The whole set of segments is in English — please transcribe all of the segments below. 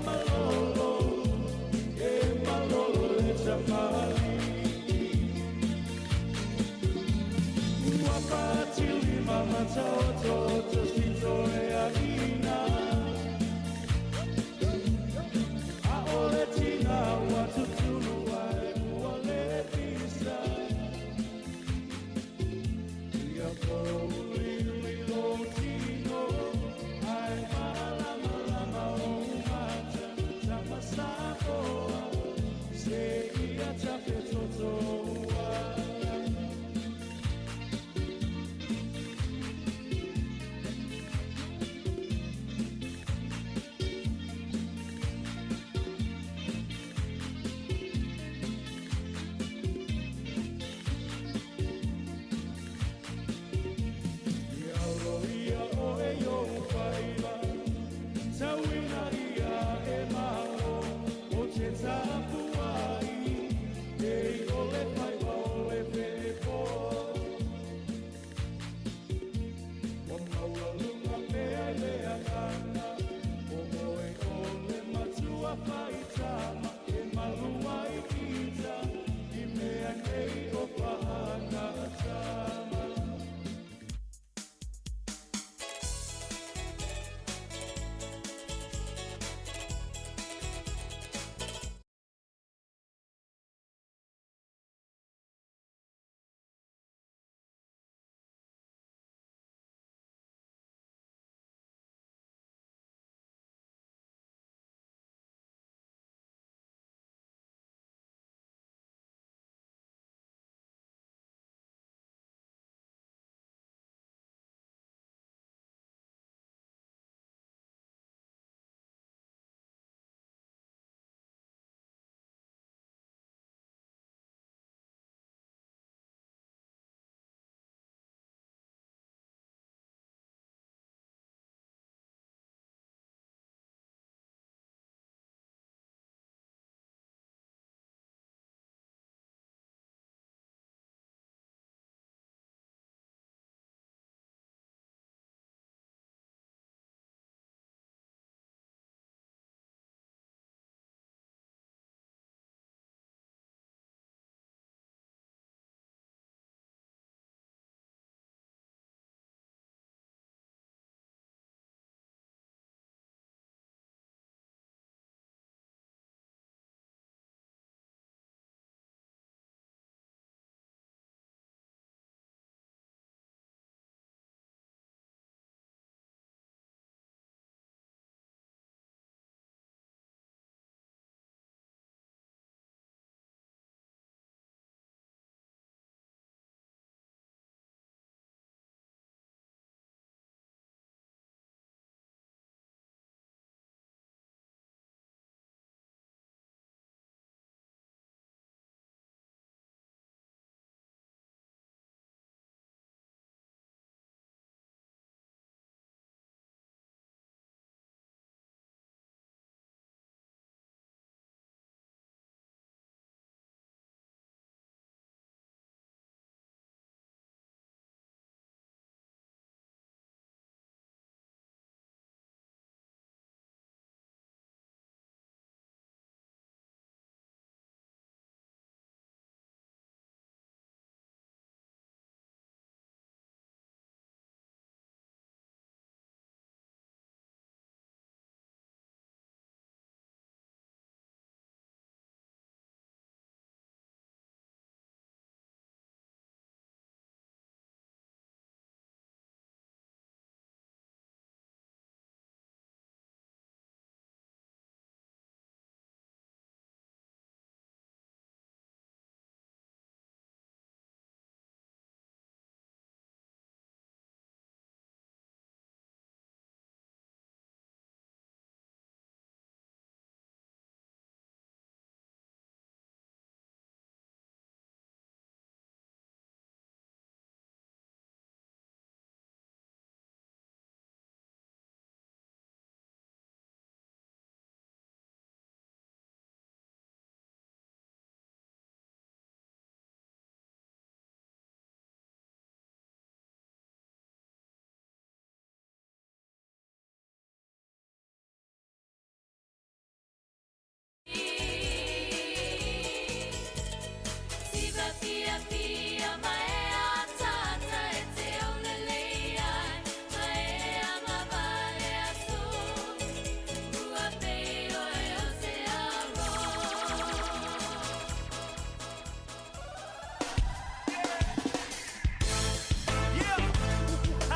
Malolo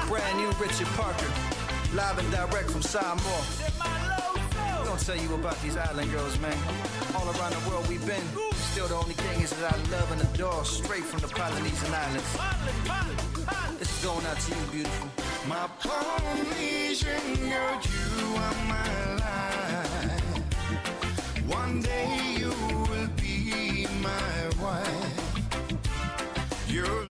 Brand new Richard Parker, live and direct from Samoa. We don't tell you about these island girls, man. All around the world we've been. Still the only thing is that I love and adore straight from the Polynesian islands. This is going out to you, beautiful. My Polynesian girl, you are my life. One day you will be my wife. You're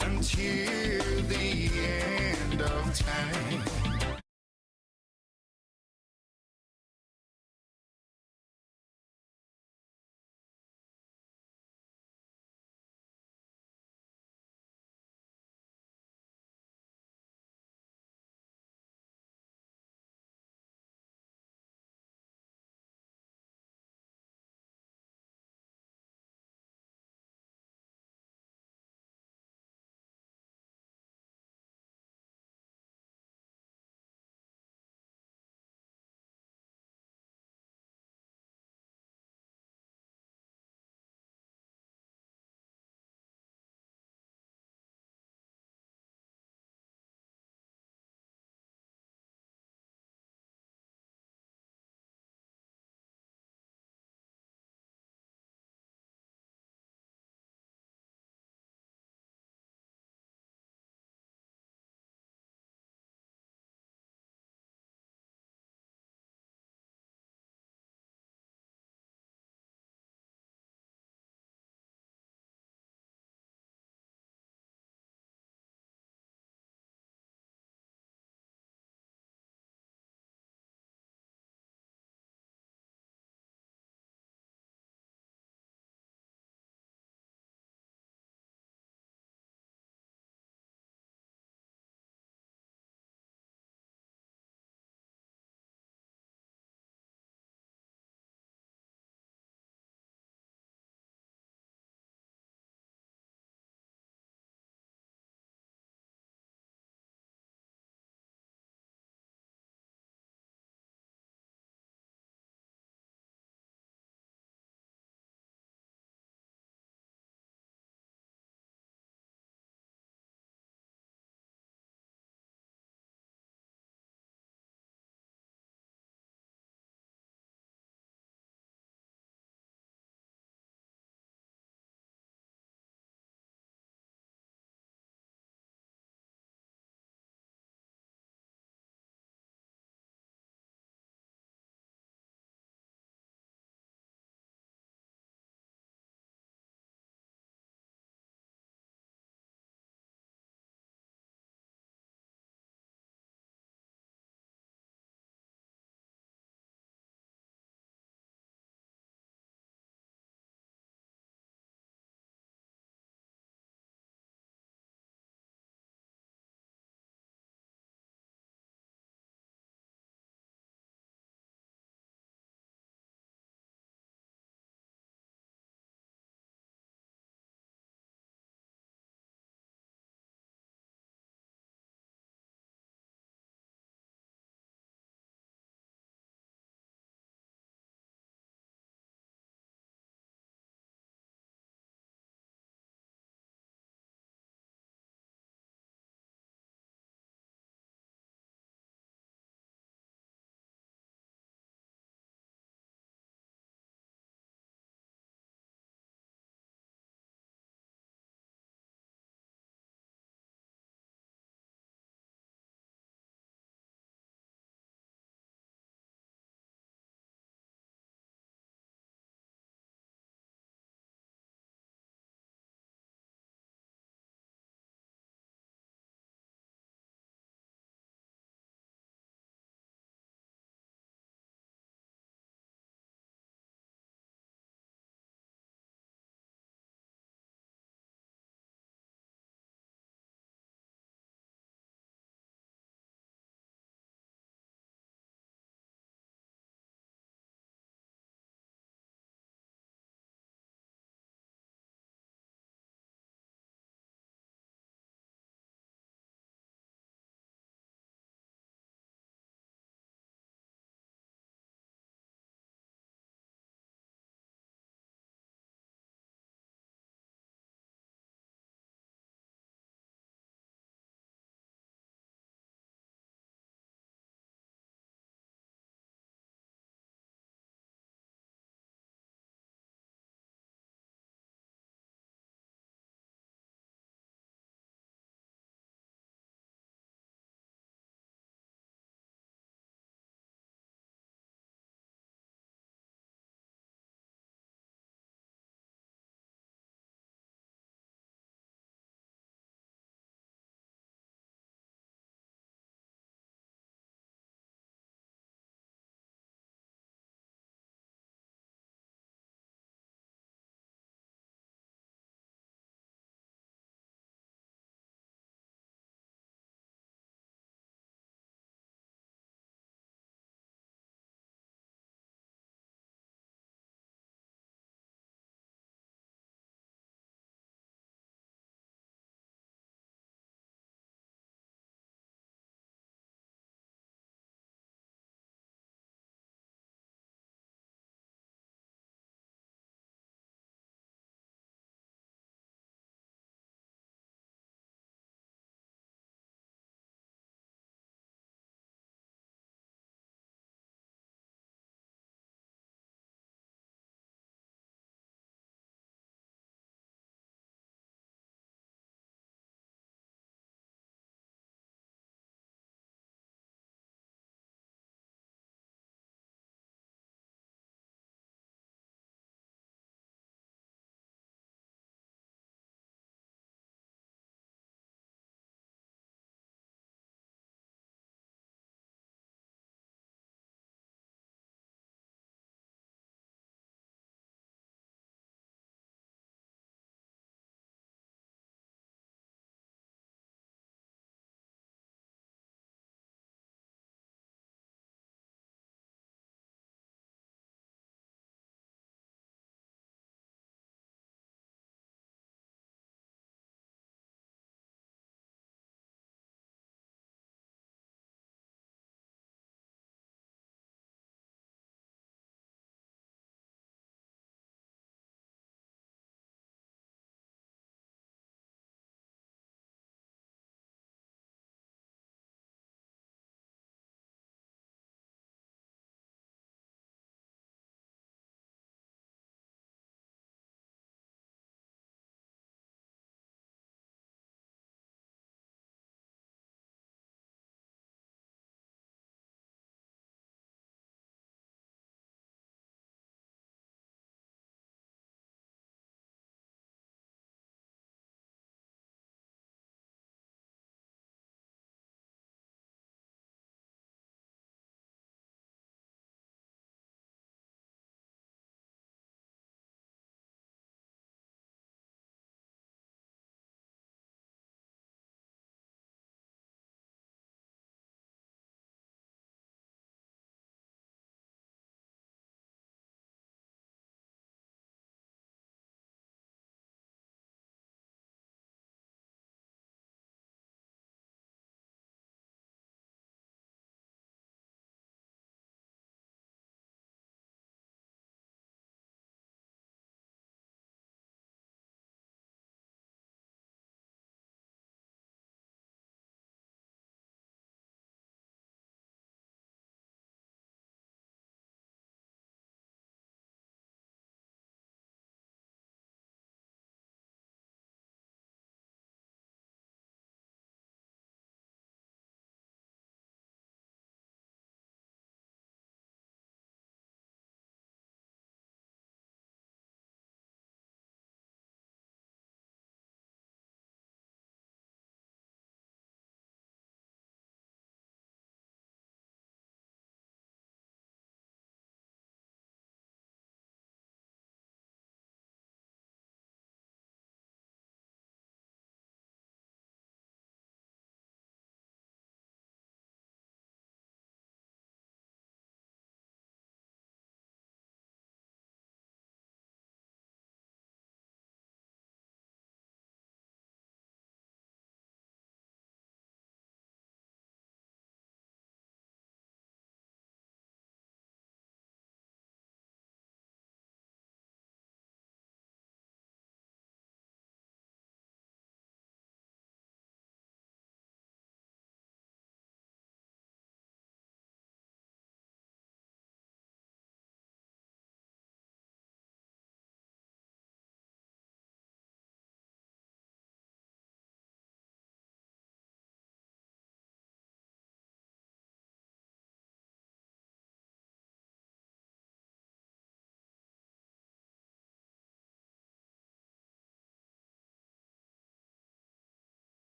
until the end of time.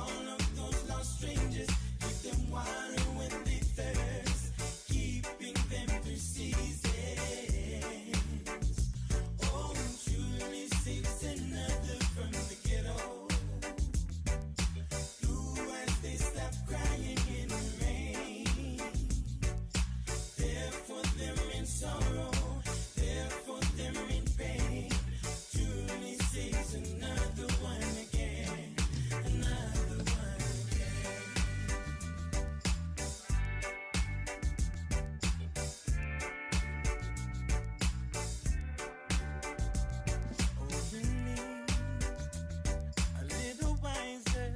all of those lost strangers, give them water when they thirst, keeping them through seasons. Oh, truly saves another from the ghetto. Blue as they stop crying in the rain. There for them in sorrow, there for them in pain. Truly saves another one again, another one again. Overly, a little wiser,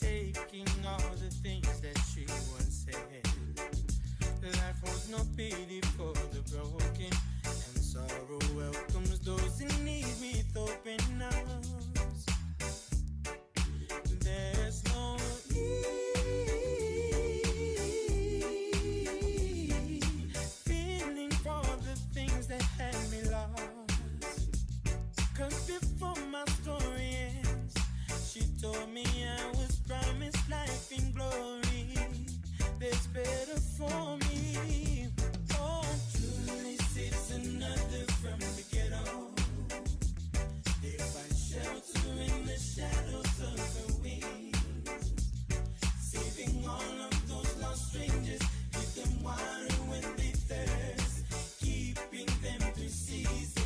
taking all the things that she once said. Life holds no pity for the broken, and sorrow welcomes those in need with open arms. There's no need feeling for the things that had me lost. 'Cause before my story ends, she told me I was promised life in glory. There's better for me. Oh, truly saves another from the ghetto. They find shelter in the shadows of her wings, saving all of those lost strangers. Give them water when they thirst, keeping them through seasons.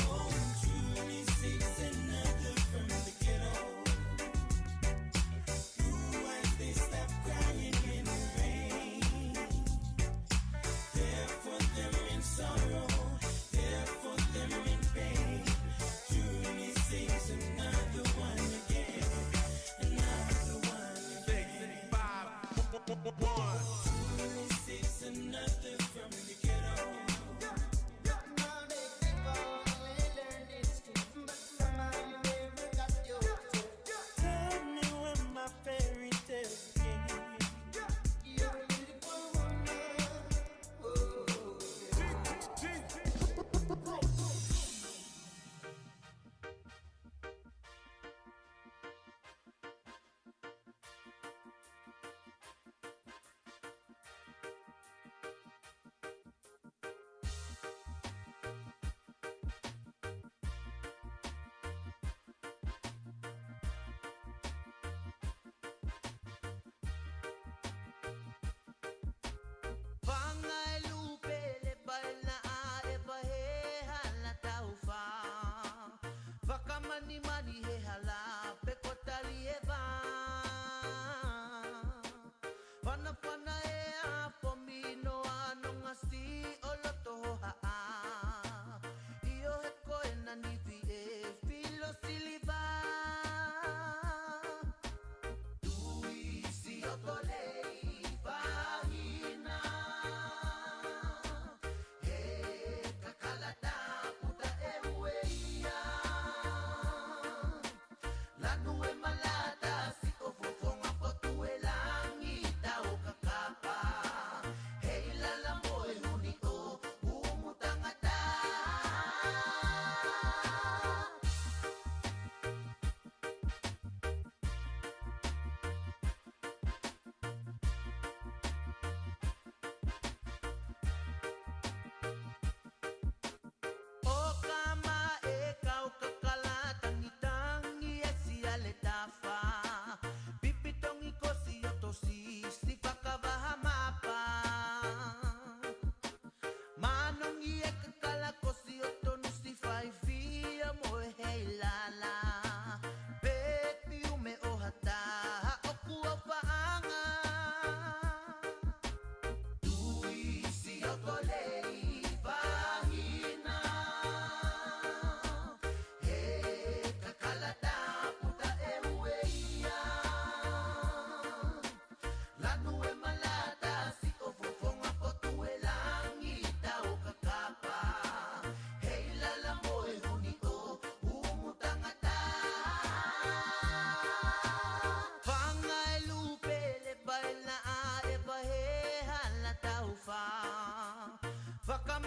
Oh, truly saves another from the ghetto. They stop crying in the rain. There for them in sorrow, there for them in pain. Truly saves another one again, another one again. Truly saves another from the ghetto. Tell me when my fairy tale begins. You're a beautiful woman.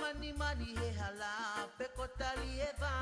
mani mani he hala pe kotalieva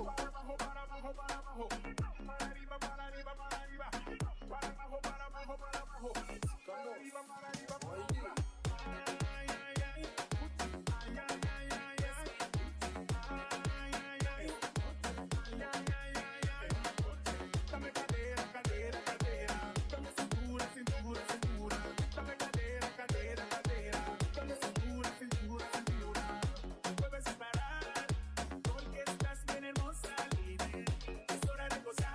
para abajo, para abajo, para abajo, para arriba, para arriba, para arriba, para abajo, para abajo, para abajo, para arriba, para arriba, para arriba. Ay, ay, ay, ay, ay, ay, ay, ay. Dame cadera, cadera, cadera. Dame cintura, cintura, cintura. Dame cadera, cadera, cadera. Dame cintura, cintura, cintura. Puedes parar porque estás bien hermosa, Lili. Es hora de gozar.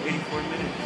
84 minutes.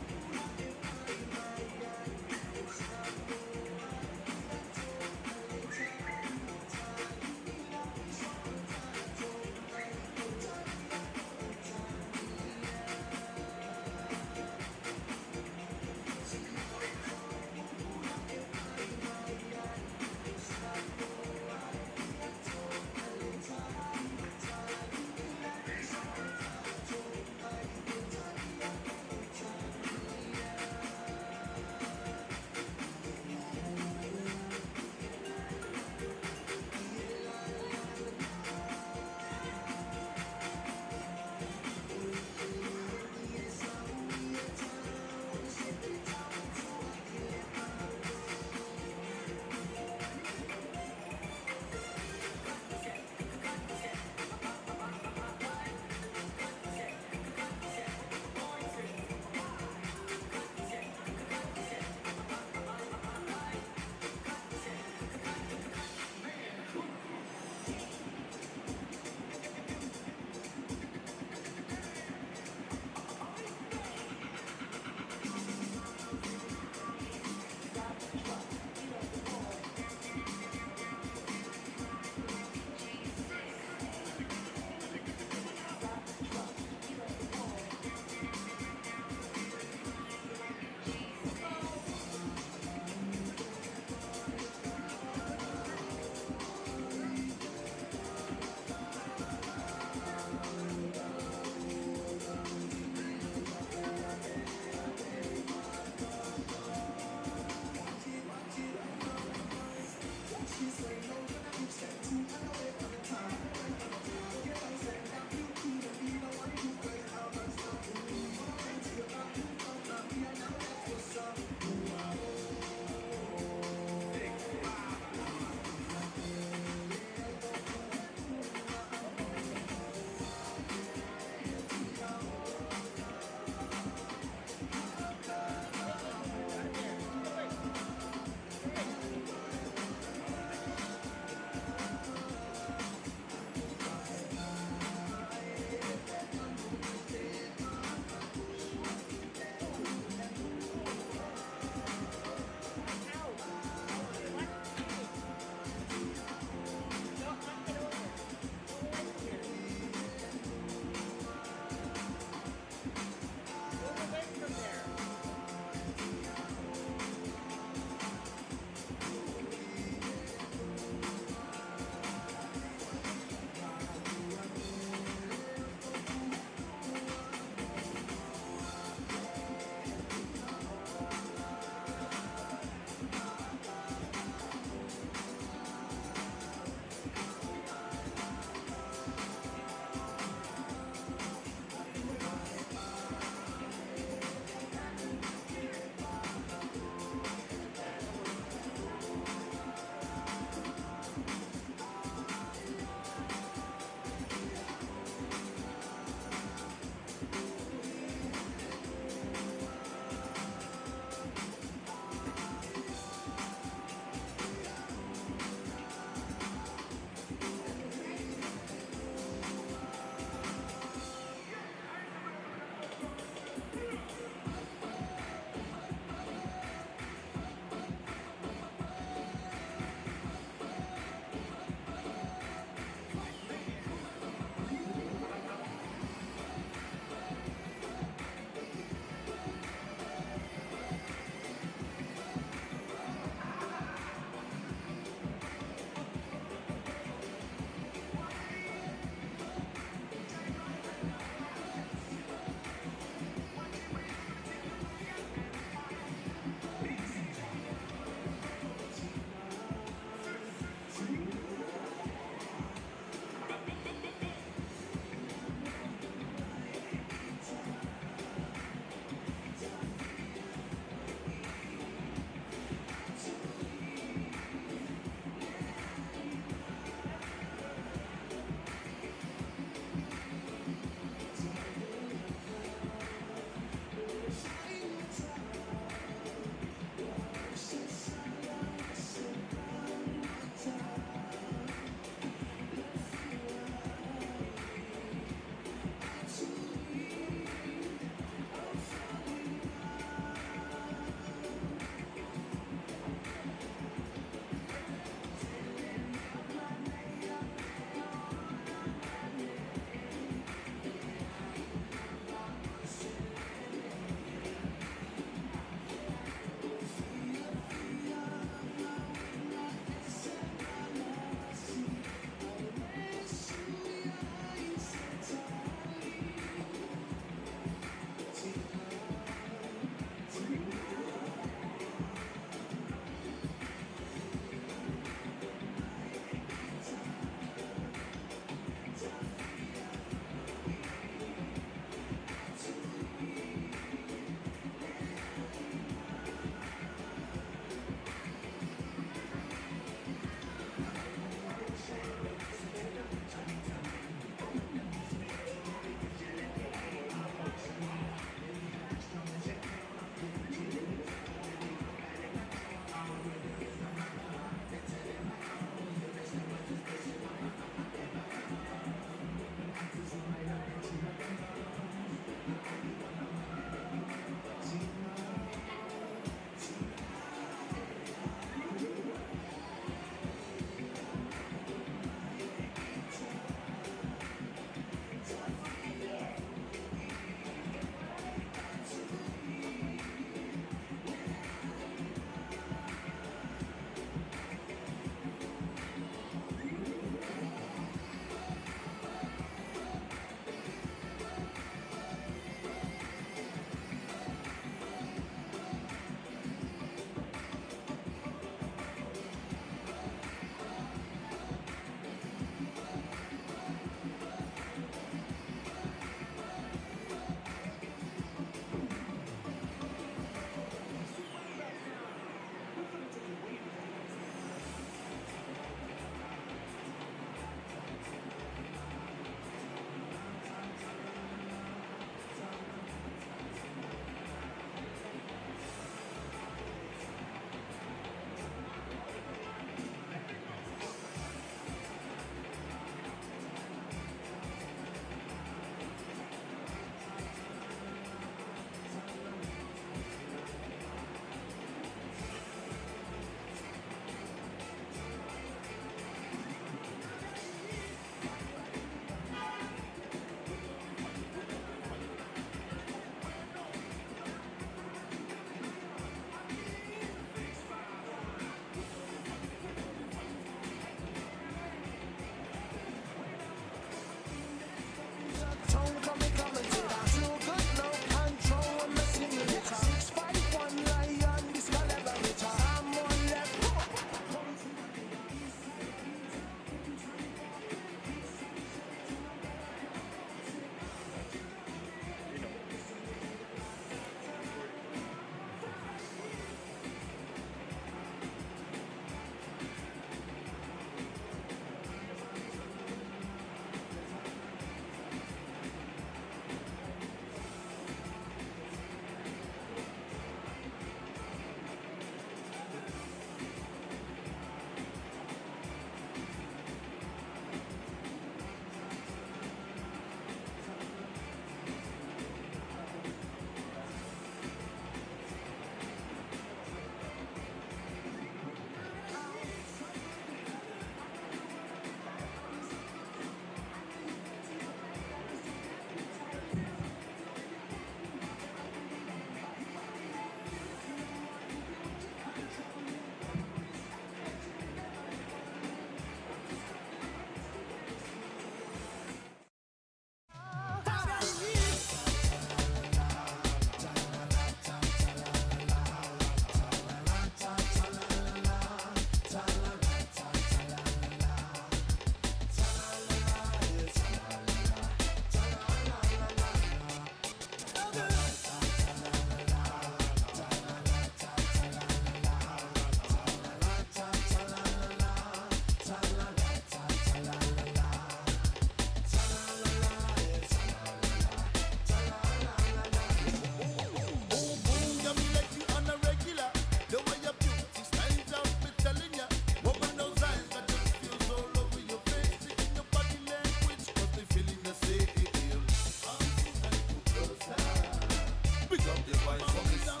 the wife for me still.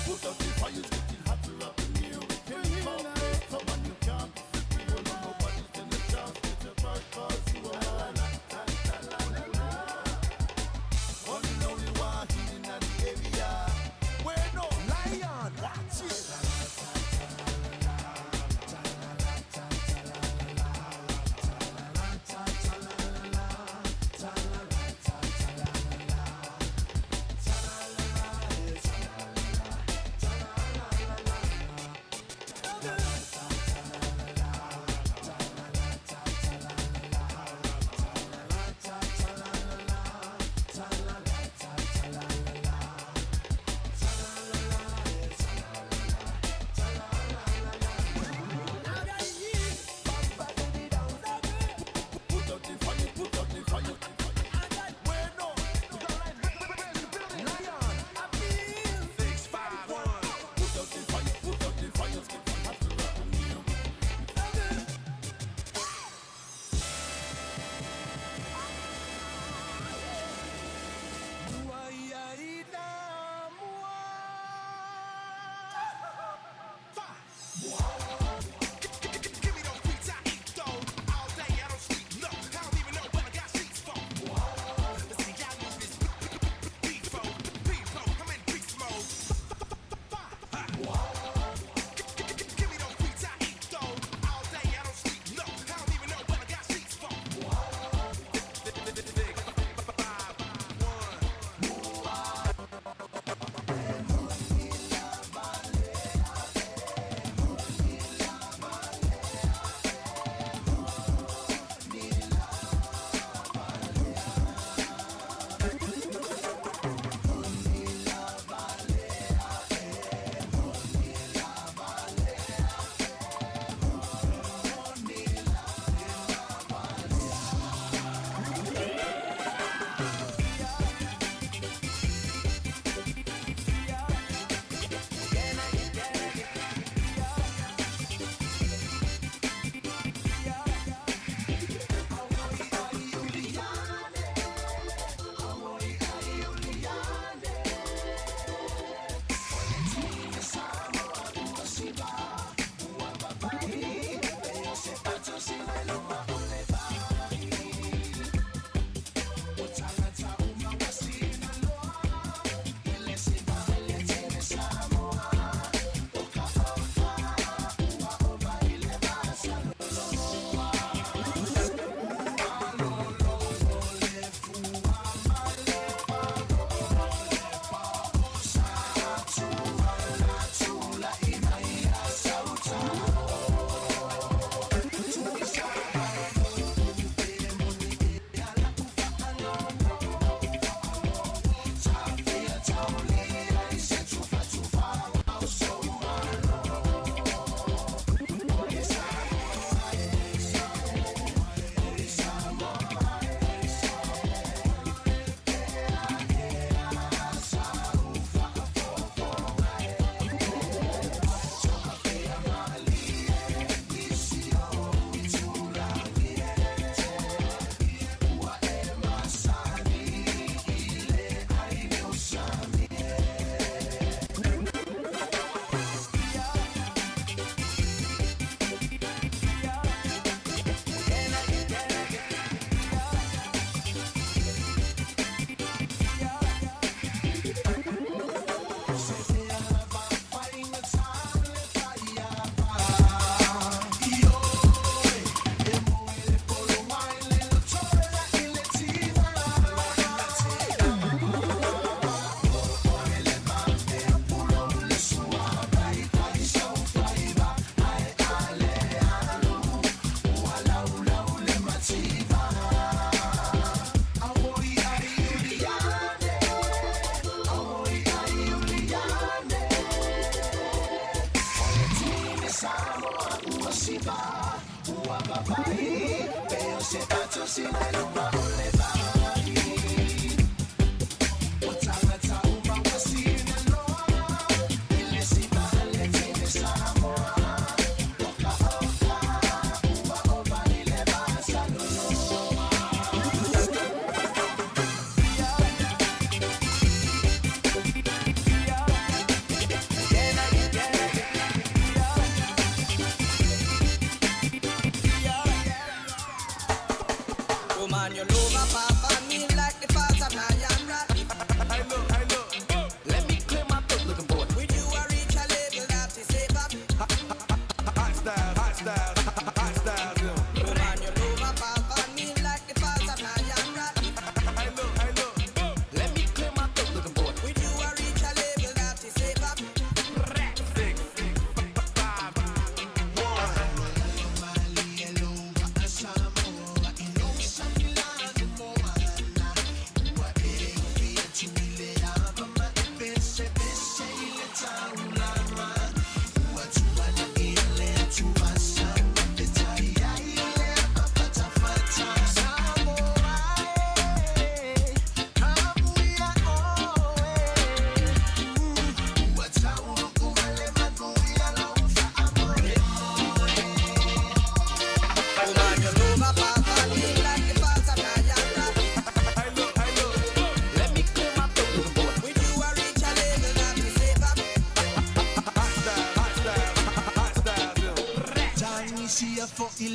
Put up the fire, it's getting hotter up in here. We can't come back, someone you can't. You don't know nobody's in the chance. Get your right, cause you are mine. One and only one in the area. Where no lion, watch it.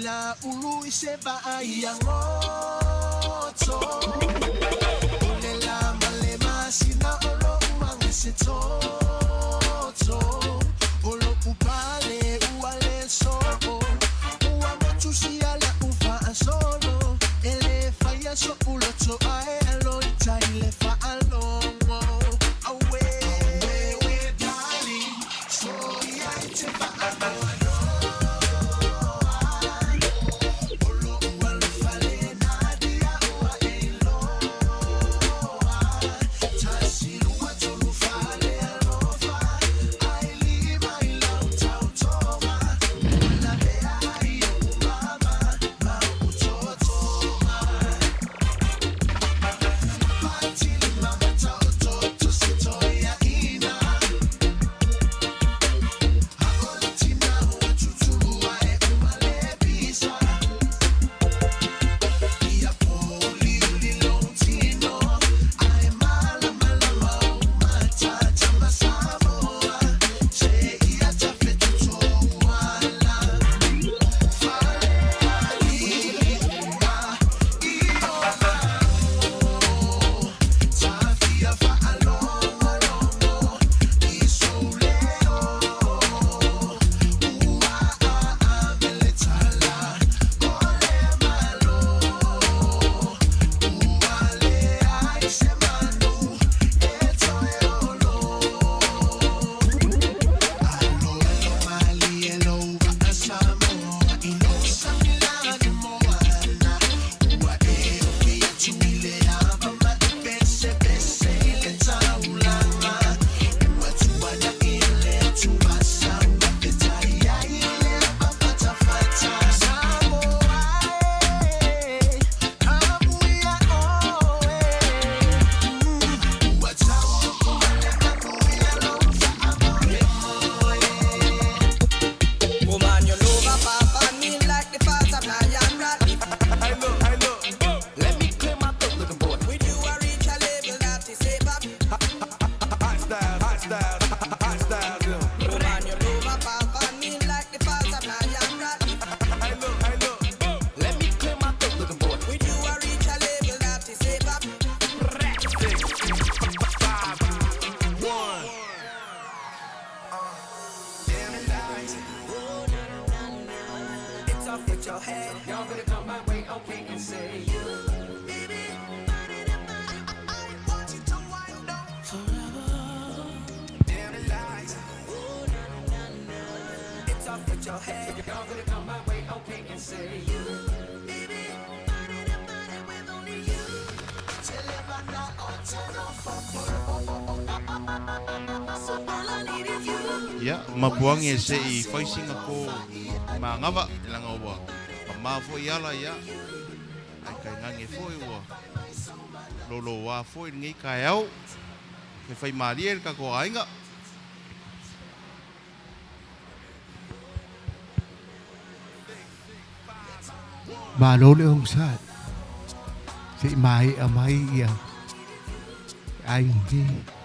la ulu iseba ayangoto Olela malema sina olo umangisito Olo upale uale solo Uamochushi ala ufa asolo Ele faya so uloto ae alo ita ile fa alongo Awe darling So ya ite fa alongo Ya, mabuang e se I facing ako mangawa lang wa. Mafo yala ya. Ai kai ngange foi wa. Lolo wa foi ngi kai au. Ke fai marier ka ko ainga. Mà lô le hong sa. Si mai amai ya. Ai ngi.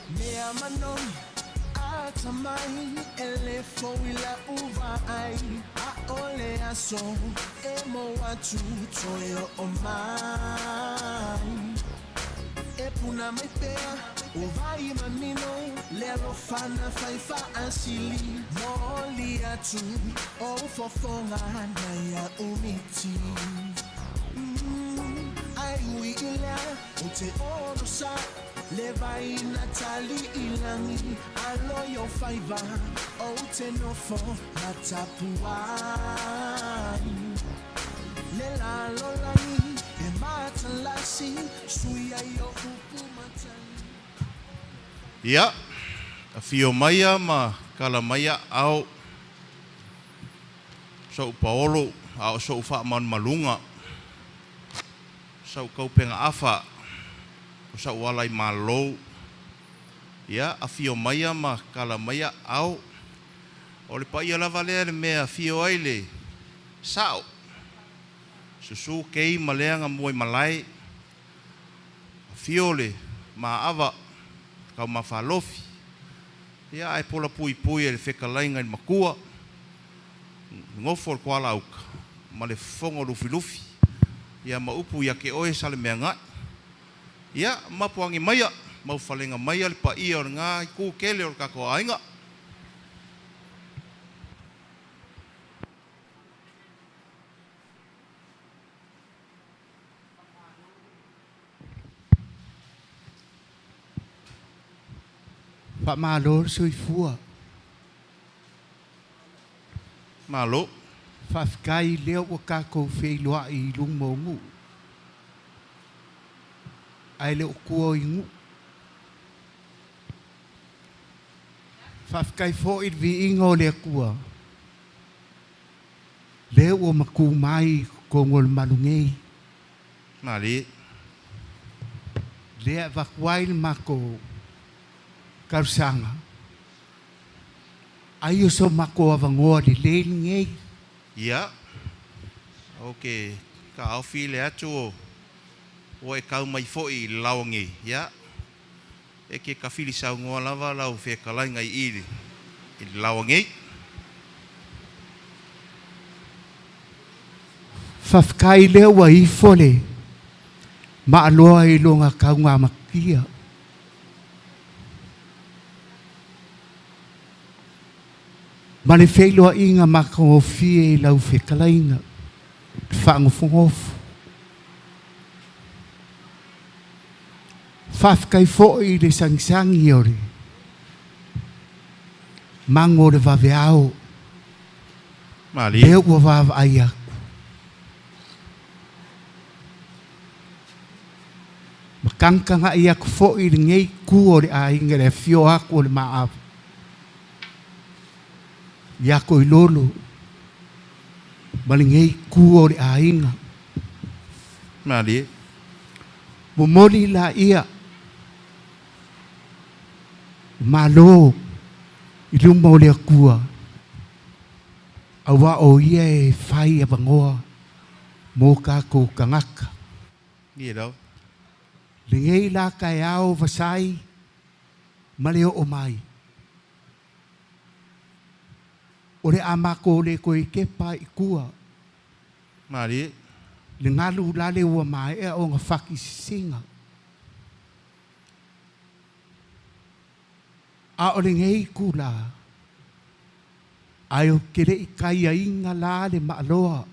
Me amanon atamai elefo ila uvai aole aso emo watu toyo omai epuna mepea uvai manino lero fana faifa asili moli atu o fofonga na ya umiti ai uila ute onosa Leva in Natali ilangi alo yo faiva o tenofo matapuai lela lolani e matalasi suya yo upu matali. Ia, a fio maia ma kala maia au sau paolo au sau wha man malunga sau kaupenga afa sa walai malo ya afio maya ma kala maya au ole pa ia lava le me afio aile sao susu kei maleanga moi malai fiole ma ava ka ma falofi ya ai pola pui pui e feka lainga in makua ngofo kwala au ma le fongo lufi lufi ya ma upu ya ke oe sale menga ya mapuangi maya mau falenga maya le pa ia o ngā ku kele o kako ainga Fa malo sui fua. malo Fa kai leo o kako fei loa I lung mongu. Ai leo kua ingu. Fa kai fo I vi ingo le kua. Leo o maku mai ko ngol malungei. mali Lea vakwail mako karsanga. Ayo so mako avangoa di lelingei. ya okay ka au file atu o e kau mai fo I laongi ya e ke ka fili sa ngoa lava lau fe kalainga I laongi Fafkai leo wa ifole. Ma aloa I longa kaunga makia. Mane feilo inga mako fie lau fe kalainga. Whango fongofu. Fafkai fo I le sangsangi ore. Mango le vaveao. mali Leo wa vav aia. Makangkanga ia ku fo I le ngei ku ore a inga le fio ako le maaf. Ia ko I lolo. Malingei ku ore a inga. mali Momoli la ia. Malo. Iluma o le akua. Awa o ia e whai a vangoa. Mō kako kangaka. ni dau Lingei la kai ao vasai. Maleo o mai. Ore amako le koe kepa I kua. mali Le ngalu lale ua mai e o ngā whaki singa. A o le ngei kula. Ai o kere I kai a inga la le maaloa.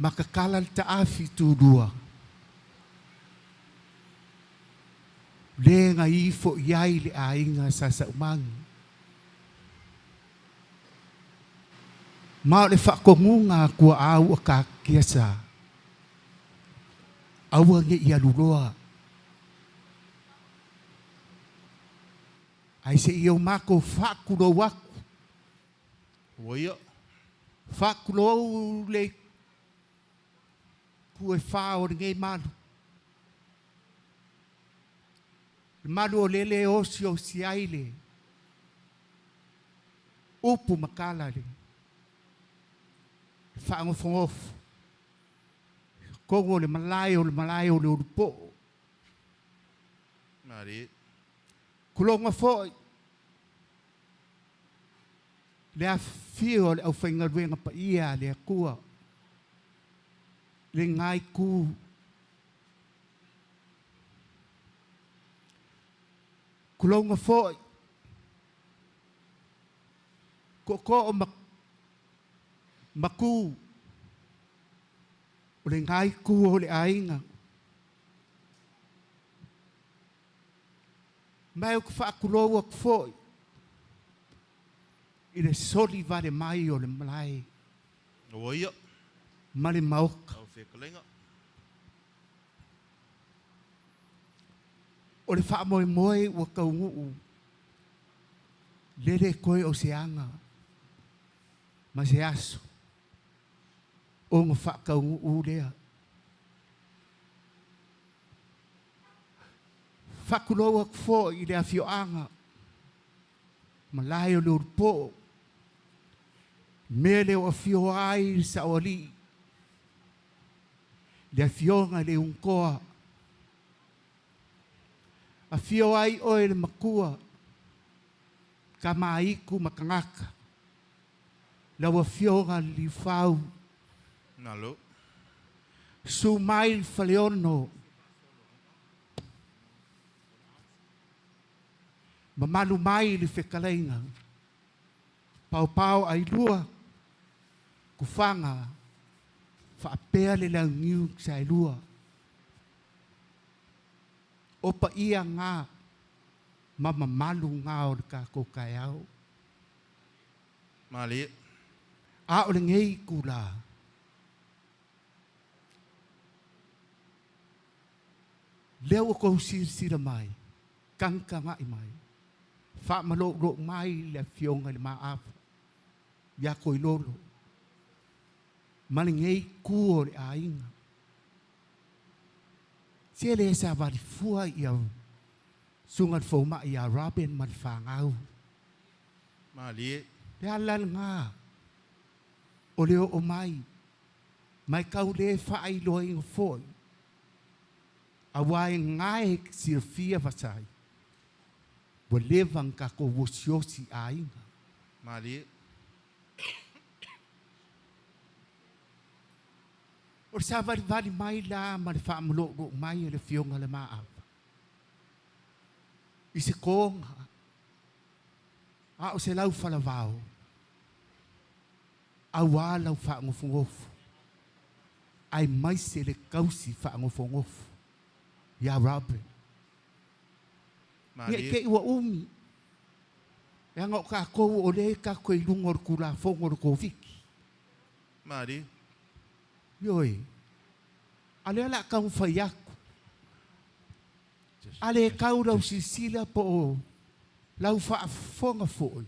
Makakala le taafi tūrua. Le ngā ifo iai le a inga sasa umangi. Ma o le whakongunga kua au a ka kiasa. Aua nge ia luloa. Ai se ia o mako whakulo waku. Oia. Whakulo le kue wha o ngei malu. Malu o lele osi o si aile. Upu makala le. Whaango whangofu. Kongo le malayo le urupo. Mari. Kulonga foi. Le a fio le au whainga ruenga pa ia le a kua. Le ngai ku. Kulonga foi. Ko o maku. O le ngai ku o le ainga. Mai o ka whaakuloa ku foi. I le soli vale mai o le malai. Oia. Male mauka. Au whekalenga. O le wha moe moe ua kaungu. Lele koe o se anga. Ma se aso. O ngā wha kaungu lea. Whakuloa kufo i le awhio anga. Malai o le urupo. Mele o awhio ai sa o li. Le awhionga le unkoa. Awhio ai oe le makua. Ka maiku makangaka. La awhionga li whau. Nalo. Su mai whaleono. Mamalu mai li whekalainga. Pau pau ai lua. Kufanga. Whaapea le lau niu sa ai lua. Opa ia ngā. Mama malu ngā o ka kokai au. Mali. A o le ngei kula. Leo o kou sira mai. Kanka ngai mai. Wha malo mai le fionga le maafa. Ia koi lolo. Mali ngei kuo le ainga. Sia le sa wari fua ia. Sungat foma ia Robin man whangau. Mali. Le alal ngā. O leo o mai. Mai kau le whaai loa inga foi. Awai ngai sirfia vasai. Wa levang ka ko wosiosi ainga. Mali. O sa vali mai la ma le whaamalo mai le fionga le maa. I se konga. A o se lau whalavao. A wā lau whaangofungofu. Ai mai se le kausi whaangofungofu. Ia Robin. Ia ke iwa umi. Ia ngau ka kou o le ka koe lungor kula fongor ko viki. Mari. Ioi. Ale ala kau whai aku. Ale kau rau sisila po o lau whaafonga foi.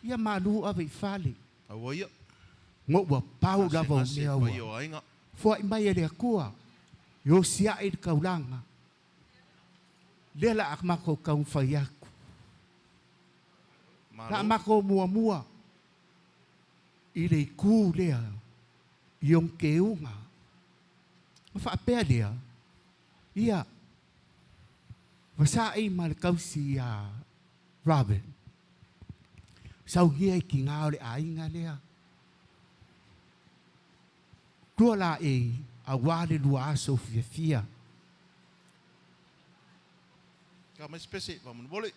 Ia malu awe whale. Awaia. Ngō ua pau lava o mea ua. Awaia o ainga. Fua i mai ele akua. Yo sia i kaulanga. Lela ak mako kau whai aku. La mako mua mua. I le ku lea. Iong keunga. Whaapea lea. Ia. Wasa ai ma le kausi a Robin. Sau hia i ki ngā o le ainga lea. Tua la e a wale lua aso fia fia. Ka mai spesi, va mun bole.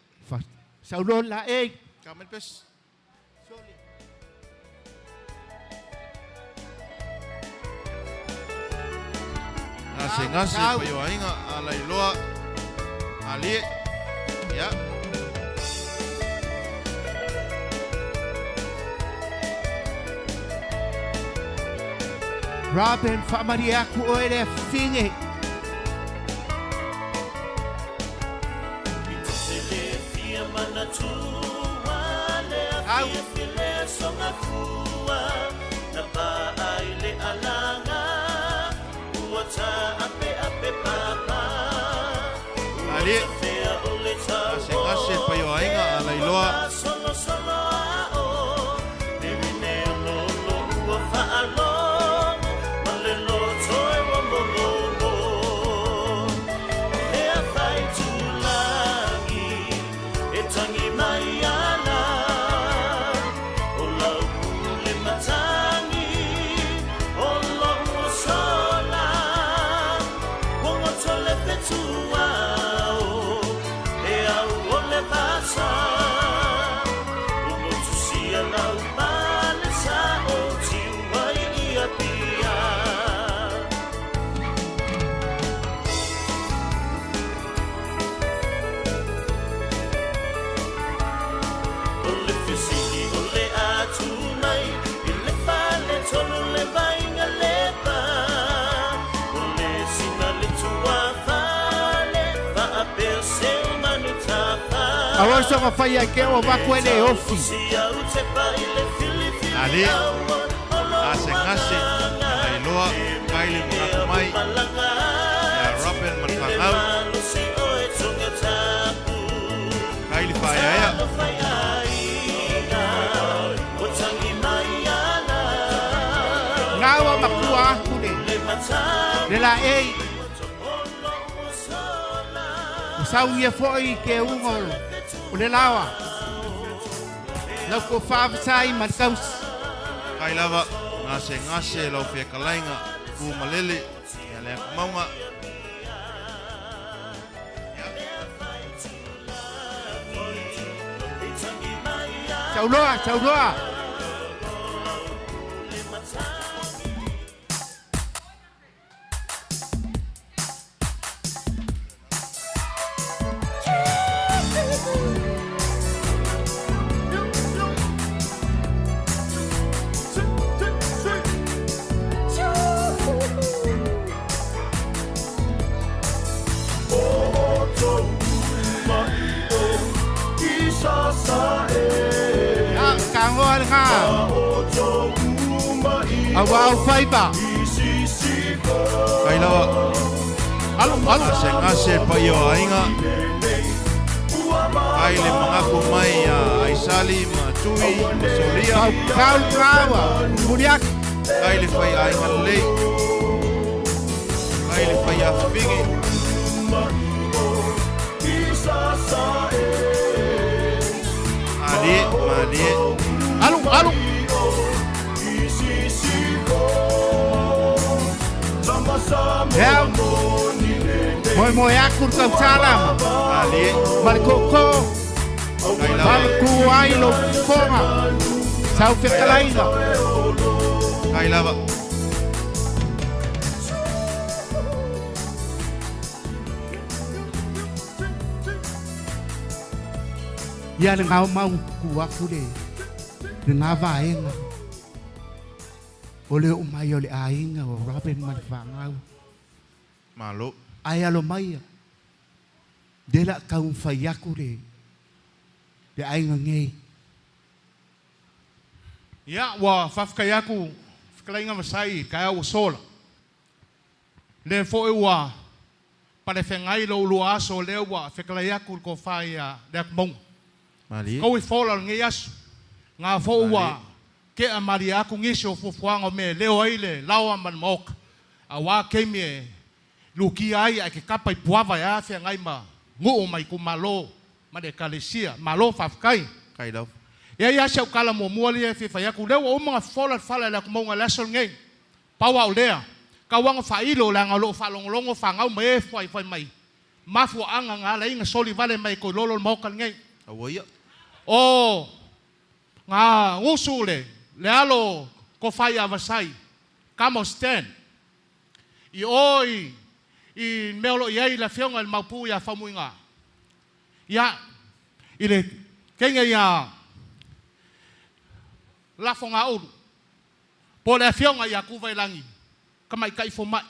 Sau lo la e. Ka mai pes. Ngase pa yo ainga ala iloa. Ali. Ya. Robin, whaamari aku o ere whine. Ali, ngase pa yo ainga ala iloa. Awa so ka fai ke o ba ko le ofi. Ali, ase ngase ala iloa kaile mga kumay. Ya Rapen manfangau. Kaile fayaya. Ngawa makua kude. Dela ei. Usau ia foi ke ungol. Ule lawa. Lau ko whaafasai markaus. Kai lava ngase lau fia kalainga ku malele ya lea kumaunga. Chauloa. Awal fiber. Kai lava Alu. ngase pa yo ainga. Kaile mga kumay Aisali, Matui, Solia. Kau kawa. Muriak. Kaile fai ainga lei. Kaile fai afbigi. Ali. Alu. Ya. Moi aku kau salam. Ali. Markoko. Marku ai lo forma. Sau fekalainga. Kai lava. Ya ngau mau ku aku de. Na vaenga. Ole umai ole ainga o Robin manfangau. Malo. Ai alo mai. Dela kau fayaku de. De ainga ngei. Ya wa fafkayaku fkalainga masai kaya usola. Le fo ewa para fengai lo luaso lewa fkalayaku ko faia de mong. Mali. Ko fola ngi asu. Nga fo wa ke amari aku ngisho fo fuanga me leo ile lawa man mok. Awa kemie luki ai ke kapai puava ya fe ngai ma ngu mai ku malo ma de kalesia malo fafkai. Kai lava. Ya siya kala mo muali e fifa ya ku lewa o mga fala la ku mga lesson ngeng. Pawa o lea. Kawang failo la ngalo falonglongo fangau me foi mai. Mafu anga ngala inga soli vale mai ko lolo mo kan ngeng. Awaya. O nga ngusule lealo ko fai avasai. Kamo stand. I oi i melo ia la fionga mapu ya famuinga. Ya ile kenga ya la fonga ulu. Pole fionga ya kuva ilangi. Kamai kai fo mai.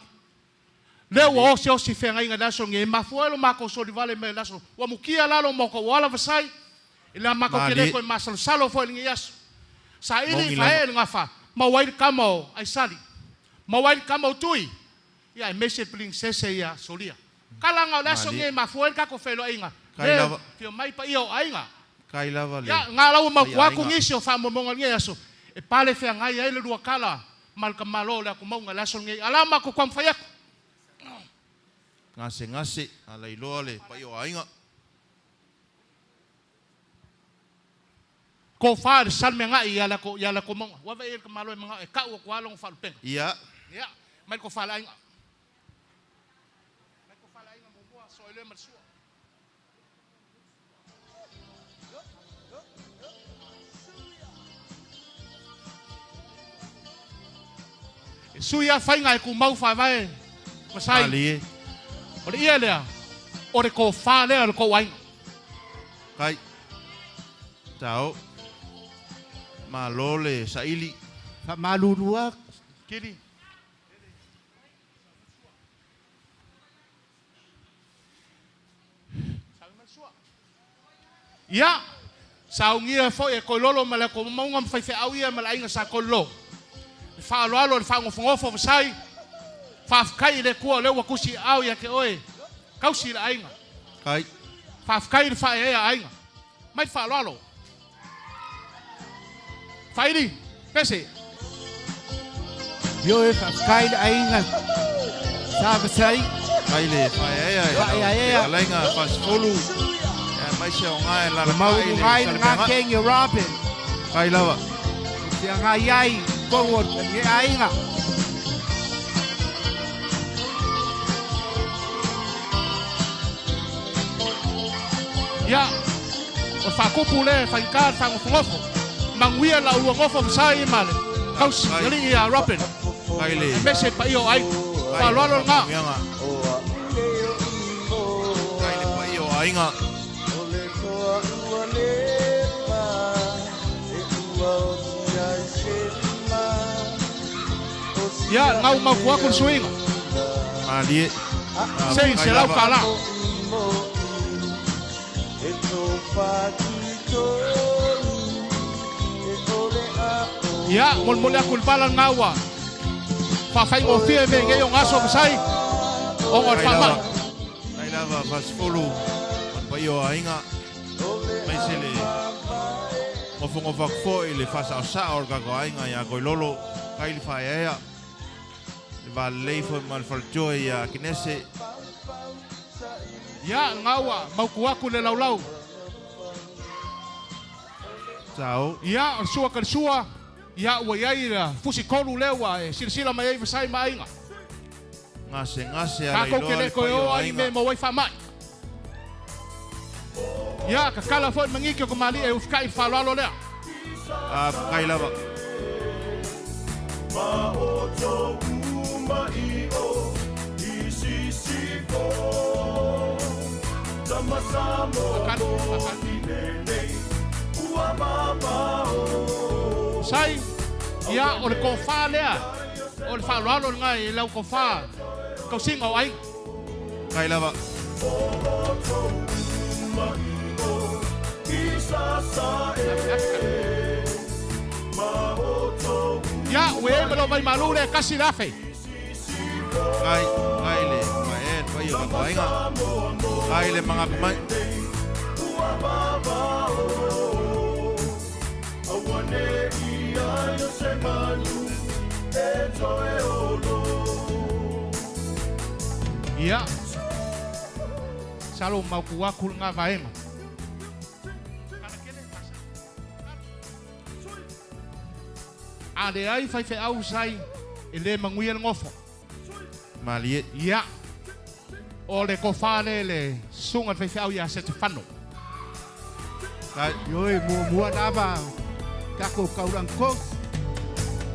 Leo o se o si fenga inga daso nge mafuelo mako so di vale me daso. Wa mukia lalo moko wala vasai. Ila mako kele ko masal salo fo ni yasu. Sa ili fa nga fa. Mawail kamo ai sali. Mawail kamo tui. Ya message pling sese ya solia. Kala nga la so nge mafuel ka ko felo ainga. Kailava. Fio mai pa io ainga. Kailava le. Ya nga la ma kwa ku ngisio fa mo nge yasu. E pale fe nga ya ile kala mal kamalo la ko mau nga la so nge alama ko kwam fayak. Ngase ala iloa le pa io ainga. Ko fa sal me nga ya la ko mau. Wa va el kamalo nga e ka ko along fa peng. Iya. Ya, mai ko fa la ainga. Suya fai ngai ku mau fa vai. Masai. Ali. Ore ia lea. Ore ko fa lea ko wai. Kai. Tao. Malole saili. Fa malulua. Kiri. Ya. Saungia fo e ko lolo mala ko mau ngam fai fe au ia mala inga sa ko lo. Fa alo fa ngofo sai fa kai le ko le wa kusi au ya ke oe kausi la ainga Kai. fa kai fa e ainga mai fa alo fa ini pese Yo e fa kai ainga. Sabe sai. Kai le fa Ai. Alenga fas folu. Ya mai se ngai la Mau ngai nga keng yo Robin. Kai lava. Sia ngai ai. Kongor nge ainga. ya o fa ko pule fa ka fa ngofo manguia la u ngofo sai male kausi yali ya Robin Kai le. mese pa io ai fa lo nga Kai le pa io ainga. ya ngau mau ku aku swing Ali. sei se lau kala ya mol aku pala ngawa fa fai o fie me nge yung aso sai o ngor fa ma Kai lava fas folu. Pa io ainga. Mai se le. Ngofo fo ile fas au sa or ka ko ainga ya ko lolo. Kai le fa ya. Va leifo mal faljo ya kinese. ya ngawa mau ku aku le lau Tao. ya sua kan sua ya wa yaira fusi kolu lewa e silsila mai sai mai nga Ngase ka ala ko kele ko o ai me mo wai fa mai ya ka kala fo mangiki ko mali e ufkai fa lo le Kai lava. sai ya o le ko fa le o le fa lo ngai lau ko fa ko singo ai Kai lava. ya we me lo mai malu le kasi lafe Kai le. Mai pa io ka ainga. Kai le mga mai. ya salo mau ku aku nga vaema ade ai fai fe au sai ele manguia ngofo Mali. ya o le ko fa le sunga fe au ya se te fano Kai. Yo e mua nava. Kako kaurang kos.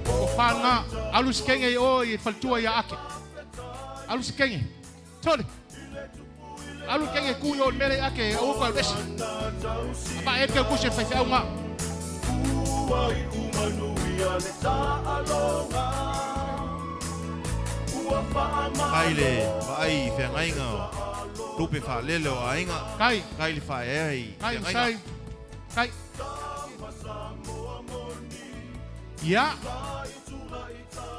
ko fa nga alu skenge o i faltua ya ake alu skenge tole alu kenge ku yo mele ake o ko bes apa e ke ku se fe au nga Kai le. Vai fe ainga. Lupe fa lelo ainga. kai Kai le fa ai. kai sai Kai. Ia.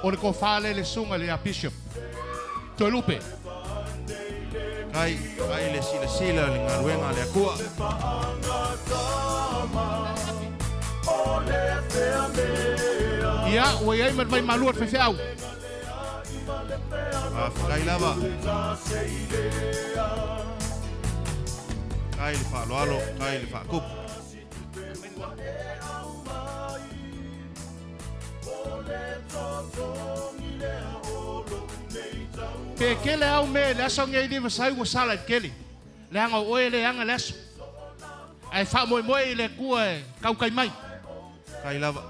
O le ko fale le sunga le a bishop. Toi lupe. Kai le sila le ngaluenga le akua. Ia, o ai mai maluat fe au. Kai lava. Kai le fa loalo, kai le fa kup. Pe kele au me le aso ngai ni vasai wa sala kele. Le anga oe le anga leso. Ai fa moi le kua kau kai mai. Kai lava.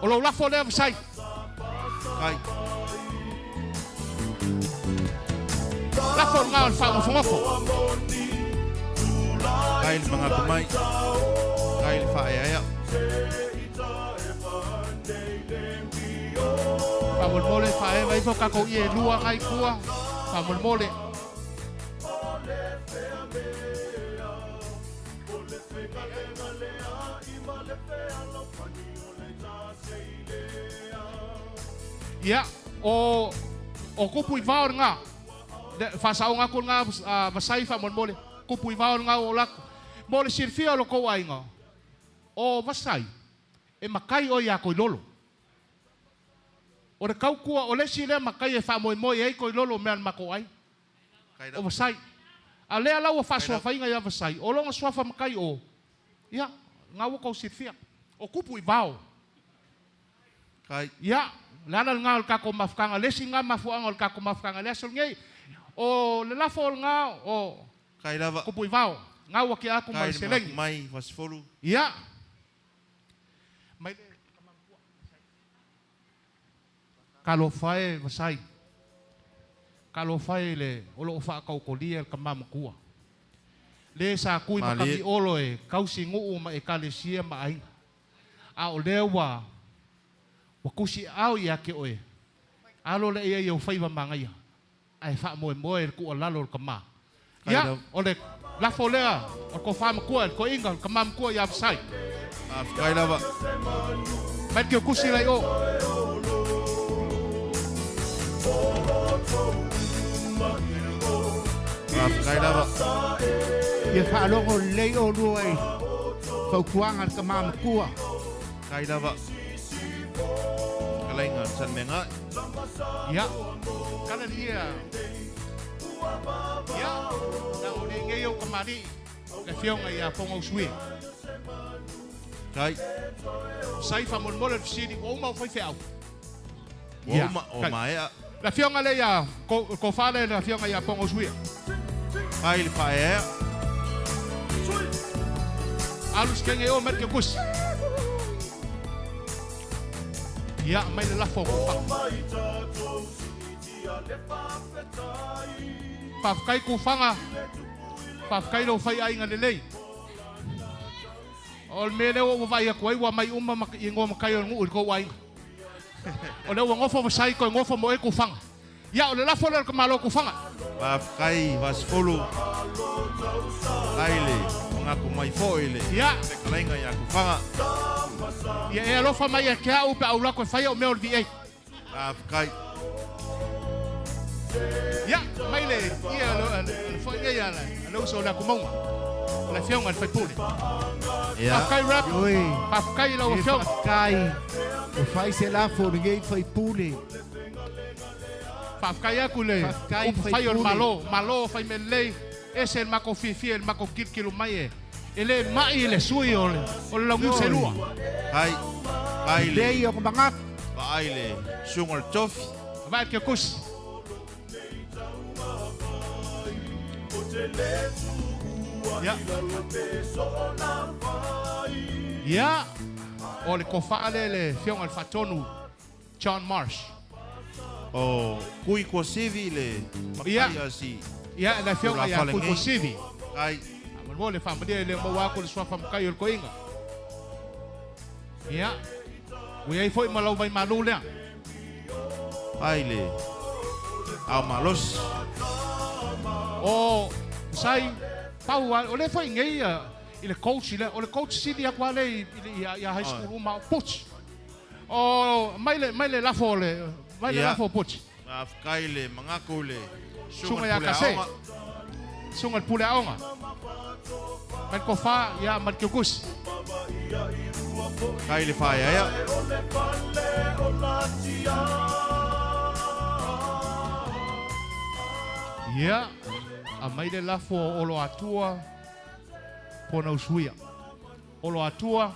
O lo lafo le vasai. Kai. Lafo ngā al fa ngofo. Kai le mga kumai. Kai le fa ea. Pa mole fa e vai fo kako ie lua ai kua. Pa mole. Ia, o kupu I vao nga. Fa sao nga ko nga vasai fa mole. Kupu I vao nga o lako. Mole sirfia lo ko ai nga. O vasai. E makai o ia ko lolo. O le kau kua o le sile makai e fa moi e ko lolo me an mako ai. O vasai. A le ala o fa so fa inga ia vasai. O longa so fa makai o. Ia, nga wo ko sirfia. O kupu I vao. Kai. Ia, lana nga ka ko mafkanga le singa mafuanga ka ko mafkanga le sol ngai. O le lafo nga o Kai lava. kupu I vao. Nga wo ki aku mai seleng. Mai wasfolu. Ia. Mai Kalau fai vasai. Kalau fai le olo fa kau kolia ka mamakua. Le sa kui makami olo e kau singu ma e kalesia ma ai. A o lewa. Wa kusi au ia ke oe. Alo le ia yo fai mangai. Ai fa moe ku lalo ka ma. Ya, ole la folea o ko fa makua ko inga ka mamakua ia vasai. Kai lava. Mai ke kusi lai o. Kai lava. Ia whaalongo lei o ruai. Whaukuanga ka mamakua. Kai lava. Kalainga san menga. Ya. Kana dia. Ya. Na o le ngeo kamari. Le fionga ia pongo sui. Kai. Sai fa mon mole fsini o ma foi feau. O maea. La fionga le ia ko fale la fionga ia pongo sui. Kai le fa ea. Alus kenge o merke kus. Ya, mai le lafo ko fa. Pa kai ku fanga. Pa kai lo fai ai ngale lei. Ol mele o vai ko ai wa mai uma ingo makai o ngu ko wai. O le ngofo sai ko ngofo mo e ku fanga. Ya o le lafo le ko malo ku fanga. Pa kai wasfolu. Kai le nga ku mai foile. Ya, Kalainga ia ku fanga. ya e lo fa mai ke au pe au la ko fai o me o vi. Pa kai. Ya, mai le ia lo foi ia la. Lo so la ku mo. La fionga fai pule. Ia. Pa kai rap. Oi. Pa kai lo E fionga. whakai. O whai se la fo ninguém foi pule. Pa kai aku le. Whaakai O fai fai o pule. malo fai me lei. Ese el mako fifi el mako kirkilu mai e. Ele mai le sui o le. O le langu se lua. Kai. Kai le. Lei o mangak. Pa ai le. Sungol tofi. Vai ke kus. Ya. Ya. O le kofale le fionga le fatonu. John Marsh. O kui ko sivi le. Ia. Makai asi. Ya la fionga ya Fale kui ngai. kosivi. Kai. Amal mo le fama dia le mo ko le swa fam kai o ko inga. Ya. Ui ai foi malau vai malu le. Kai le. Au malos. O sai pau o le foi ngai ile coach ile, ole coach sili aku ale ia high school uma puch. O mai le lafo le, mai le lafo puch. Kai le mangaku le. Sunga ya kase. Sunga pule aonga. Mai ko fa ya mai ko kus. Kai le fa ya. Ya, a mai le lafo olo atua pona usuia. Olo atua.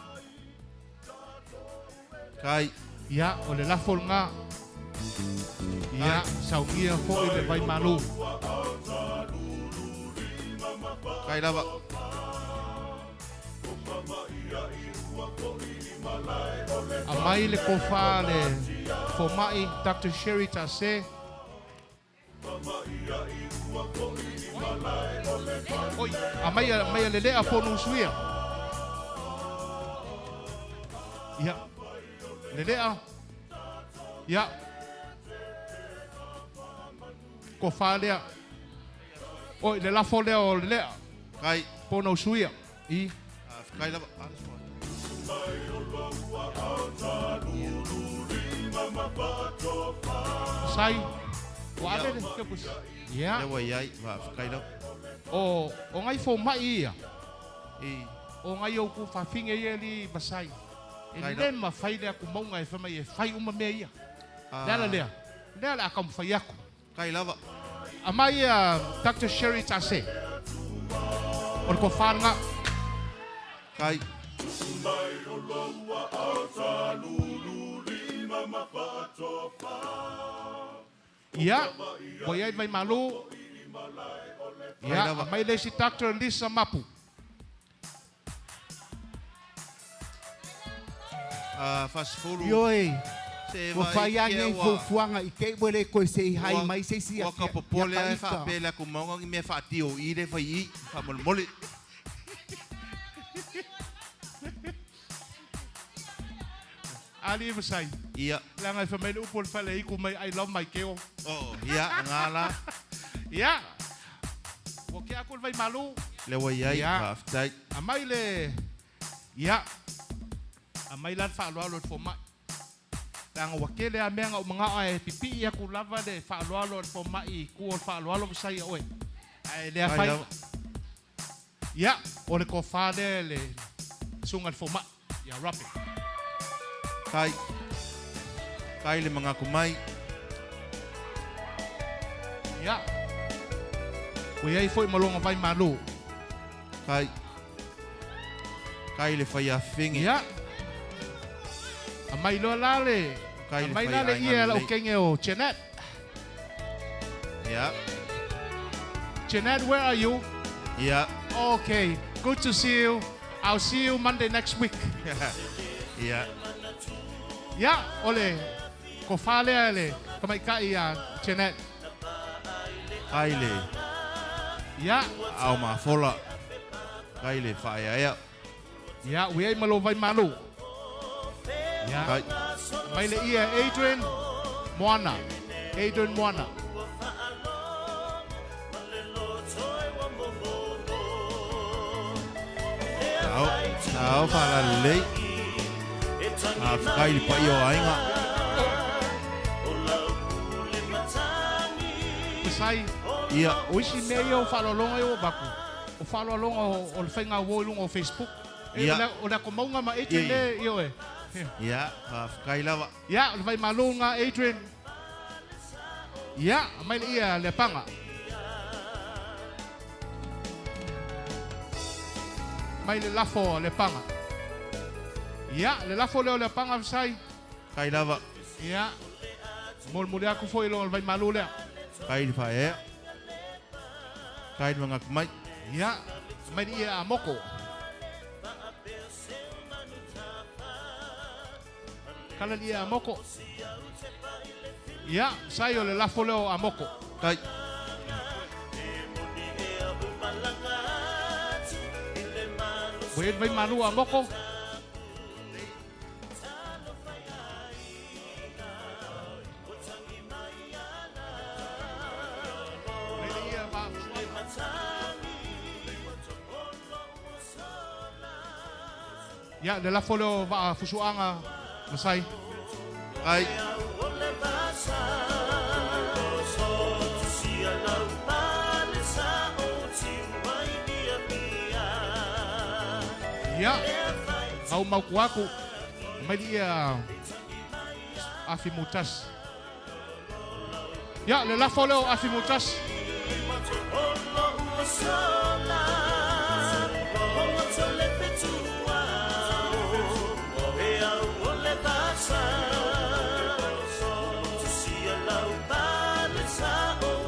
Kai. Ya, o le lafo nga. Ya, saugia fo i le vai malu. Kai lava. A mai le kofa le fo mai Dr. Sherry Tase. Oi, a mai le lea fo nusuia. Ya. Le lea. Ya. Kofa lea. Oi, le lafo lea o le lea. Kai. Po nusuia. I. Kai lava. Sai. Wale le ke pus. Ya. Ya wa yai va kai lava. O ngai fo mai ia. O ngai o ku fa finge ia li basai. E le ma fai le aku maunga e fama e fai uma mea ia. Lea lea. Lea la kam fai aku. Kai lava. Amai Dr. Sherry Tase. O ko whanga. Kai. Ia, boy ai vai malu. Ia, amai le si Dr. Lisa Mapu. Fast food. Yoi. Ko fai ai fo fuanga I ke wele ko se hai mai se si. Wa ka popole ai fa pele ku monga I me fa tio I le fa I fa mol mol. Ali masai. Ia. Langa fa mai upol fa le ku mai I love my keo. Oh, ia ngala. Ia. Wo ke aku vai malu. Le wa yai half tight. Amai le. Ia. Amai lan fa lo fo mai. Tanga wakele a menga o mga ai pipi ia ku lava de fa lo fo mai ku o fa lo sai oi. Ai le fai. Ya, o le ko fa le sunga fo mai. Ya rapi. Kai. Kai le mga kumai. Ya. Ko ia foi malonga vai malu. Kai. Kai le fai a fingi. Ya. Amai lo lale. Amai lale ia o kenge o Jeanette. Yeah. Jeanette, where are you? Yeah. Okay, good to see you. I'll see you Monday next week. Yeah. Ya, ole. Ko fale ale. Kamai ka ia Jeanette. Kai le. Ya. Au ma fola. Kai le fai ai. Ya, we ai malo vai malu. Ya. Kai. Mai le ia Adrian Moana. Adrian Moana. Tao fa la le. Kai pa yo ai nga. Sai. Ia. O isi me yo fa lo longa yo baku. O fa lo longa o le fainga wo lunga o Facebook. Ia. O la ko maunga ma Adrian le yo e. Ya, kai lava. Ya, le vai malu nga Adrian. Ya, mai le ia le panga. Mai le lafo le panga. Ya, le lafo le panga sai. Kai lava. Ya. Mol mulia ku foi lo vai malu le. Kai fa e. Kai mga kumai. Ya, mai ia moko. Kala dia moko. Ya, sai o le lafo leo a moko. Kai. Wait, vai malu a moko. Ya, le la follow va fusuanga masai. Ai. Ya, au mau kuaku. Mai dia afimutas. Ya, le la follow afimutas.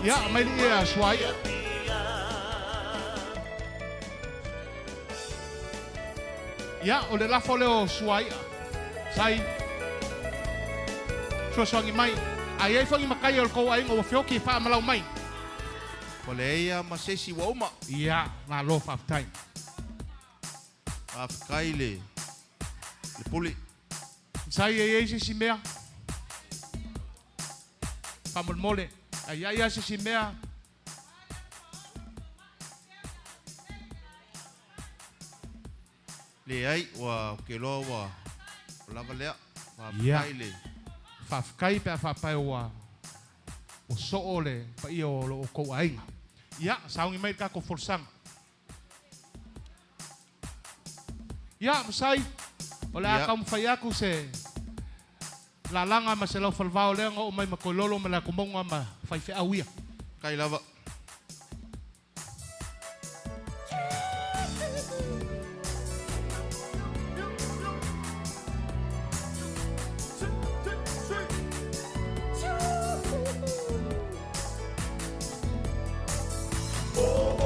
Ya, mai dia suai. Ya, o le la follow suai. Sai. Soangi mai. Ai fangi makai o ko ai ngo fioki fa malau mai. Ole ia masesi wa uma. Ya, na love of time. Afkaile. Le puli. Sai e si mea. Famol mole. Ai si mea. Le ai wa ke lo wa. Lava lea. Ya. Afkaile. Fafkai pe fapai wa. O so ole pa io lo ko ai. Ya, saungi mai ka ko forsang. Ya, musai. Ola ka mfai aku se. La langa ma se lo falvao le ngo mai makololo ma la kumonga ma fai fe awia. Kai lava.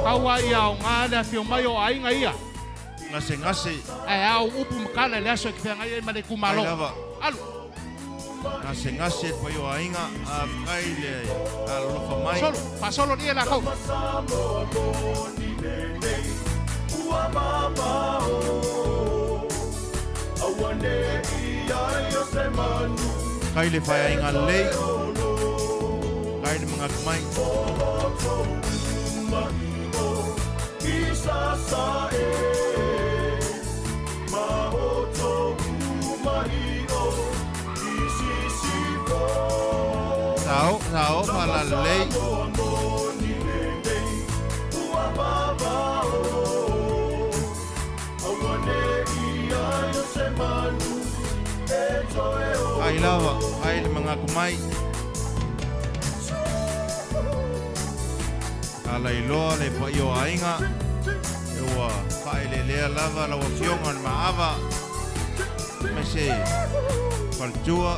Kaua ia o ngana fio mai o ai ngai ia. Ngase. Ai au upu makala le aso ki ngai mai ku malo. Alu. Ngase po yo ainga afkaile alo fa mai. Solo, fa solo ni la ko. Kaile fa ainga lei. Kaile mga kumai. Sao pala lei. Ai lava, ai mga kumai. Alai loa le pa io ainga. Ewa, pai le lea lava la wafionga maava. Mese faltua.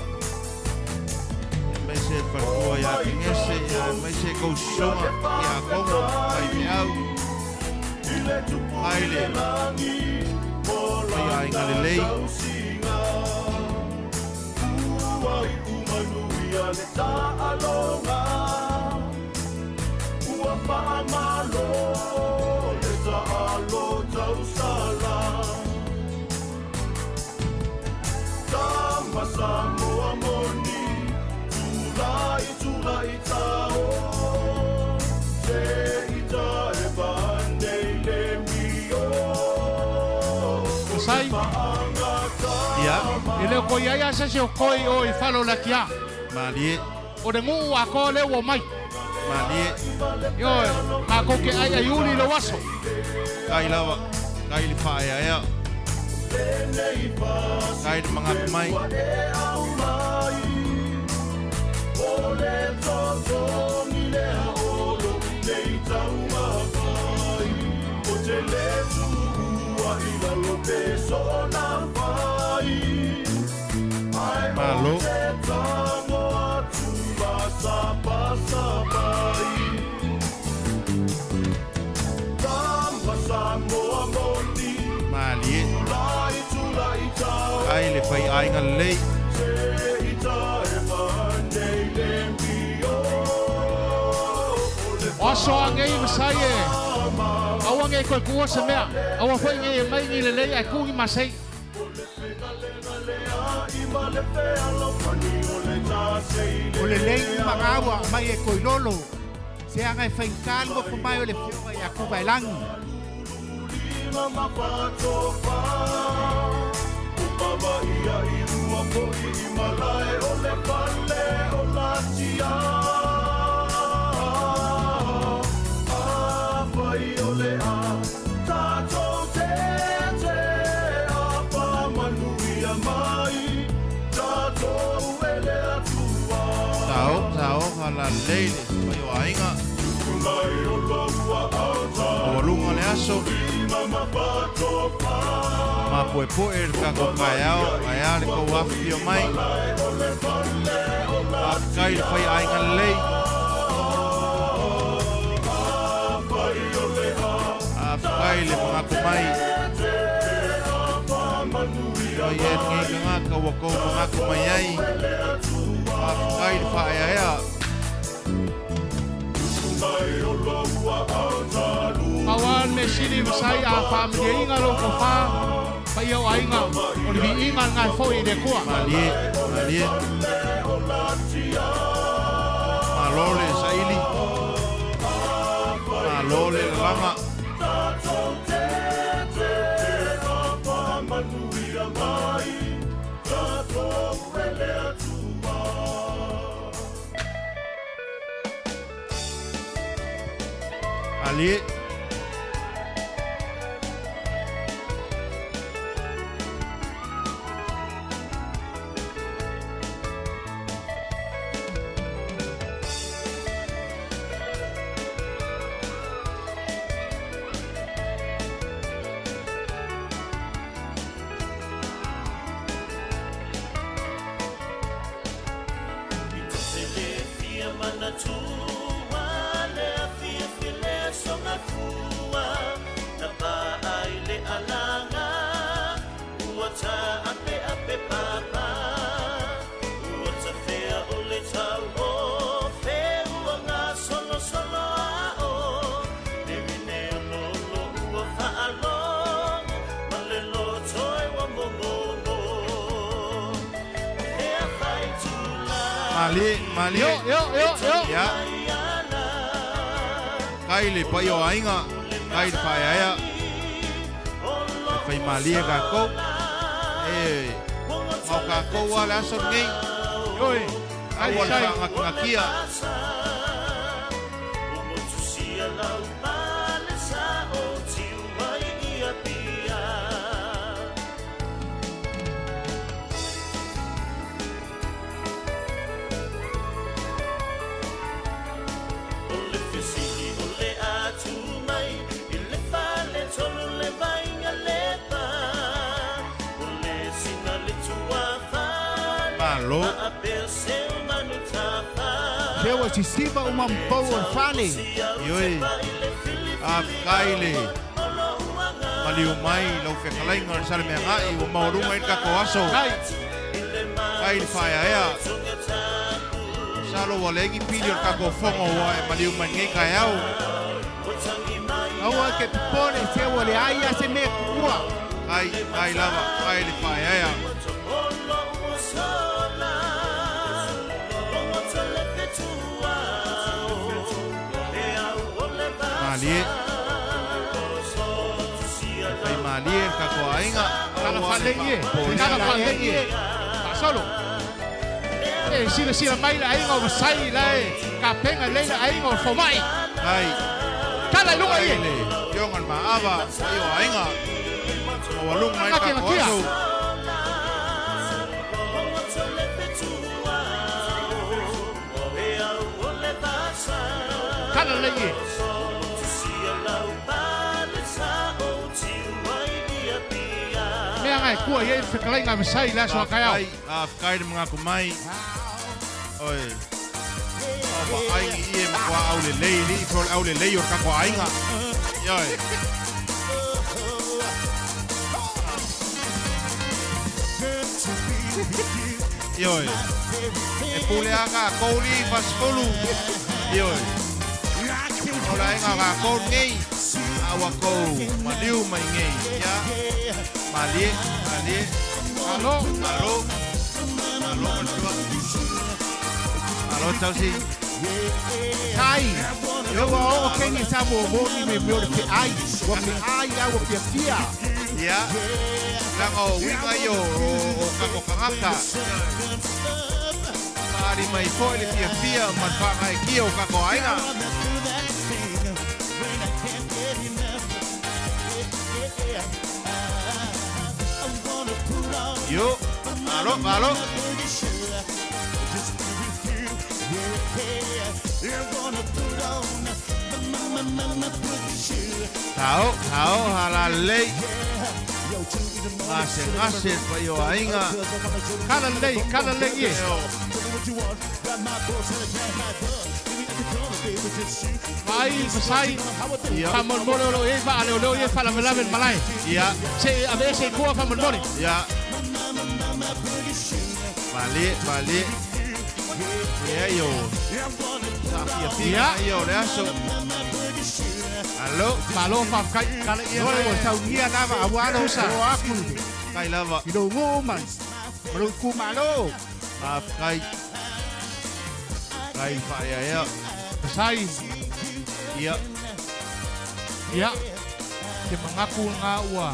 Mese faltua ya kingese ya mese kousonga ya konga ai meau. Ai le. Ai ainga le lei. Sai. Ya. Ele ko ya se se ko o falo la kia. Malie. O de ngu wa ko le wo mai. Malie. Yo, ma ko ke ai ayuli lo waso. Kai lava. Kai li fa ya. Kai de mga kumai. Malo. Malie. Ai le fai ai nga lei. Oso angai masai e. Awa ngai ko ku se mea. Awa foi ngai mai ni le lei ai ku i masai. O le lei magawa mai e koilolo. Se anga e whainkan mo ko mai o le fioga i a kubailangi. Baba ia I ua po'i I malae o le pale o latia Apai o le a Tātou te apa manuia mai Tātou ele atua Tao hala leile Pai o ainga Mai o laua auta O walunga le aso Mama pato pa Ma poe poe ka ko kai au ai ale ko wafi o mai a kai fai ainga lei a kai le mga kumai o ye ngi nga ka wako mga kumai ai a kai fai ai a Awan me sini sai a fam de inga lo ko fa pa yo ainga o vi inga nga fo I de ko malie malole saili malole langa Ali Mali yo ya kai le pai o ainga kai fai aya fai mali ka ko mau ka ko wala so ngi oi ai wala sai ka kia Malo Kewa si siba umampau o fale. yoi a kaile maliu mai lo fe kalai ngar sale me ngai o mauru mai ka ko aso kai fai aya salo walegi pilio ka ko fongo wa maliu mai ngai ka au Aua ke te pone se wale aia se me kua. kai lava kai fai aya Malie Fai malie ka ko ainga Kana falengi, kana falengi. Solo. Sila mai la ainga o sai la ka penga le la ainga o fomai. kai Kala lunga i. Yongan maava ayo ainga o walung mai ka ko aso Kala lengi. Mea ngai kua ye fekalai ngai masai la so kai au. kai de mga kumai oi o ai ie kwa au le leili for au le leio ka ko ainga yoi yoi e pule aka kouli paskolu yoi ora inga ka ko nei awa ko maliu mai nei ya malie Alo. Alo Chelsea Kai. Yo wa o kengi sa mo mo ni me me o te ai. Wa me ai a wa pia pia. ya Lang o winga yo o kako kangaka. Mari mai foi le fia man fa ngai kio kako ainga. Yo, alo. Tao halalei. Ngase pa yo ainga. Kalalei ye. Sai. Famon mole lo e fa lo e fa la melaven malai. Ya. Se a veces ko famon mole. Ya. Balik. Ya yo. Ya yo le aso. Malo fa kai kala ye. No le sa unia nava awano sa aku. Kai lava. Ilo ngoman. Malo ku malo. Kai fa ya. Sai. Ya. Ke mengaku nga ua.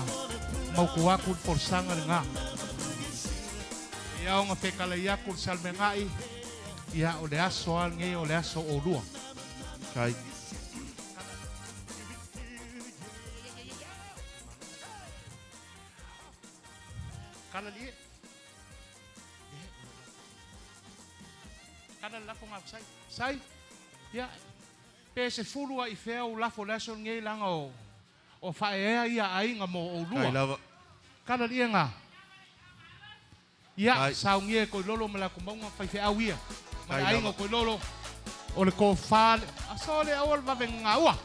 Mau kuaku forsanga nga. Ya nga fekala ya kur salmengai. Ya ole aso al nge ole aso olua. Kai. Kana li. Kana la ko ngap sai. Ya. Pese fulua I feo la fo leso nge langa o fa ia ai nga mo olua. Kai lava. Kana li nga. Ya, sao ngie ko lolo mala ko maunga fai fe awia. Mai ai ngo ko lolo. O le ko fa asole awal va venga ua.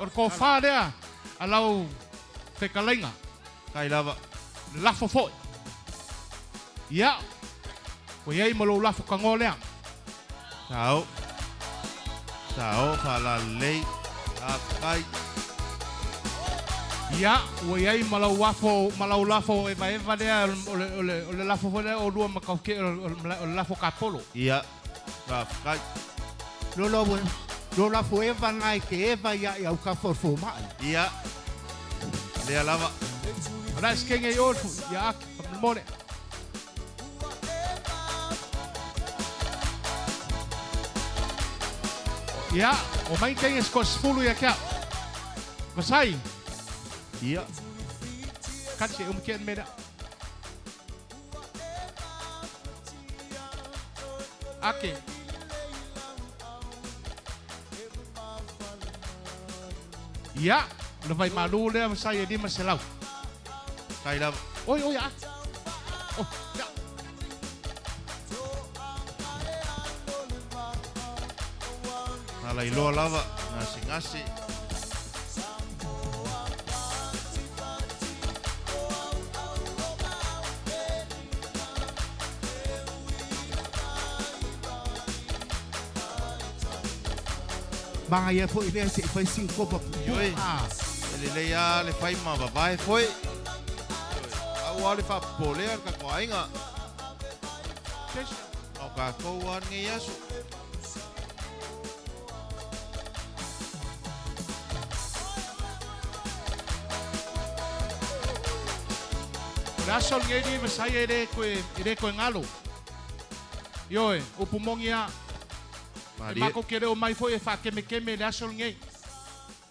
O ko fa dea. Alau te kalenga. Kai lava. La fo fo. Ya. Ko yai malo la fo kangolea. Tao fa lei. Kai. Ya, o yai malau lafo e vai dea ole lafo fo o lua makau ke o lafo kapolo. Ya. Kai. Lo la fo eva ngai ke eva ya au ka forfo mai. Ya. Le lava. Ora skenge yo ya mole. Ya, o mai tem escos fulu ya kia. Masai. Ya. Kan si umkian meda. Ake. Ya, levai malu le saya di maselau. Kai lava. Oi ya. Oh, ya. Ala ilo lava. Ngasi. Mga ya fo ile se fai 5 pa. Yoi. Le ya le fai ma vai foi. Au le fa pole ka ko ainga. O ka ko wan ngi yasu. Rasol ngedi masaya ire ko ngalo. Yo upumongia. Mako kere o mai foi e fa keme le asol ngei.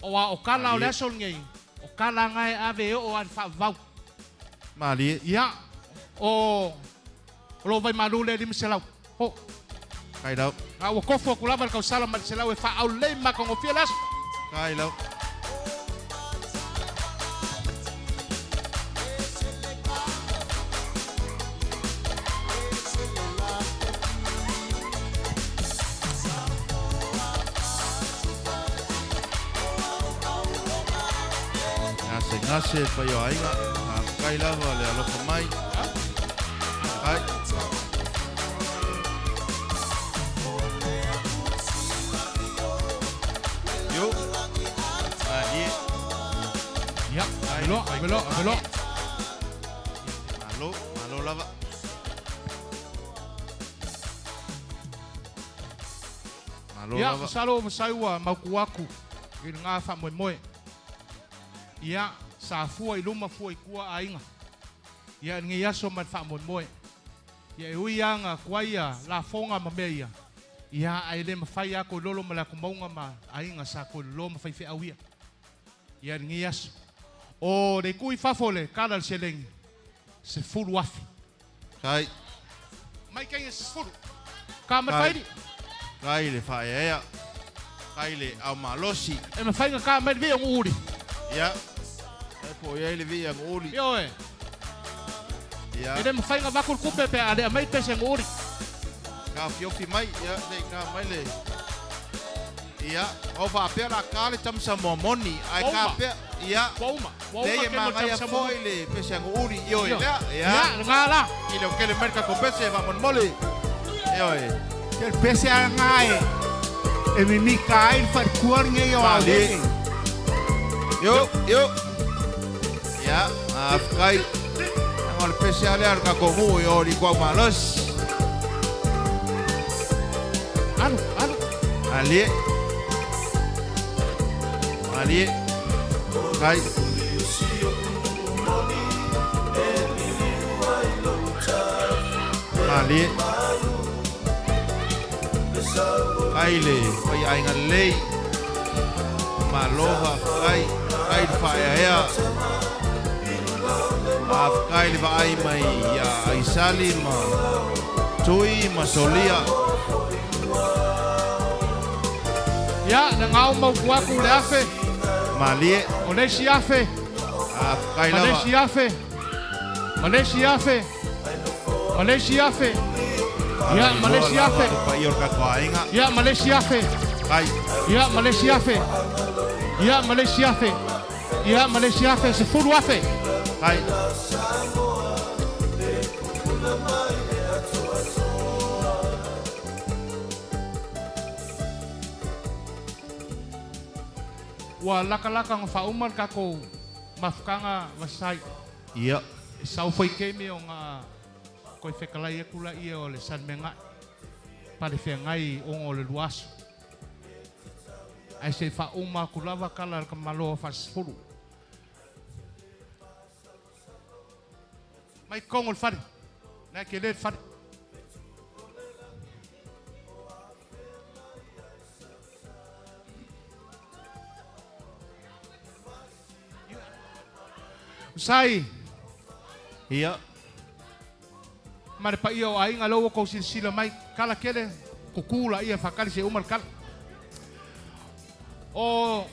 O kala o le asol ngei. O kala ngai ave o an fa vau. Mali. Ya. O lo vai malule di mselau. Ho. Kai dau. O kofo kula bar ka sala mal selau e fa au le ma ko fielas. Kai dau. Ngase pa yo ainga. Kai lava le alo mai. Kai. Yo. Ahí. Ya. Amelo. Malo lava. Ya, salo masaiwa makuaku. Nga fa moe. Ya, sa fua I luma fua I kua ainga. Ia ngi aso man fa mon moe. Ia ui anga kuaia la fonga ma meia. Ia ai le mafai ako lolo ma la kumaunga ma ainga sa ko lolo mafai fe awia. Ia ngi aso. O de kui fafole kada seleng. Se fulu afi. Kai. Mai kai se fulu. Ka mafai. Kai le fa ia. Kai le au malosi. E mafai ka mai vi nguri. Ia. E po ia le vi nguri. Yo e. Ia. E me fai nga bakul kupe pe ade mai pe se nguri. Ka fiofi mai ia le nga mai le. Ia, o va pe la kale tam sa momoni, ai ka pe ia. Wauma. Dei ma mai foi le pe se nguri yo ia. Ia, nga la. I lo que le merca con pese va mon mole. Yo e. El pese a ngai. E mi mi kai far kuar nge yo ale. Yo. Ia, afkai. Ang especial ar ka komu yo di kwa malos. Anu. Ali. Kai. Ali. Kai le, kai ai ngalei. Malova kai fa ya. Afkai le vai mai ya Aisali ma Tui ma Solia. Ya, na ngau mau kuaku le afe. Malie. Onesi afe. Afkai lava. Malaysia afe. Ya, Malaysia afe. Pa ior ka koainga. Ya, Malaysia afe. Kai. Ya, Malaysia afe. Se furu afe. Kai. Wa laka ngafauman kako mafkanga wasai. Iya. Sau foi kemi o nga koi fekalai kula ia o le san menga. Pare fengai o le luaso. Ai se fa uma kulava kala ka malo fasfuru. Mai kongol fari. Na kele fari. Sai. Iya. Mare pa ia o ai ngalo ko sila mai kala kele kukula ia fakali se umal kala. O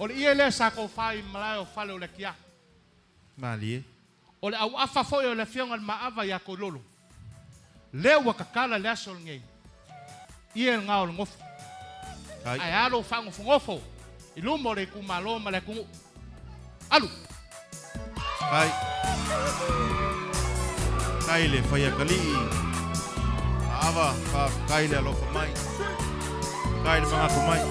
ia le sa ko fai malai o fale o le kia. Malie. O le au afa foi o le fionga maava ya ko lolo. Lewa kakala le asol ngei. Ia ngao ngof. Ai alo fango ngofo. Ilumo le kumalo male ku. Alu. Kai le fai kali. Ava fa kai le lo mai. Kai le mga kumai.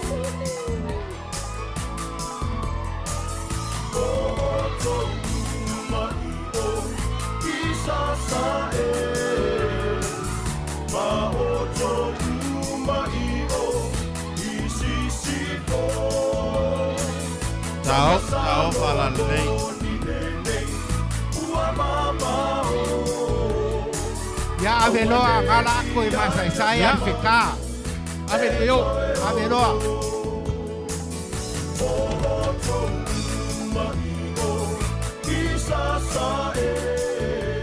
Tao falan nei. Ya aveloa ngala ko i masai Afrika. Aveloa.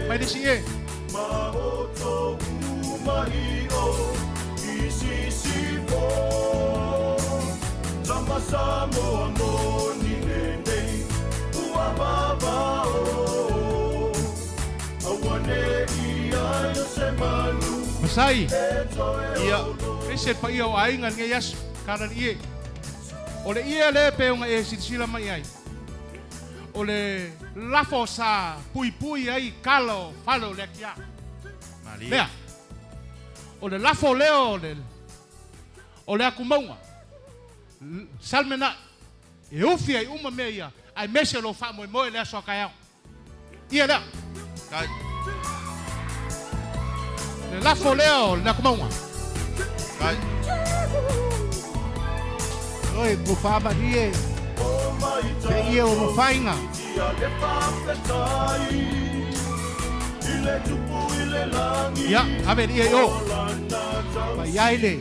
Mai disi e. Masai. Ia. Ese pa ia o ainga nge yasu kana ie. Ole ia le pe unga e sila mai ai. Ole lafo sa pui ai kalo falo le kia. Malie. Lea. Ole lafo leo le. Ole akumaunga. Salmena. E ufi ai uma meia. Ai mese lo fa mo le so kaya. Ia lea. Kai. Le lafo leo le akumaunga. Kai. Oi, bufaba die. Pe ia o mafainga. ia le whawhetai I le tupu I le langi Ya, ave ia yo. Ma yaile.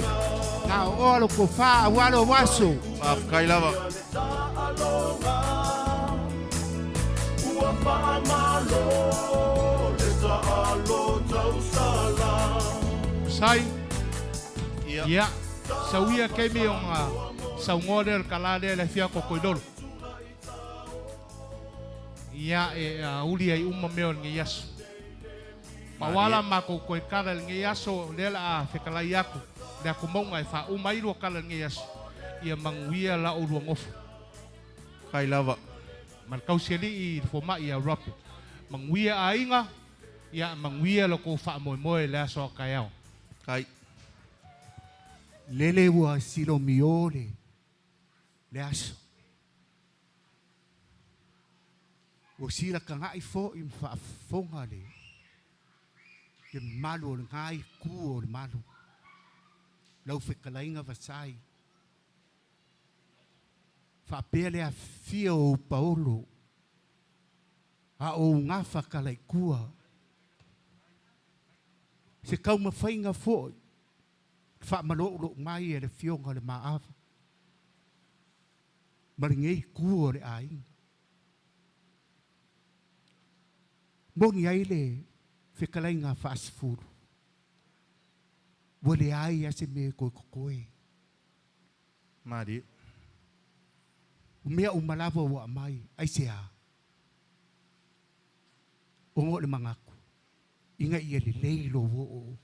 Na o alo ko fa walo waso. Afkai lava. Alonga Ua whaamalo Le taalo tausala Sai. Ia. Ya. Sauia ke me onga. Sau ngore kala le fia ko koidol. Ya uli ai umma me ngi yaso. Mawala mako koe kara ngi yaso lela a fekalai aku. Le aku maunga e wha umairu kala ngi yaso. Ia manguia la o ruangofu. Kai lava. Markau seli I foma ia rapi. Manguia a inga. Ia manguia lo ko wha moe moe le aso kaiao. Kai. Lele ua silo miole. Le aso. O sila ka ngai fo I whaafonga le. Ke malu o ngai kuo o malu. Lau whekalainga vasai. Whapea le a fia o Paolo. A o ngā whakalai kua. Se kau mawhainga fo. Whaamalo mai e le fionga le maawa. Maringei kua le ainga. Mongi ai le whekalainga whaasifuru. Wale ai ase me koe kokoe. Mari. Mea umalawa wa mai. Ai se a. Ongo le mangaku. Inga ia le leilo wo o.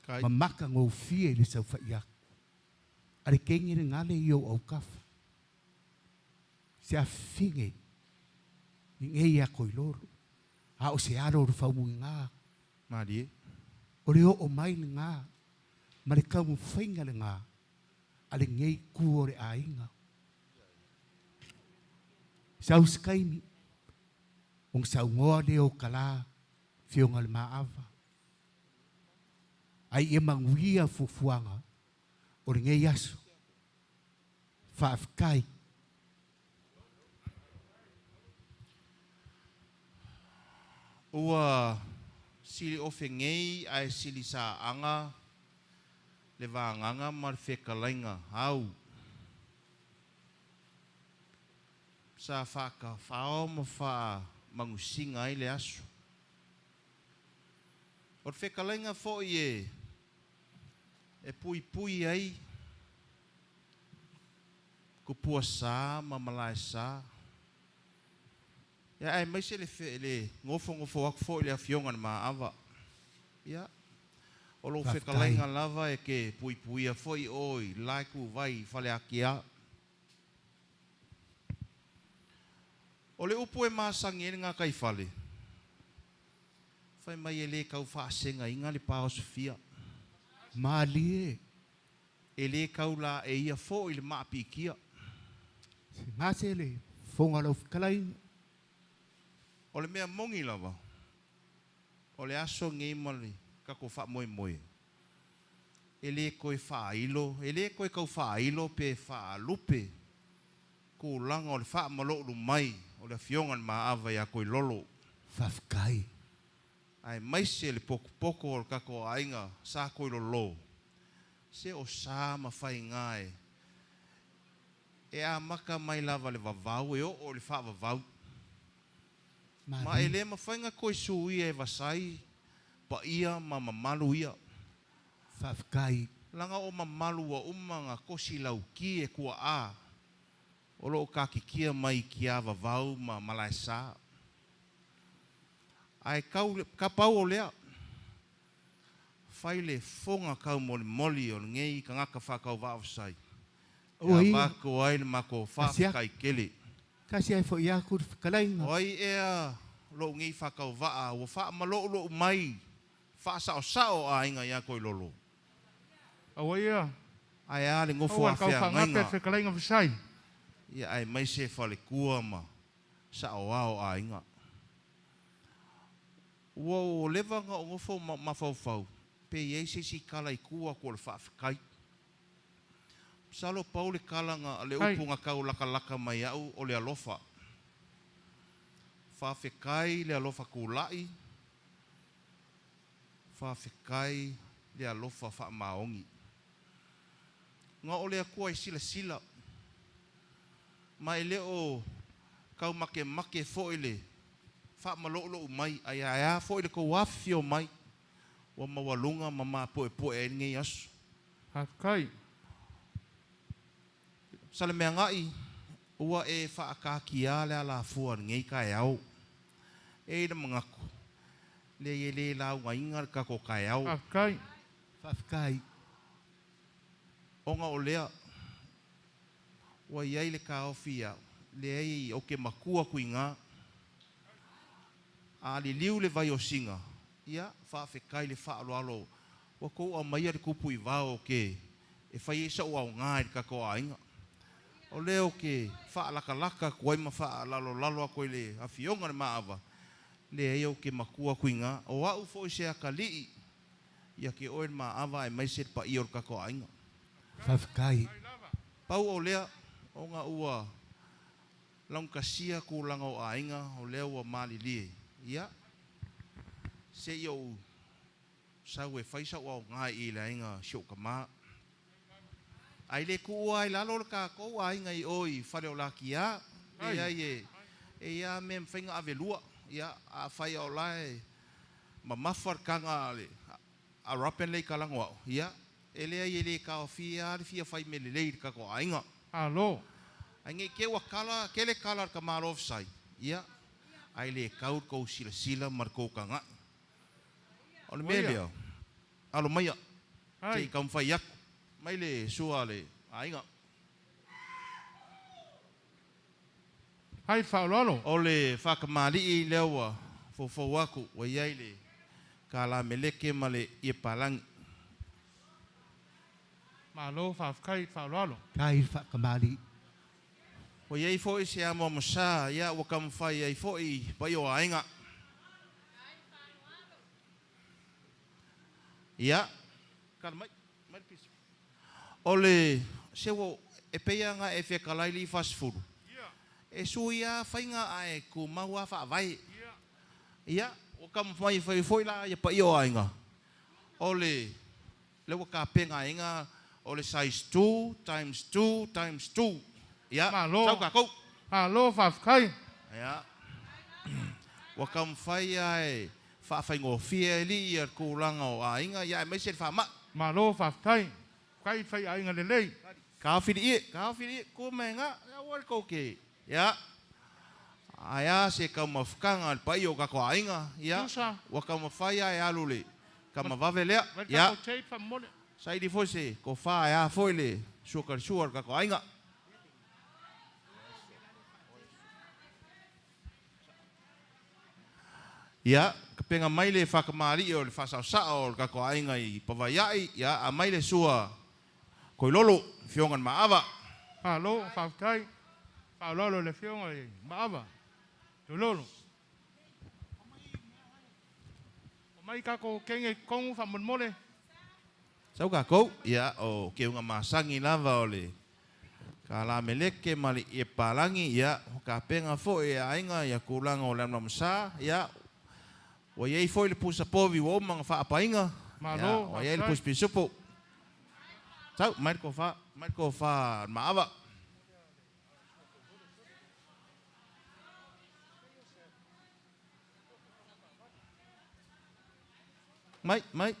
Kai. Mamaka ngō fie le sau whaiaku. Are kengi le ngale I o au kafa. Se a finge. Ni ngei a koi loro. A o se aro ru whaumu ngā. Mari. O le o mai le ngā. Ma le kaumu whainga le ngā. Ale ngei kuo le ainga. Sau skaimi. Ong sau ngoa le o kala. Fionga le maawa. Ai e manguia fufuanga. O le ngei aso. Whaafkai. Ua sili ofe ngei ai sili sa anga le vanganga mar whekalainga hau. Sa whaka whao ma wha mangusinga ai le aso. O whekalainga fo e pui pui ai ko pua sa ma malai sa. Ya ai mai se le ngofo ak fo le afionga na maawa. Ya. O lo whekalainga lava e ke pui pui a foi oi laiku vai fale akia. O le upu e maasangi e ngā kai fale. Fai mai e le kau whaasenga inga le pāo Sofia. Malie. E le kau la e ia fo i le maapi kia. Ngā se le. Fonga lau whekalainga. O le mea mongi lava. O le aso ngei mali. Kako wha moe moe. E le koe wha ilo. E le koe kau wha ilo pe wha lupe. Ko langa o le wha malolu mai. O le fiongan maawa ia koe lolo. Whafkai. Ai maise le poko poko o le kako ainga. Sa koe lolo. Se o sa ma whai ngae. E a maka mai lava le vavau. E o le wha vavau. Ma e le mawhainga koe sui e vasai, pa ia ma mamalu ia. Whafkai. Langa o mamalu a umanga kosi lau ki e kua a. O lo ka kikia mai ki a vavau ma malai sa. Ai ka pau o lea. Whai le fonga kau moli moli o ngei ka ngaka whakau vavasai. Oi. Ia mako ai le mako whafkai kele. Kasi ai fo ia kur whekalainga. Oi ea lo ngi whakau waa o wha malo lo mai wha sao a inga ia koi lolo. Awa ia. Ai a le ngofo Awa a kau whea whangate ngainga. whekalainga whasai. Ia ai mai se whale kua ma sao a inga. Ua o levanga o ngofo ma whau. Pe iei se si kala I kua ko le whaafikai. Salo pau le kalanga le upunga kau laka mai au o le alofa. whawhekai le alofa kulai, whawhekai le alofa whaamaongi. Ngā o lea kua I sila. Mai leo kau make fo ile, whaamalo mai, ai fo ile ko wafio mai, wa mawalunga mama poe ngai asu. Whawhekai. Sale mea ngai, ua e whaakakia le ala fua ngai kai au. E na mangaku. Le lau ngaingar ka ko kai au. Whawhekai. Whawhekai. Onga o lea. Ua iai le ka ofia. Le ei o ke makua kui ngā. A li liu le vai o singa. Ia, whawhekai le whaaloalo. Ua kou a maia le kupu I vao ke. E whai esa ua o ngā I ka ko ainga. O leo ke whaalaka koi ma whaalalo a koi le awhionga le maava. Le eo ke makua kui ngā. O au fo I se akali'i. Ia ke oe maava e maise pa I or ka ko ainga. Whawhekai. Pau o lea, o ngā ua launkasia ku langa o ainga, o lea ua mali lie. Ia, se iau sau e whaisa ua o ngā I le ainga sio ka maa. Ai le ku ua I lalo ka kou ainga I oi, whare o laki a. E ia me mwhainga avelua. Ia, a whai o lai, ma mawhar kanga le, a rapen lei ka langoa. Ia, e lea I le ka o fia whai me le lei ka ko ainga. Alo. Ai nge ke wa kala, ke le kala ka maro ofsai. Ia, ai le kaut kou sila marko ka ngā. O le mea lea, alo maia, te I kam whai aku. Mai le sua le ainga. Hai whaololo. O le whakamari I lewa fofo aku wa iai le ka la meleke ma le I palangi. Malo whawhekai whaololo. Kai whakamari. Wa iai fo I se amo masa, ia wa kam whai iai fo I pai o ainga. Ia, kala mai pisu. O le se wo e peia nga e whekalai li fast food. E suia whainga ai ku maua whaavai. Ia, o kam mai whai la ia pa o ainga. O le lewa ka penga inga, o le size 2 times 2 times 2. Ia, sau ka kou. Malo whawhekai. Ia, o kam whai ai whaafai fia li ia kūlanga o ainga, ia e meise whaama. Malo whawhekai. Kai whai ainga le lei. Ka whiri e, ko me ngā, ia wari kou ke. Ia, aia se ka mawhukanga al pai o ka ko ainga. Ia, wa ka mawhai ai alu le. Ka mawave lea. Ia, sai di foi se, ko wha aia foi le, suar ka ko ainga. Ia, ka penga mai le whakamari o le whasau o ka ko ainga I pawaiai. Ia, a mai le sua koi lolo, whiongan maava. Alo, whawhekai. Whaololo le whionga I maava. Te lolo. O mai kako kenge kongu whamunmole. Sau ka kou, ia, o ke unga masangi lava o le ka la meleke mali I palangi, ia, o ka penga fo e ainga, ia kūlanga o lamna msa, ia, o iei fo I le pusa povi o mga whaapainga. Malo, o iei le pusa pisupo. Sau, mai ko wha maava. Mai.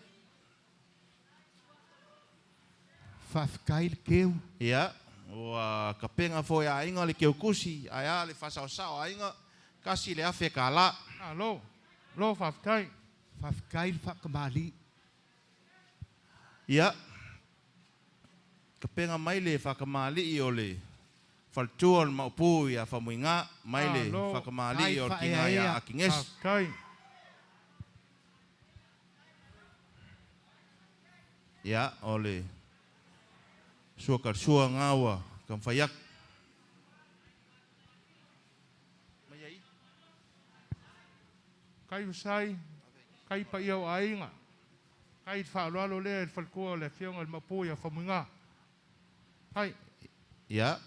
Whawhekai le keu. Ia, o ka penga fo e ainga le keu kusi, aia le whasau ainga, kasi le awhe ka la. Alo, lo whawhekai. Whawhekai le whakamari. Ia, ka penga mai le whakamali I o le whaltua le maupu I a whamuinga, mai le whakamali I o le kinga ia a kinges. Whawhekai. Ia, o le sua ngawa, kam whaiak. Kai usai, kai pa iau ainga. Kai whaololo le whalkua le whionga le mapui a whamunga. Hai. Ia,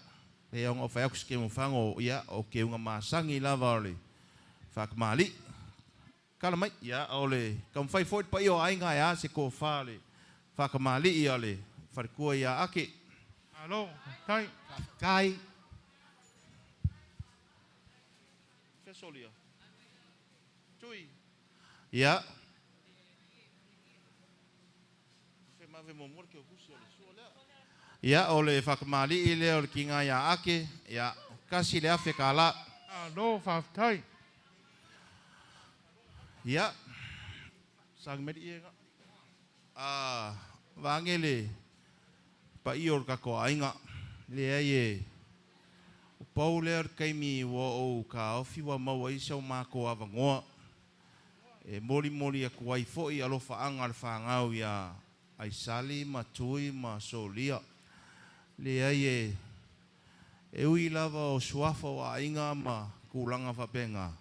e onga whaiakus ke mwhango, ia, o ke unga masangi lava o le whakamali. Kala mai, ia, ole, kam whai fwoi pa io ainga ia se ko whale. Whakamali ia le, wharikua ia ake. Alo, tai. Kai. Fesolia. Tui. Ia. Fe momor ke kusi ole suola. Ia ole whakamali i le ole kinga ia ake. Ia, kasi le afe kala. Alo, whaftai. Ia. Sang meri ia nga. Wangele. Pa ior kako ainga. Le aie. O pau lea kaimi wa o ka ofi wa maua isa o mako avangoa. E mori a kuai foi alofa anga le whangau ia aisali ma tui ma solia. Le aie. E ui lava o suafa o ainga ma kulanga whapenga.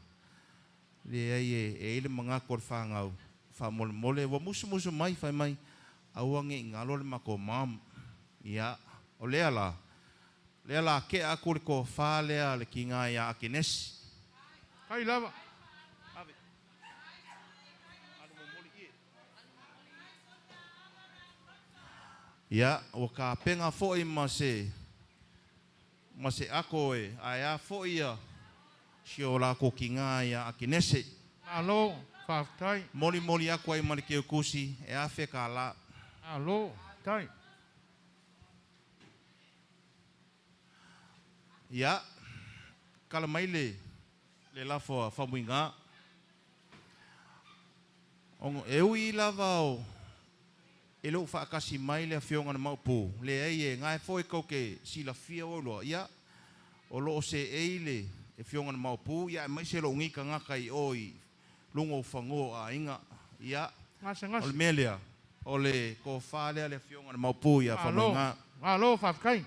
Le aie e ele mangako le whangau. Whamole wa musu mai whai mai. Auange ingalo le mako mam. Ia. O lea la. Lea la ke a kore ko whālea le ki ngā ia ake nesi. Kai lava. Ave. Ano mo moli ie. Ia, o ka penga fōi ma se ako e, ai a fōi a si o la ko ki ngā ia ake nesi. Alo, whaftai. Moli ako ai mani ke o kusi, e a wheka la. Alo, tai. Ia, kala mai le lafo a whamuinga. Ongo, e ui lava o, e lo whaakasi mai le a whionga na maupu. Le ei e ngai fōi kauke sila fia o loa. Ia, o lo se ei le e whionga na maupu. Ia, mai se lo ngika ngakai oi lungo o whango a inga. Ia, Ngase. o le melea, o le ko whālea le a whionga na maupu ia whamuinga. Alo, whafkai.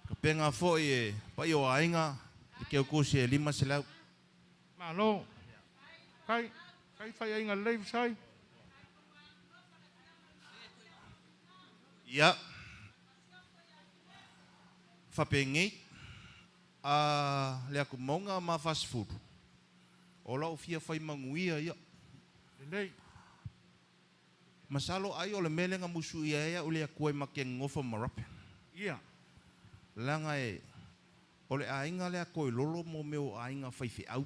Ka penga fōi e pai o ainga, i keo kusi e 5 selau. Alo. Kai whai ainga leiv sai. Ia. Whapengei. Le aku maunga ma fast food. O lau fia whai manguia ia. Lei. Masalo ai o le melenga musu ia ea ule a koe make ngofa marape. Ia. Langa e. O le ainga le a koe lolo mo meo ainga whaifi au.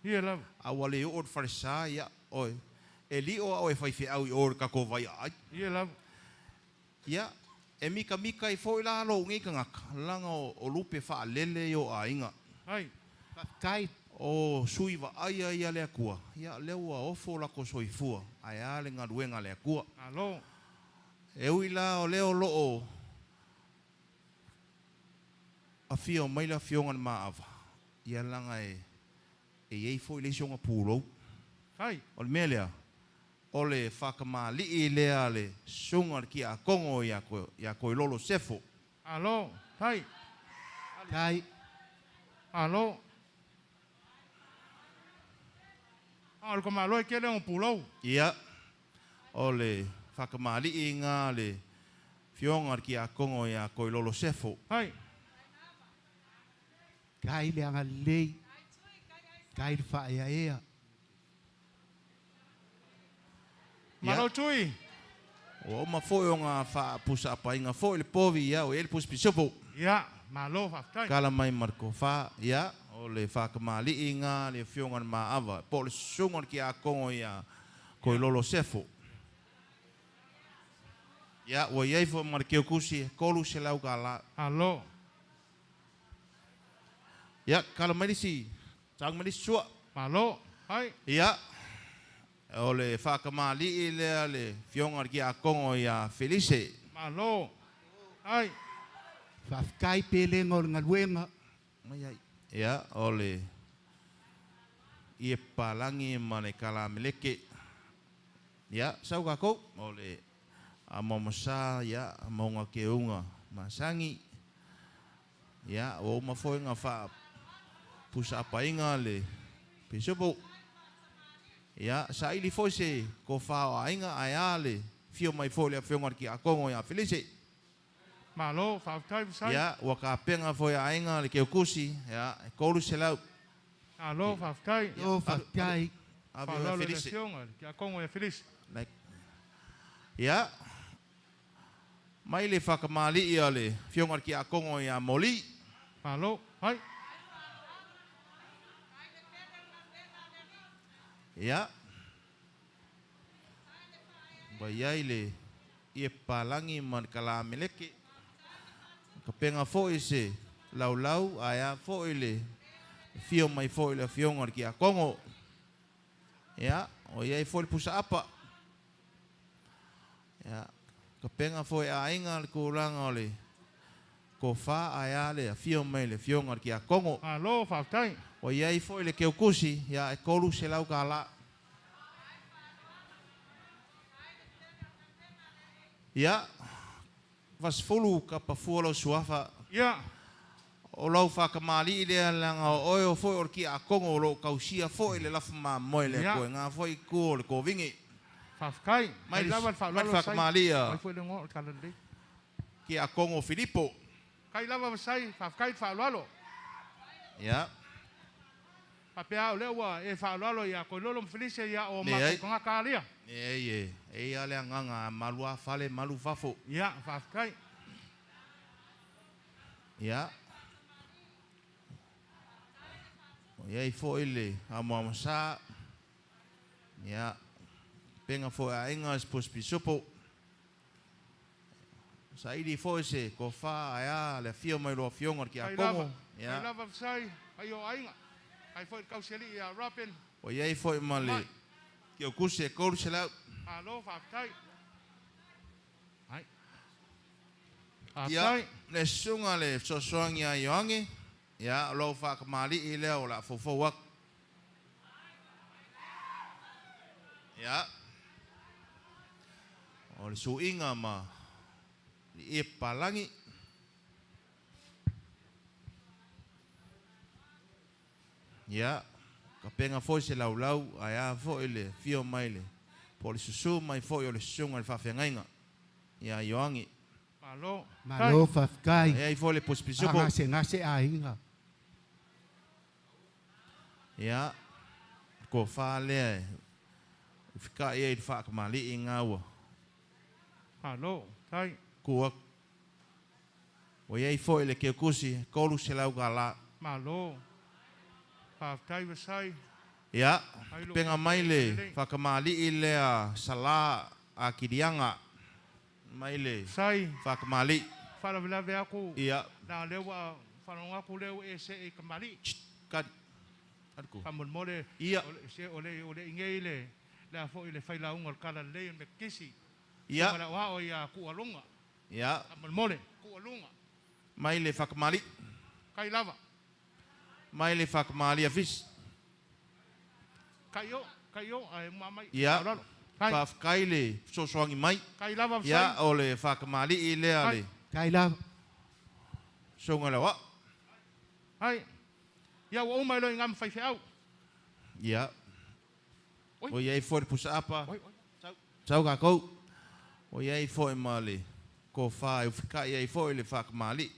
Ia lava. Awa le o o wharesa ia. Oi. E li o au e whaifi au i o kako vai ai. Ia lava. Ia. E mika i fōi la alo ngi ka ngaka. Langa o lupe wha lele o ainga. Hai. Kai. O suiva aia ia le akua. Ia leo a ofo lako soifua. Ai ale ngā ruenga le akua. Alo. E ui la o leo loo. A fia o maila fionga na maava. Ia langa e ei fōi le sionga pūrou. Hai. O le mea lea. O le whakamā lii lea le sunga ki a kongo ia koe lolo sefo. Alo. Hai. Kai. Alo. Alo ko malo e kele on pulau. Ia. O le whakamā lii ngā le fionga ki a kongo ia koe lolo sefo. Hai. Kai le anga lei. Kai le whaea ea. Malo tui. O ma foi o ngā wha pusa apa inga foi le povi ia o ele pus pisopo. Ia. Malo whaftai. Kala mai marko wha ia o le whakamali inga le fionga ma ava. Po le sungon ki a kongo ia koe lolo sefo. Ia o iei fo markeo kusi kolu se lau ka la. Alo. Ia kala mai si tang mai sua. Malo. Hai. Ia o le whakamali le fionga ki a kongo ia Felice. Malo. Hai. Whafkai pele ngor ngā luenga. Mai ai. Ia, ole. Ie palangi mane kala meleke. Ia, sau kako. Ole. A mamasa, ia, maunga ke unga. Masangi. Ia, o mafoi ngā wha. Pusa apa inga le. Pisopo. Ia, sa ili foi se. Ko wha a inga ai ale. Fio mai foi le a whiongar ki a kongo ia Felice. Malo, whaftai sai. Ia, waka penga foi a inga le keo kusi, ia, kolu se lau. Alo, whaftai. O whaktai. Ave Whalolo le Felice. fionga, kia kongo e Felice. Like. Ia. Mai le whakamali ia le whiongar ki a kongo i a moli. Alo, hai. Ia. Ba iai le i palangi man kala meleke. Ka penga fo i se lau a ia fo i le fio mai fo i le whiongar ki a kongo. Ia. O iai fo i pusa apa. Ia. Ka penga fo i a inga le kuranga o le ko wha a ia le fio mai le whiongar ki a kongo. Alo, whaftai. O iai fo i le keo kusi, ia e kolu se lau ka la. Ia, was fulu ka pa fuolo suafa, Ia. o lau whakamali i lea langa o oe o fo i or ki a kongo o lo kausia fo i le lafa ma moe le Ia. koe, ngā fo i kua o le ko vingi. Whafkai. Mai Mai lava whalolo mai whakamali a Mai fwe le ngō, kalande. ki a kongo Filipo. Kai lava wasai, whafkai whalolo. Ia, Papea o lewa e whalolo ia koe lolo Felice ia o Ne mako ai. konga kālia. e a lea nganga malua fale malu fafo. Ia, whafkai. Ia. O iai fo i le amo sa. Ia. Penga fo a inga spos pisopo. Sa ili fo i se ko fa a le fio mai lo fiongar ki a Kai kongo. lava. Kai Ia. lava wasai, ai o ainga. Ai fwe kauseli ia rapin. O iai fo i male. Ki o kuse e koru se lau. Alo, whafkai. Ai. Ia. Whafkai. Le sunga le sosoangi a ioangi. Ia. Lo whakamali i lea o la fofo wak. Ia. O le suinga ma i palangi. Ia. Ka penga foi se lau ai a foi le fio mai le. Po le susu mai foi o le sunga le whawhengainga. Ia ioangi. Alo. Malo whaktai. E ai foi le pospisopo. Ngase a inga. Ia. Ko wha lea. Whika e i whakamali i ngā ua. Alo. Tai. Kua. O iei foi le keo kusi. Kolu se lau ka la. Malo. Whafkai wasai. Ia. Ai lo- Penga mai le whakamali i lea sala a kirianga. Mai le Sai. whakamali. Whalawilawe aku. Ia. Nā lewa. Whanonga ku leo e se e kamari. Kari. Arku. Whamon mole. Ia. Ole ingei le. Lea fo i le whailaunga kala leo me kisi. Ia. Wala wao ia kualunga. Ia. Whamon mole. Kualunga. Mai le whakamali. Kai lava. Mai le whakamali a fis. Kai o. Ai mamai. Ia. Alalo. Kai. Whafkai le sosoangi mai. Kai lava wasai. Ia o le whakamali i lea Ai. le. Kai la. Songa lawa. Hai. Ia wa umai lo ingam whaiwhi au. Ia. Oi. O iei foi pusa apa. Oi. Tau ka kou. O iei foi mali. Ko wha e whika iei foi le whakamali.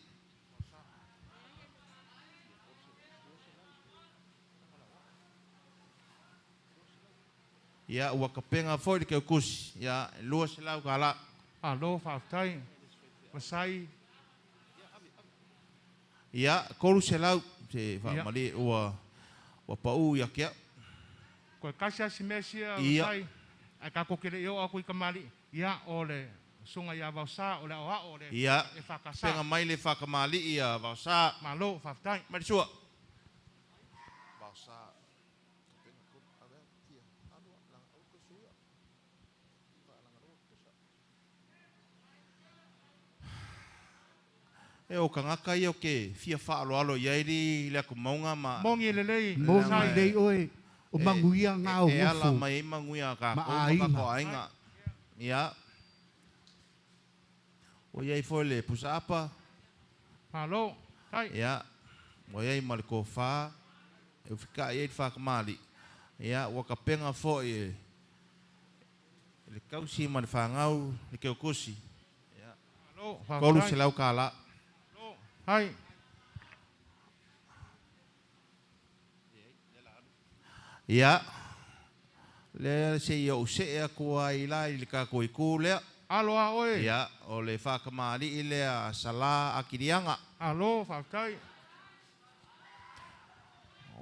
Ia ua ka penga foi le keo kusi. Ia lua se lau ka la. Alo, whaftai. Wasai. Ia kolu se lau. Se whakamali ua pau ia kia. Koe kasia si mesia Ia. wasai. Ai ka kokere io aku i kamari. Ia ole. Sunga ia wausa ole oa ole. Ia. E whakasa. Penga mai le whakamali ia vausa. Malo, whaftai. Mari sua. Vausa. E o kangaka i o ke fia whaaloalo iairi lea ku maunga ma Mongi lelei. Mo Sai. dei oi. O manguia ngā o e ala wofu. mai i manguia ka Ma ko ainga. ko ainga. Ia. O iai foi le pusapa. Malo. Tai. Ia. O iai ma le ko wha. E whika iai whakamali. Ia. Ua ka penga fo i le kausi ma le whangau le keo kusi. Malo. Kolu Whaftai. se lau ka la. Hai. Ia. Le se yo se kua ila i ka koi ku le. Aloha oe. Ia, o le whakamali i le a sala a kirianga. Alo, whakakai.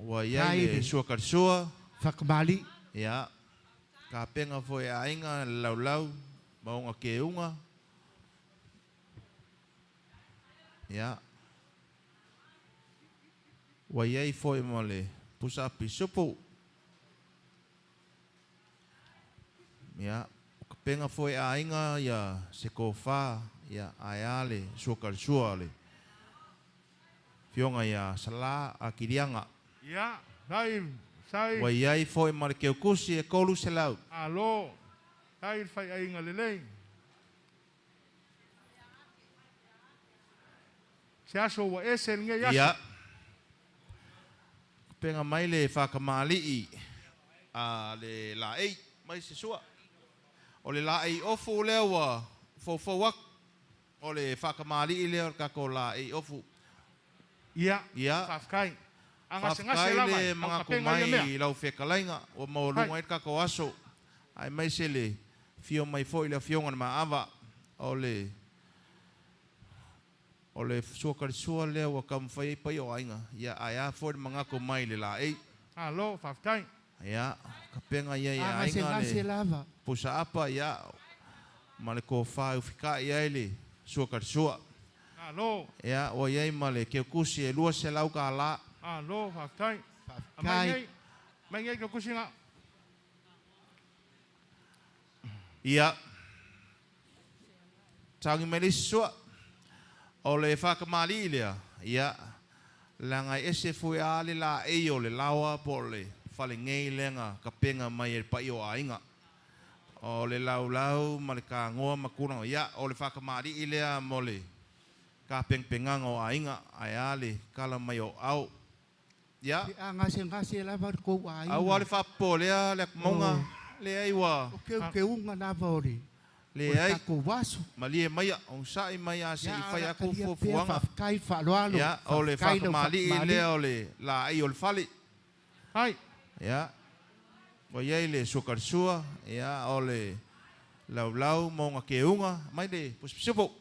Wa iai le sua karsua. Whakamali. Ia, ka penga foi a inga laulau, maunga ke unga. Ia. Wa iai foi mo le pusa pisupu. Ia. Penga foi a inga ia se kofa ia aiale sukar suale. Fionga ia sala a kirianga. Ia, sai. Wa iai foi mar ke kusi e kolu selau. Alo, sai fai ainga lelei. Se aso wa esel nge yaso. Ia. Penga mai le whakamali i a le la ei mai se sua. O le la ei ofu lewa fofowak. O le whakamali i leo kako la ei ofu. Ia, Ia. whafkai. Anga se Whafkai ngase lama. le mga kumai lau whekalainga o maurunga i kako aso. Ai mai se le fio mai fo i le fionga na maava. O le suakari sua leo wa kamwhai pai o ainga. Ia ai a fo i mga kumai le la ei. Alo, whafkai. Ia, ka penga ia ia Anga se ainga ngase le lava. pusa apa ia. Ma le ko whai uwhika ia le suakari sua. Alo, Ia, o iai ma le keo kusi e lua se lau ka la. alo, whafkai. Kai. Mai ngai ka kusinga. Ia. Tangi mele sua. O le whakamali i lea. Ia. Langa ese fui a le la e o le lawa po le whale ngei lenga ka penga mai e pai o ainga. O le lau ma le ka ngoa makuna. Ia. O le whakamali i lea mo le ka pengpengang o ainga. Ai ale kala mai o au. Ia. Anga se ngase lava ko ai. Au ale whapo lea le monga. Le aiwa. O ke unga na vori. Le ai. Ko waso. Malie mai on sai mai a se fai a ku fo fuanga. fuanga. Kai whaloalo. Ya, o le whakamali i le o le la ai o le whali. Hai. Ya. O iei le sukarsua. Ya, o le lau maunga ke unga. Mai le pusipo.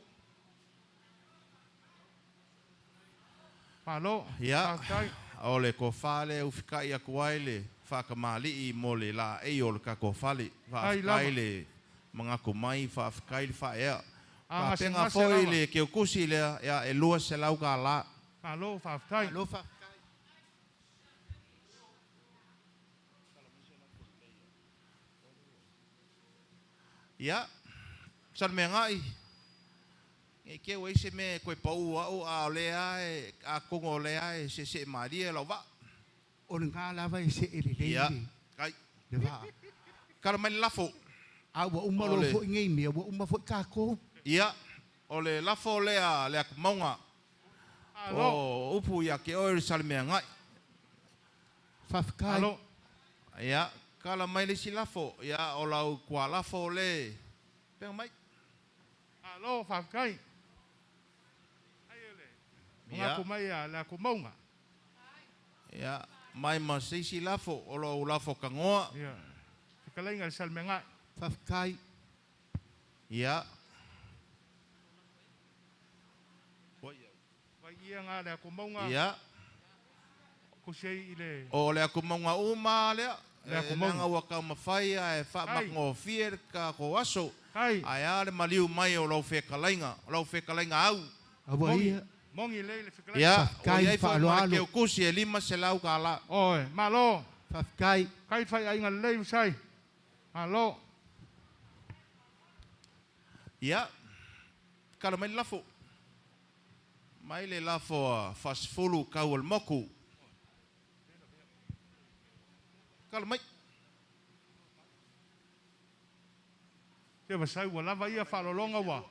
Alo, Ya. whafkai. O le ko whale uwhikai a kuai le whakamali i mo le la ai o le ka ko whali. Ai, lava. Whafkai le mga kumai whafkai le whaea. Anga se Whapenga ngase foi lava. le ke kusi le ya e lua se lau ka la. Alo, whafkai. Alo fa. Ya. San me ngai. E ke wei se me koe pau au a le ai a kongo le ai se maria lo va. O nga lava i se ere rei. Ya. Kai. Le va. Kara mai lafo. A wa umalo Ole. fo ngei me wa uma fo kako. Ya. O le lafo le a le maunga. Alo, O upu ya ke o sal me ngai. Whafkai. alo. Ya. Kala mai le si lafo. Ya o lau kwa lafo le. Penga mai. Alo, whafkai. Ai ole. Mga Ya. kumai a la kumaunga. Ya. Mai ma si lafo. O lau lafo kangoa. Ia. Kalainga le salmenga. Whafkai. Ya. Vai ia ngā le kumaunga. Ya. Kusei ile. O le aku maunga uma lea. Le aku E maunga. nanga waka mawhai e whamakngo fier ka ko aso. Hai. Ai ale maliu mai o lau whekalainga. O lau whekalainga au. Awa ia. Mongi le le whikalai. Ia, o Kai iai wha whaaloalo. ke o kusi e lima se lau ka la. Oe, malo. Whafkai. Kai whai ainga le usai. Alo. Ia, kala mai lafo. Mai le lafo a fasfulu kau al moku. Kala mai. Te wasai wa lava ia whalolonga wa.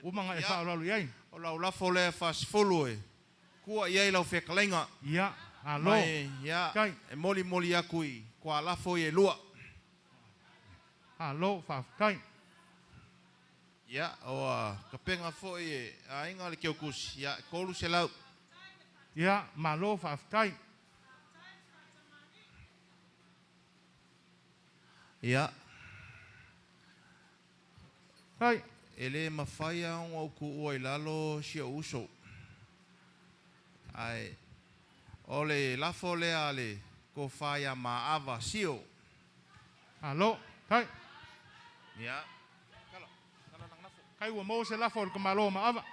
Umanga e whalolu iai. O lau lafo le fasfulu e. Kua iai lau whekalainga. Ia. Alo. Mai, ia, Kai. e moli aku i. Kua lafo i e lua. Alo, whafkai. Ia, o ka penga fo i a inga le keo kusi. Ia, kolu se lau. Ia, malo whafkai. Ia. Hai. Ele mawhaia o ku ua I lalo sia uso. Ai. Ole lafo lea le ko whaia maawa sio. Alo. Hai. Ia. Kai ua mo se lafo ko malo maava.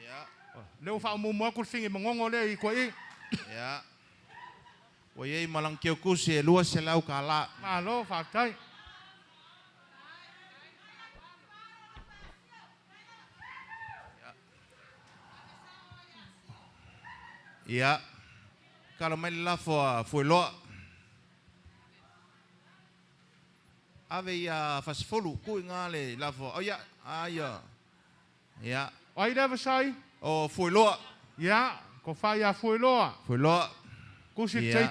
Ia. Leo fa mo mo ku fingi mongongo le I ko I. Ia. Wa yei malang kio kusi e lua se lau ka la. Malo fa tai. Ia. Kala mai lafo a foi loa. Ave ia fasfolu ku ngale lafo. Oh ia. Aia. Ia. Ai leva sai. O foi loa. Ia, ko fa ia foi loa. Foi loa. Ku si Ia. tei.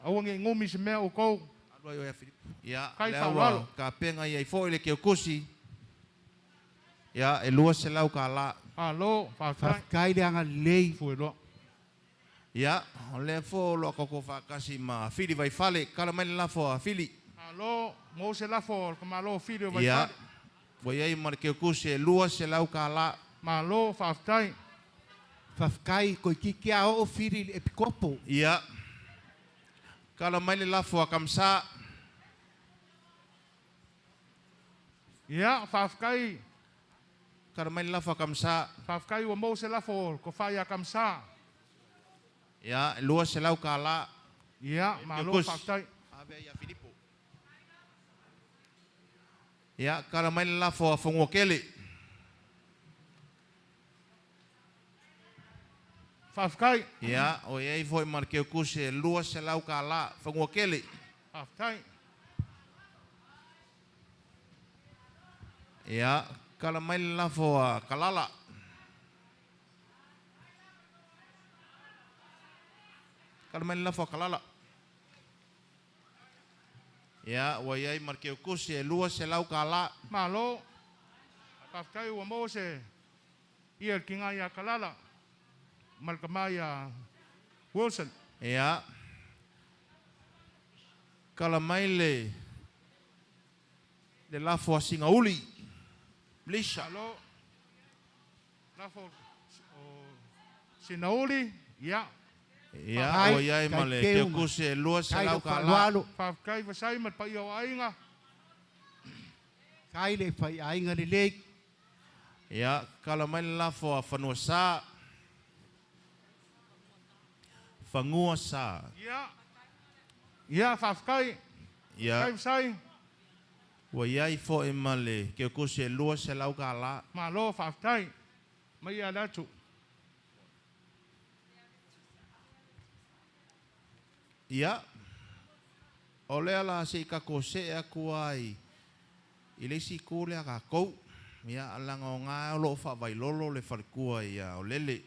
Awangi ngumi se me o ko. Alua yo ia Filipo. Ia. Kai Lea whawalo. ua ka penga ia I foi le kio kusi. Ia. E lua se lau ka la. Alo, fa tai. Whafkai le anga lei. Foi loa. Ia. O le fo loa koko whakasi ma fili vai fale. Kala mai lafo a fili. Alo, mo se lafo ko malo filho vai Ia. fale. Wa yei mar kio kusi e lua se lau ka la. Malo fa tai. Whafkai ko kiki a o whiri e pikopo. Ia. Kala mai le lafo a kamsa. Ia, fa kai. Kala mai le lafo a kamsa. Fa kai ua mo se lafo ko fa ia kamsa. Ia. E lua se lau ka la. Ia, malo kus. fa tai. Ave ia Filipo. Ia. Kala mai le lafo a whangua kele. Fa kai. Ia. O yei foi mar kio kusi e lua se lau ka la. Whangua kele. Fa tai. Ia. Kala mai le lafo a kalala. Kala mai le lafo a kalala. Ia. Wa yei mar kio kusi e lua se lau ka la. Malo. Fa kai ua mo se. Ia kinga ia kalala. Malkamaya Wilson. Ia. Kala mai le lafo a singa uli. Lisa. Alo. Lafo o Sinauli. Ia. Ia. Kai, O iai kai ma le keu kio ma. kusi e lua se Kai lau lo ka la. whalualo. Fa kai va sai mat pa ia ainga. Kai le whai ainga le lei. Ia. Kala mai le lafo a whanua sa. Whangua sa. Ia. Ia fa kai. Ia. Kai sai. Wa iai fo e ma le kio kusi e lua se lau ka la. Malo fa tai. Mai ia latu. Ia. O lea la se I kako se e aku ai. I leisi ko lea ka kou. Ia alanga o ngā o loo wha vai lolo le wharikua ia o lele.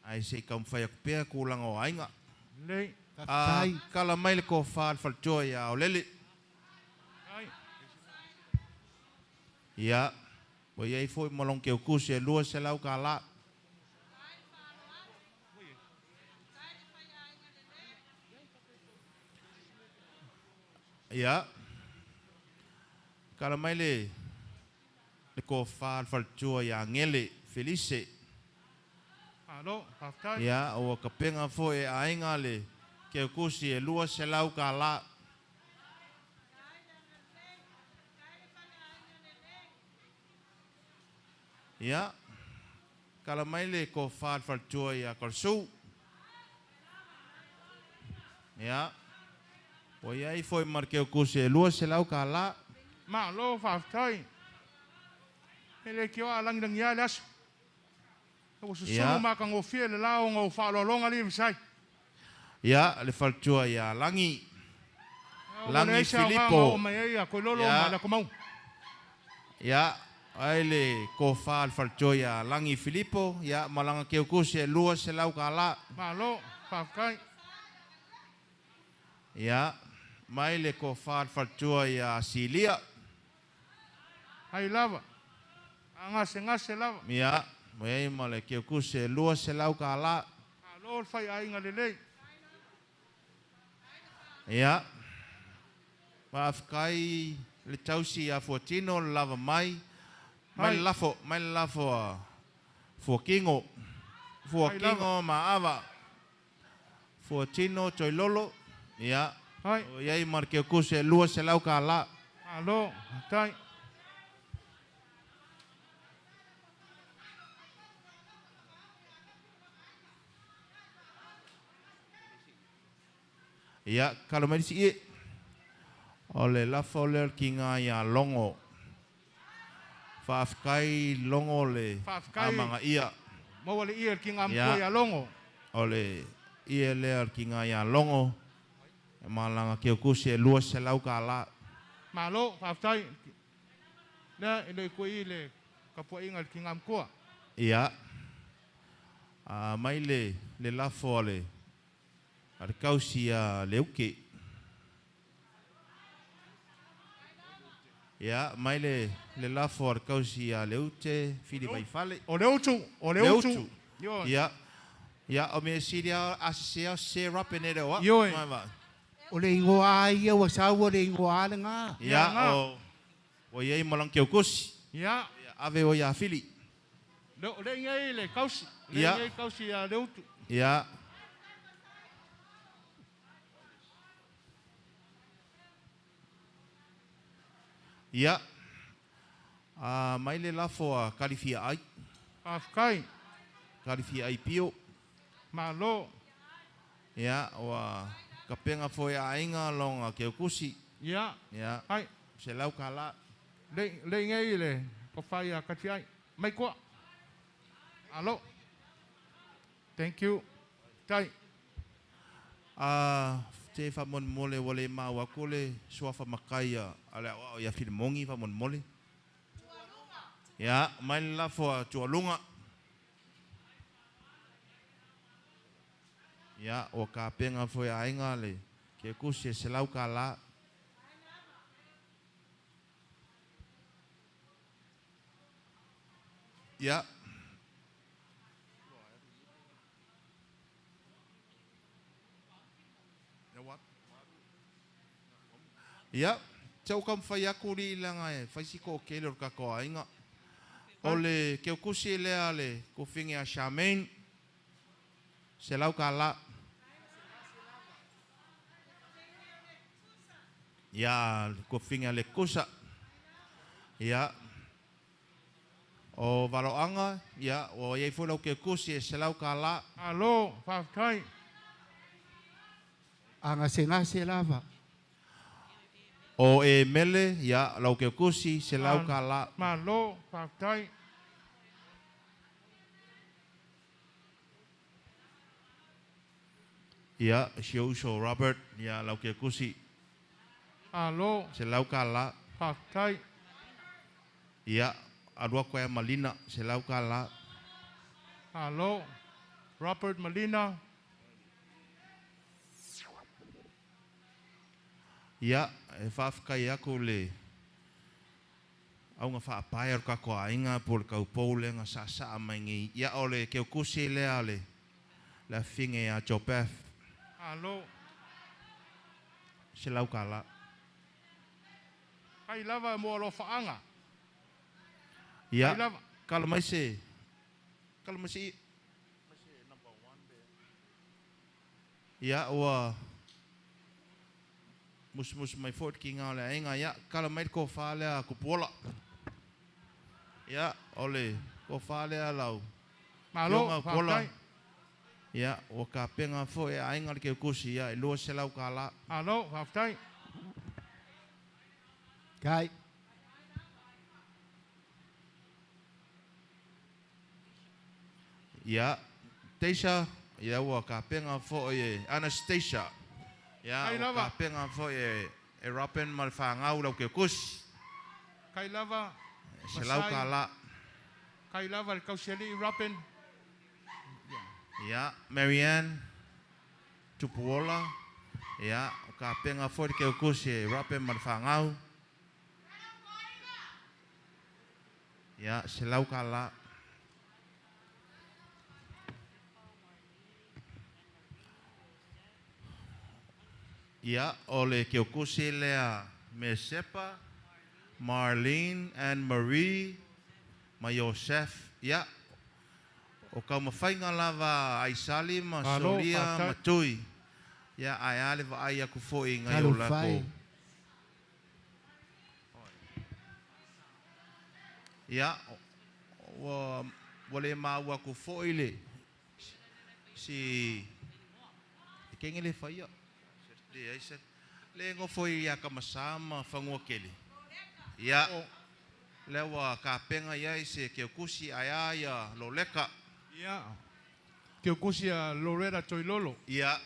Ai se I kam whai akupea ko langa o ainga. Lei. Whafkai. Kala mai le ko whaal whalitoa ia o lele. Ai. Ia. O iei fo I malong ke o kusi e lua se lau ka la. Ia. Kala mai le ko whaal whalitoa ia ngele Felice. Alo, fa tai. Ia, o ka penga fo e ainga le ke o kusi e lua se lau ka la. Ia. Kala mai le ko whaal whalitoa ia korsu. Ia. O iai fo e mar ke o kusi e lua se lau ka la. Malo fa tai. Ele kio alang dang ia las. O se Ia. sunu ma ka ngofie le lao ngo fa lo longa li sai. Ia, le whalitoa ia langi. Langi O Filipo. mai ia ko lolo Ia. ma la ko mau. Ia, ai le ko whaal whalitoa ia langi Filipo. Ia, malanga ke o kusi e lua se lau ka la. Malo fa kai. Ia, mai le ko whaal whalitoa ia Silia. Hai lava. Ngase lava. Ia, mai ma le ke o kusi e lua se lau ka la. Alo fai ai nga lelei. Ia. Whaafikai le tausi a Fuatino lava mai. Mai lafo a Fuakingo. Fuakingo maawa. Fuatino Toilolo. Ia. O iai marke kuse lua se lau ka la. Alo, tai. Ia, kalau mai si e. Ole la foler kinga ya longo. Whaafikai longo le amanga ia. Mawale ia kinga mpo ya longo. Ole ia le kinga ya longo. Malanga keo kusi lua se lau ka la. Malo, whaafikai. Na, ele koi le kapua inga kinga mkoa. Ia. Mai le la fole. Ar kausi a leuke. Ya, mai le la for kausi a leute fili vai fale. O leutu. Ya. Ya, o me siria asia se rapene wa. Yo. O le ingoa ia wa sa o le ingoa le nga. Ya, o ye malang keu kusi. Ya. Ave o ya fili. Le ngai le kausi. Le ngai kausi a leutu. Ya. Ia. Mai le lafo a kalifia ai. Afkai. Kalifia ai pio. Malo. Ia, wa kapenga foi a inga longa ke kusi. Ia. Ia. Ai. Se lau kala. Le ngai le ko fai a katiai. Mai ko. Alo. Thank you. Tai. Te fa mon mole wale ma wa kole swafa makaya ala o ya filmongi fa mon mole. Ya, mai la fo tualunga. Ya, o ka penga fo ya inga le ke kusi se lau kala. Ya. Ya, tau kam fai aku li langa e, fai si ko kele o kako ainga. Ole, ke o kusi le ale, ko fingi a Charmaine, se lau ka la. Ya, ko fingi a le kusa. Ya, o varoanga, ya, o yei fulau ke kusi se lau ka la. Alo, whaafikai. Anga se nga se lava. O e mele, ya, lau ke kusi, se lau ka la. Malo, whaafikai. Ya, Shioso Robert, ya, lau ke kusi, Alo, se lau ka la. whaafikai. Ya, adua koe Malina, se lau ka la. Alo, Robert Molina. Ya, e whaafikai aku le. Au ngā whaapai ar kako ainga po le kaupou le ngā sasa maingi. Ya ole ke o kusi lea le. La finge a Jopef. Alo, Se lau ka la. kai lava mo alo whaanga. Ya, Kai lava. kala mai se. Kala mai se. Ya, ua. Mus mai fort ki ngā le ainga. Ya, kala mai ko whaalea kupola. Ya, ole, ko whaalea lau. Malo, Kionga pola. whaafikai. Ya, o ka penga fo e ainga ke kusi ya, e lua se lau ka la. Alo, whaafikai. Kai. Ya, Teisha, ya ua ka penga fo e Anastasia. Ya, Ai o lava. ka penga fo e Rapen mal whangau lau ke kusi. Kai lava. Se lau ka la. Kai lava le kausiali i rapen. Ya, Marianne, Tupuola. Ya, o ka penga fo ke kusi e Rapen mal whangau. Ya, se lau ka la. Ya, ole ke o kusi lea Mesepa, Marlene, and Marie, ma Yosef, ya. O kau mawhainga lava Aisali, ma Alo, Solia, Pakai. ma Tui. Ya, ai ale va ai aku foi ngai Kalo o lako. fai. Ya, wale mau aku foi le. Si Kenge le fai ya. Le ai se. Le ngo foi ya kamasama fangua kele. Ya. Lewa ka penga ya se ke kusi aya ya lo leka. Ya. Ke kusia Loretta Choilolo. Ya.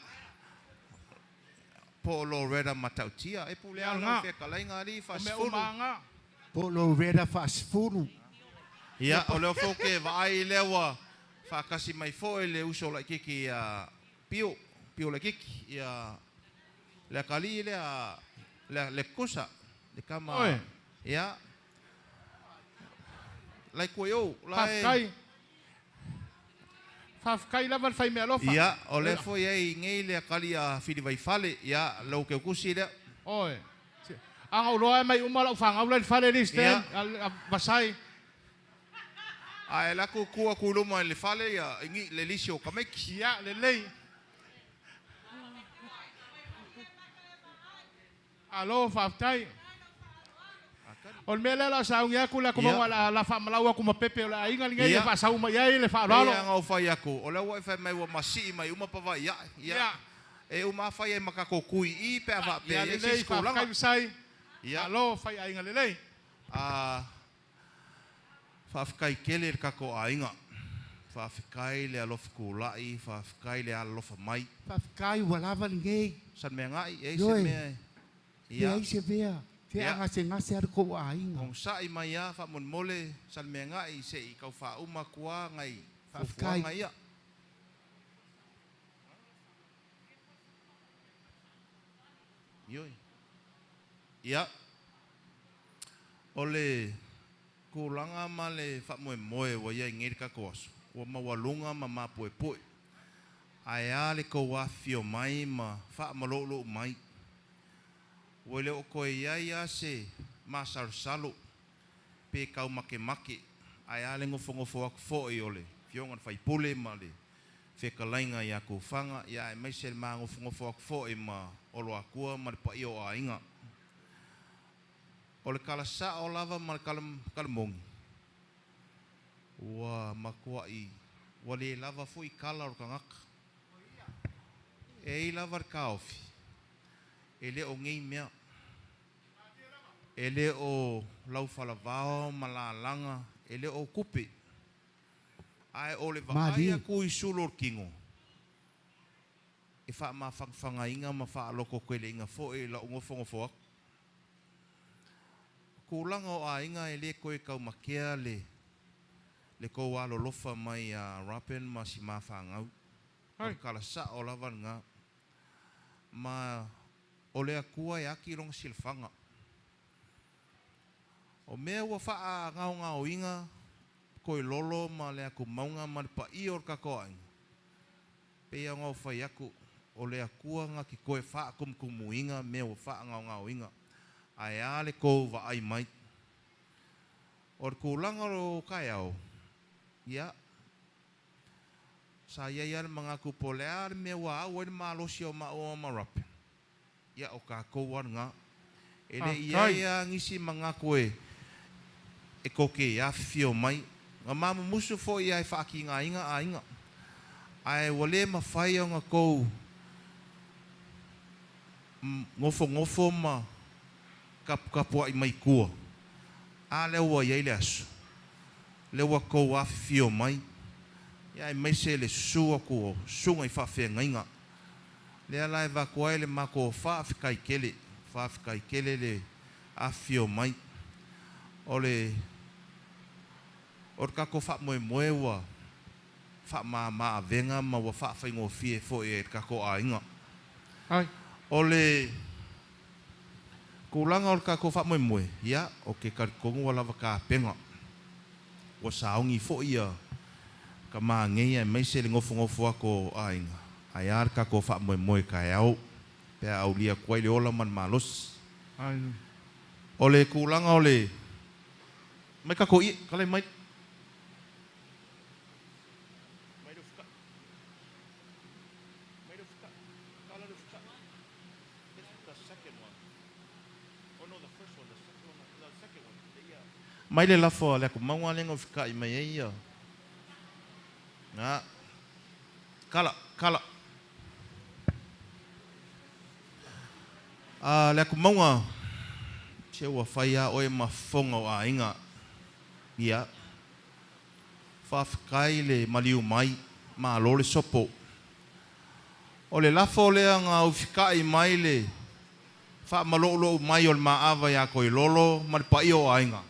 Po Loretta matautia e pule Ya, ala nga. fe kalainga ali fa O me sfulu. umanga. Polo reda fasfuru. Ya, o leo foke vai lewa fa kasi mai foi le uso la kiki ya pio la kiki ya le kali le kusa le kama Oe. ya lai koyo Fafkai. Fafkai lava fai me alofa. ya o le foi ai ngei le kali ya fili vai fale ya lo ke kusi le Oe. Ang uloa mai umala ufang ulan fale ni sten. Basai. ai la ku kuluma le fale ya ngi le lisio kameki Ya lelei. Alo Fafkai. On mele la saung ya kula kuma Ya. wala la fa malawa kuma pepe la inga ngai Ya. le fa saung ya le fa Lalo. lalo. Yang au fai aku. O le wa fai mai wa masi mai uma pa vai ya. Ya. E uma fai e makako kui I pe ava pe Ya e lelei si skola. Fafkai sai. Ya. Alo fai inga lelei. Fafkai kele kako ainga. Fafkai le alof kulai, fafkai le alof mai. Fafkai walava ngei. San me ngai e se Yoi. me. Ya Ya. ise vea. Te Ya. anga se ngase ar ko ainga. Kong sai mai ya fa mon mole san me ngai se I kau fa uma kua ngai. Fafkai. Ngai ya. Yoi. Ya. Ole kulanga male fa moe wa ya ngir ka kos. Wa mawalunga ma mapoe poe. Ai le ko wa fio mai ma fa malolo mai. Wele o ko ia se ma salo. Pe kau make. Ai le ngofo ak fo I ole. Fionga fai pule male. Fe kalainga ya ko fanga ya mai sel ma ngofo ak fo ma olo akua ma pa io ainga. O le kala sa o lava ma le kalamongi. Ua makua I. Wa le lava fui kala o kangaka. E I lava kaofi. E le o ngei mea. E le o lau falavao malalanga. E le o kupe. Ai o le Mali. vaaya kui sulor kingo. E wha ma whangwhanga inga ma wha aloko kwele inga fo e la ngofo aku. Kulanga o a inga e le koe kau makea le ko walo lofa mai a rapen ma si ma whangau. Hai. O kala sa o lawan nga. Ma o le akua e aki rong silfanga. O mea ua wha ngau inga koe lolo ma le aku maunga ma le pa I or kako ainga. Pea ngau whai aku o le akua nga ki koe wha kumkumu inga mea ua wha ngau inga. Ai ale kou wa ai mai. Or kulanga ro kai au. Ya. Sa ia mangaku polear me wa au e malosi o ma o marape. Ya o ka kou nga. Ele ia ngisi mangaku e koke ia fio mai. Nga mama musu fo ia e whaaki ngā inga. Ai wale ma whai o ngā kou ngofo ma kapua I mai kua. A lewa iei le asu. Lewa kou a fio mai. Ia e mai se le sua ko sunga I whawhia ngainga. Lea lai wakua le mako whawhikai kele. Whawhikai kele le a fio mai. Ole kako wha moe wa wha ma avenga ma wa wha whaingo fie fo e kako a inga. Hai. Ole kulanga o kako wha moe. Ia, o ke karikongu wala waka penga. Wa saongi fo ia ka maa ngeia mai se le ngofo ako a inga. Ai ar kako wha moe ka au. Pea au lia kuai le ola man malos. Hai. O le kulanga o le. Mai kako i, kalai mai. Mai le lafo le ko maunga lenga fika I mai ia. Na. Kala. Le ko maunga che wa faia o e mafonga o a inga. Ia. Fa fikai le maliu mai ma lo le sopo. O le lafo le nga o fikai mai le fa malolo mai o maava ya ko lolo mal pai o a inga.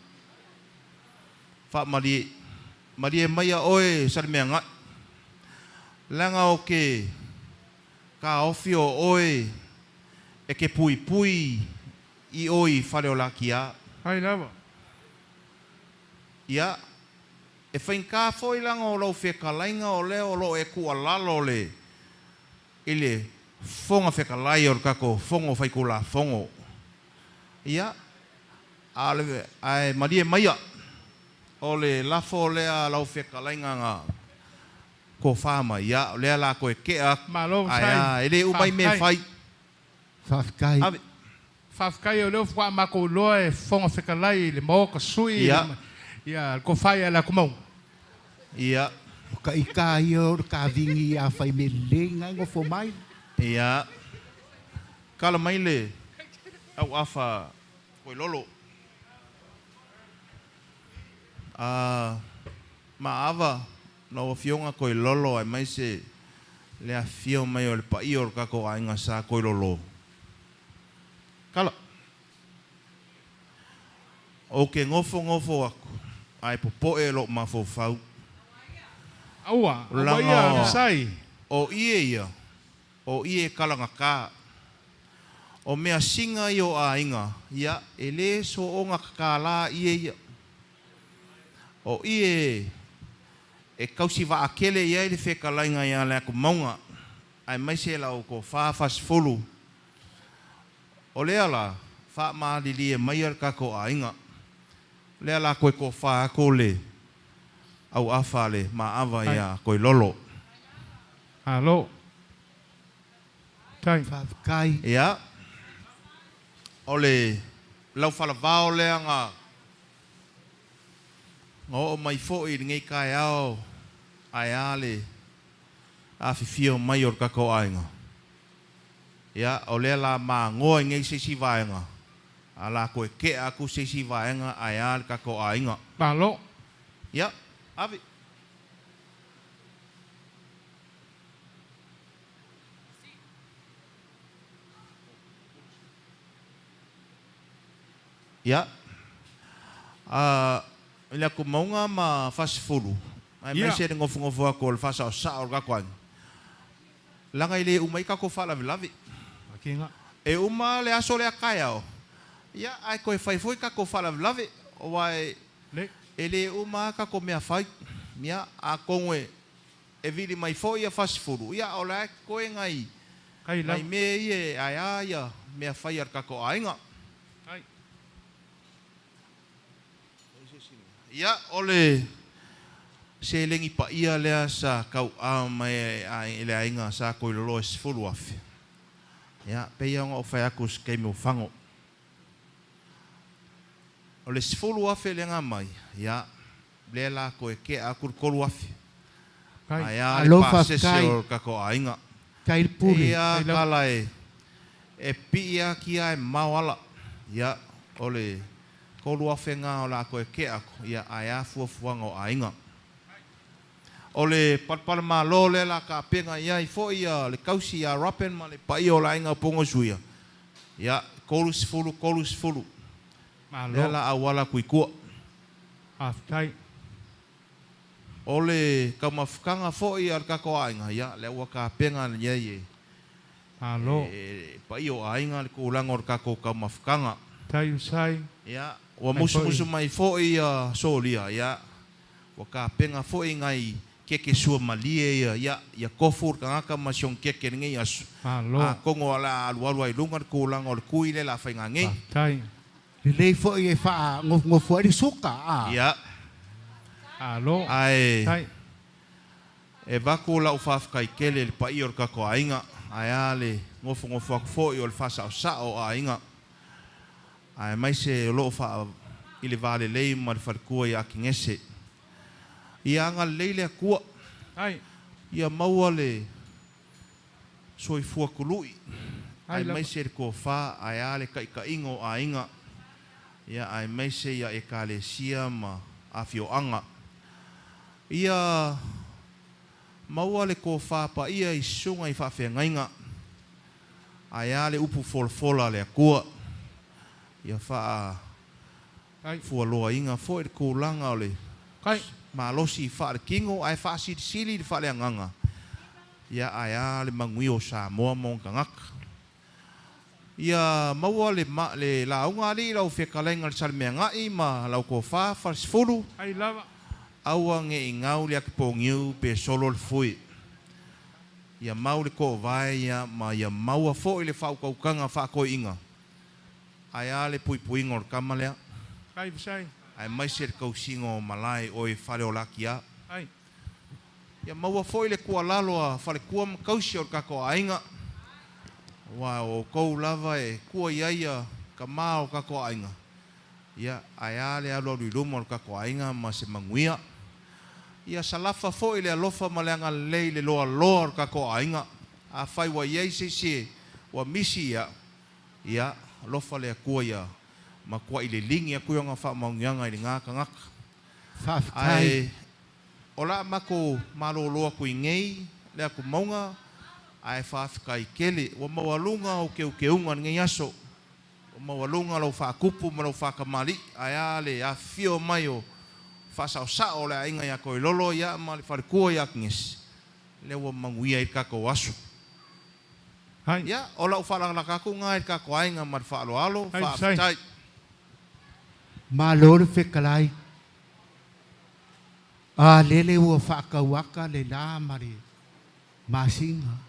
Fa mali mai oe salmeanga langa o ke ka ofio oe e ke pui I oi fale o lakia Hai lava. ia e whainka foi langa o lau whekalainga o leo lo e kua lalo le ile fonga whekalai o kako fongo whaikula fongo ia ai marie maia o le lafo lea lau whekalainga ngā ko whama ia lea la koe kea Malo aia ele umai me whai Whawhikai. Whawhikai o leo wha mako loa e whonga whekalai le maoka sui. Ia, ko whai ala kumau. ia O ka ika ia o ka vingi a whai me lenga ngofo mai. ia kala mai le au afa koe lolo maava no fionga koe lolo ai mai se le a fio mai o le pai o kako ainga sa koe lolo kala o ke ngofo aku ai popo e lo mafo fau Aua, Langa ia o- sai. o ie kalanga ka o mea singa I o a inga ia ele so o ngā kakala ia o ie e kausi wa akele ia I le whekalainga ia le ako maunga ai mai se lau ko whawhas fulu o lea la wha maadili e mai ar kako a inga lea la koe ko wha ako le au awha le maawa ia koe lolo Alo. Tai. Whawhikai. ia o le lau whalavao lea ngā ngō o mai fōi ngei kai ao ai ale a whiwhio mai o kako ainga ia o lea la mā ngoa ngei sesi vaenga a la koe ke aku sesi vaenga ai ale kako ainga Alo. ia avi ia ile aku maunga ma fast food ai mai Ia. se ngofu ako le fasa o sa o kako ainga langa ile umai kako fala lavi Akinga. e uma le aso le akaya o ia ai koe fai foi kako fala lavi o wai Le. ele uma kako mea fai mia a konwe e vili mai foi a fast food ia o la koe ngai Kai la. mai me ie ai ia mea fai ar kako ainga Kai. ia ole se lengi pa ia lea sa kau a mai ai le ainga sa koe lolo e sfulu afi ia pe ia o fai aku skei mo fango o le sfulu afi le nga mai ia le la koe ke aku kolu afi Kai. ai a Alo, le pa se Whawhikai. o kako ainga Kai le puri. ia Kai lau. kala e pia ki ai mawala ia ole kolu afenga o la koe ke ako ia ai a fuafuanga o ainga ole patpala malo le la ka penga ia I fo ia le kausi ia rapen ma le pai o la inga pongo suia ia kolu sfulu le Alo. la awala kuikua Afkai. ole kamafkanga fo ia kako ainga ia le wa ka penga ia ye Alo. pai o ainga le kulango o kako kamafkanga Tai usai. ia wa Mai musu mai fo ia solia ia wa ka penga fo ngai keke sua malie ia kofur kanga ma siong keke ngai asu Alo. a kongo ala alu ai lungar kulang or kuile la fainga ngai Tai. Lei fo e fa ngofo di suka a. Ia. Alo. Ai. Tai. E vaku la ufafka i kele le pai or kako ainga. Ai ale ngofo aku fo i o le fasa o sao ainga. Ai mai se lo fa i le vale lei ma le farkua i aki ngese. Ia anga leile a kua. Ai. Ia maua le soifua kului. Ai Ai, mai se le ko fa ai ale ka ingo ainga. Ia ai mai se ia e kalesia ma afio anga. Ia maua le ko fa pa ia i sunga i fa ngainga. Ai ale upu folfola le akua. Ia fa Ai. fua loa inga fo e ko langa ole. Kai. Malosi fa le kingo ai fa sili fa le nganga. Ia ai ale mangui o Samoa mo kangaka. Ia maua le launga ali lau whekalenga le salmea ngai ma lau ko fa fulu. Ai lava. Aua nge i ngau le aki pongiu pe solo le fui. Ia mau le ko vai ia ma ia maua fo i le whaukaukanga whakoi inga. Ai ale pui ngor kamalea. Kai visai. Ai mai se kausingo malai o e whare o laki a. Ai. Ia maua fo i le kua lalo a whare kua makausi o kako ainga. Wa o kou lava e kua iaia ka maa o kako ainga. Ia ai ale alo luma o kako ainga ma se manguia. Ia salafa fo i le alofa ma le anga lei le loa loa o kako ainga. A whai wa iei se wa misi ia. Ia alofa le kua ia. Ma kua i le lingi a kuionga wha maungianga i le ngaka ngaka. Ai ola mako malo loa kui ngei le aku maunga. Ai whawhika i kele, wa mawalunga o keunga ngei aso. O mawalunga lau whakupu ma lau whakamali. Ai ale a fio mai o whasao sao le ainga ia koe lolo ia ma le wharikua ia kingesi. Le wa manguia i kako aso. Hai. Ia, o lau whalangalakaku ngā i kako ainga ma le whaalo alo, whaafitai. Ma lore whekalai. A lele ua whakauaka le la mare. Masinga.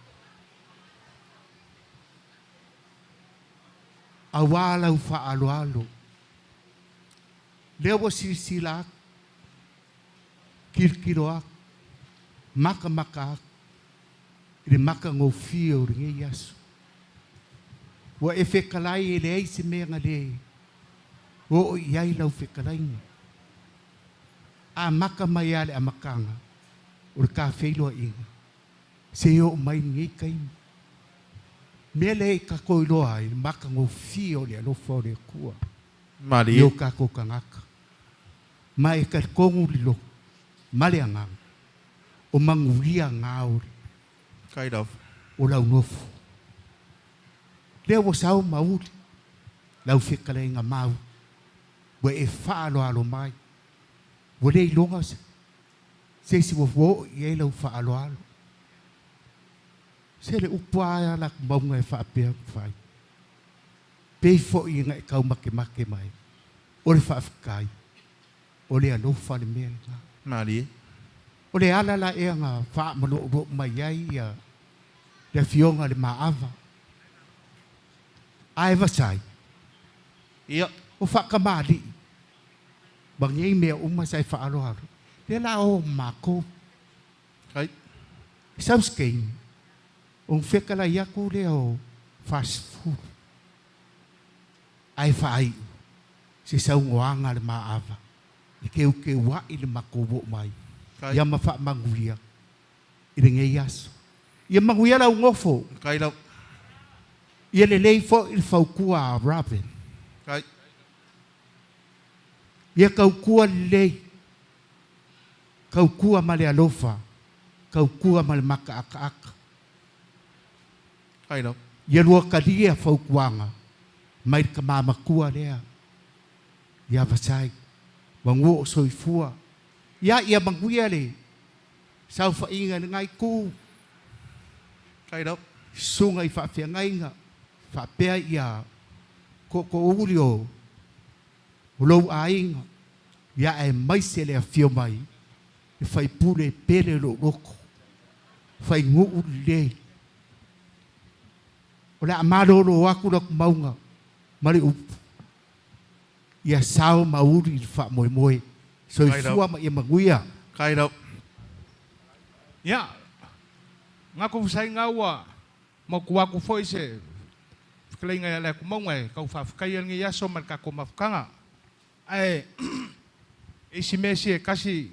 A wala ufa alo. Lewa silsila. Kirkiroa. Maka. Ile maka ngofio ringe yasu. Wa e whekalai e le eise mea ngale. O iai lau whekalai. A maka mai ale a makanga. O ka wheiloa inga. Se o mai nge kaimi. Mele ka koiloa i maka ngofio le alofa le kua. Mari. Yo ka ko kangaka. Mai ka kongu lilo. Male angang. O manguria ngauri. Kind of. O lau nofu. Leo o sao mauli. Lau whikale inga mau. Wa e whaalo alo mai. Wa lei longa se. Se si wo i e lau whaalo alo. Se le upuaya la maunga e whaapea whai. Pei fo i ngai kau make mai. O le whaafikai. O le alofa le mea nga. Mari. O le alala e nga wha mano mai ai ia. Le fionga le maava. Ai vasai. Ia. O whakamali. Bangi mea umasai whaaro haro. Le la o mako. Kai. Sauskein. O whekala iaku leo fast food. Ai whaai. Se saungoanga le maava. I ke wa i le makobo mai. Ia ma wha manguia. I le ngei aso. Ia manguia lau ngofo. Kai lau. Ia le lei fo i le whaukua a Robin. Kai. Ia kaukua lei. Kaukua ma le alofa. Kaukua ma le maka aka. Kai lau. Ia lua kalia whaukuanga. Mai ka mamakua lea. Ia vasai. Wangu o soifua. Ia manguia le. Sau whainga ngai ku. Kai lau. Sunga i whawhia ngainga. Whapea ia. Ko uri o. Lou ainga. Ia e maise le a fio mai. E whai pule pere lo roko. Whai ngu le. O le amaroro aku laku maunga. Mari upu. ia sao mauri fa moi moi so Kai dau. fua ma ia maguia Kai dau. Ya. Ngaku sai ngawa. Mo kuaku foi se. Klei ngai ala ku mongai kau fa kai ngi yaso man ka ko mafkanga. Ai isi mesi kasi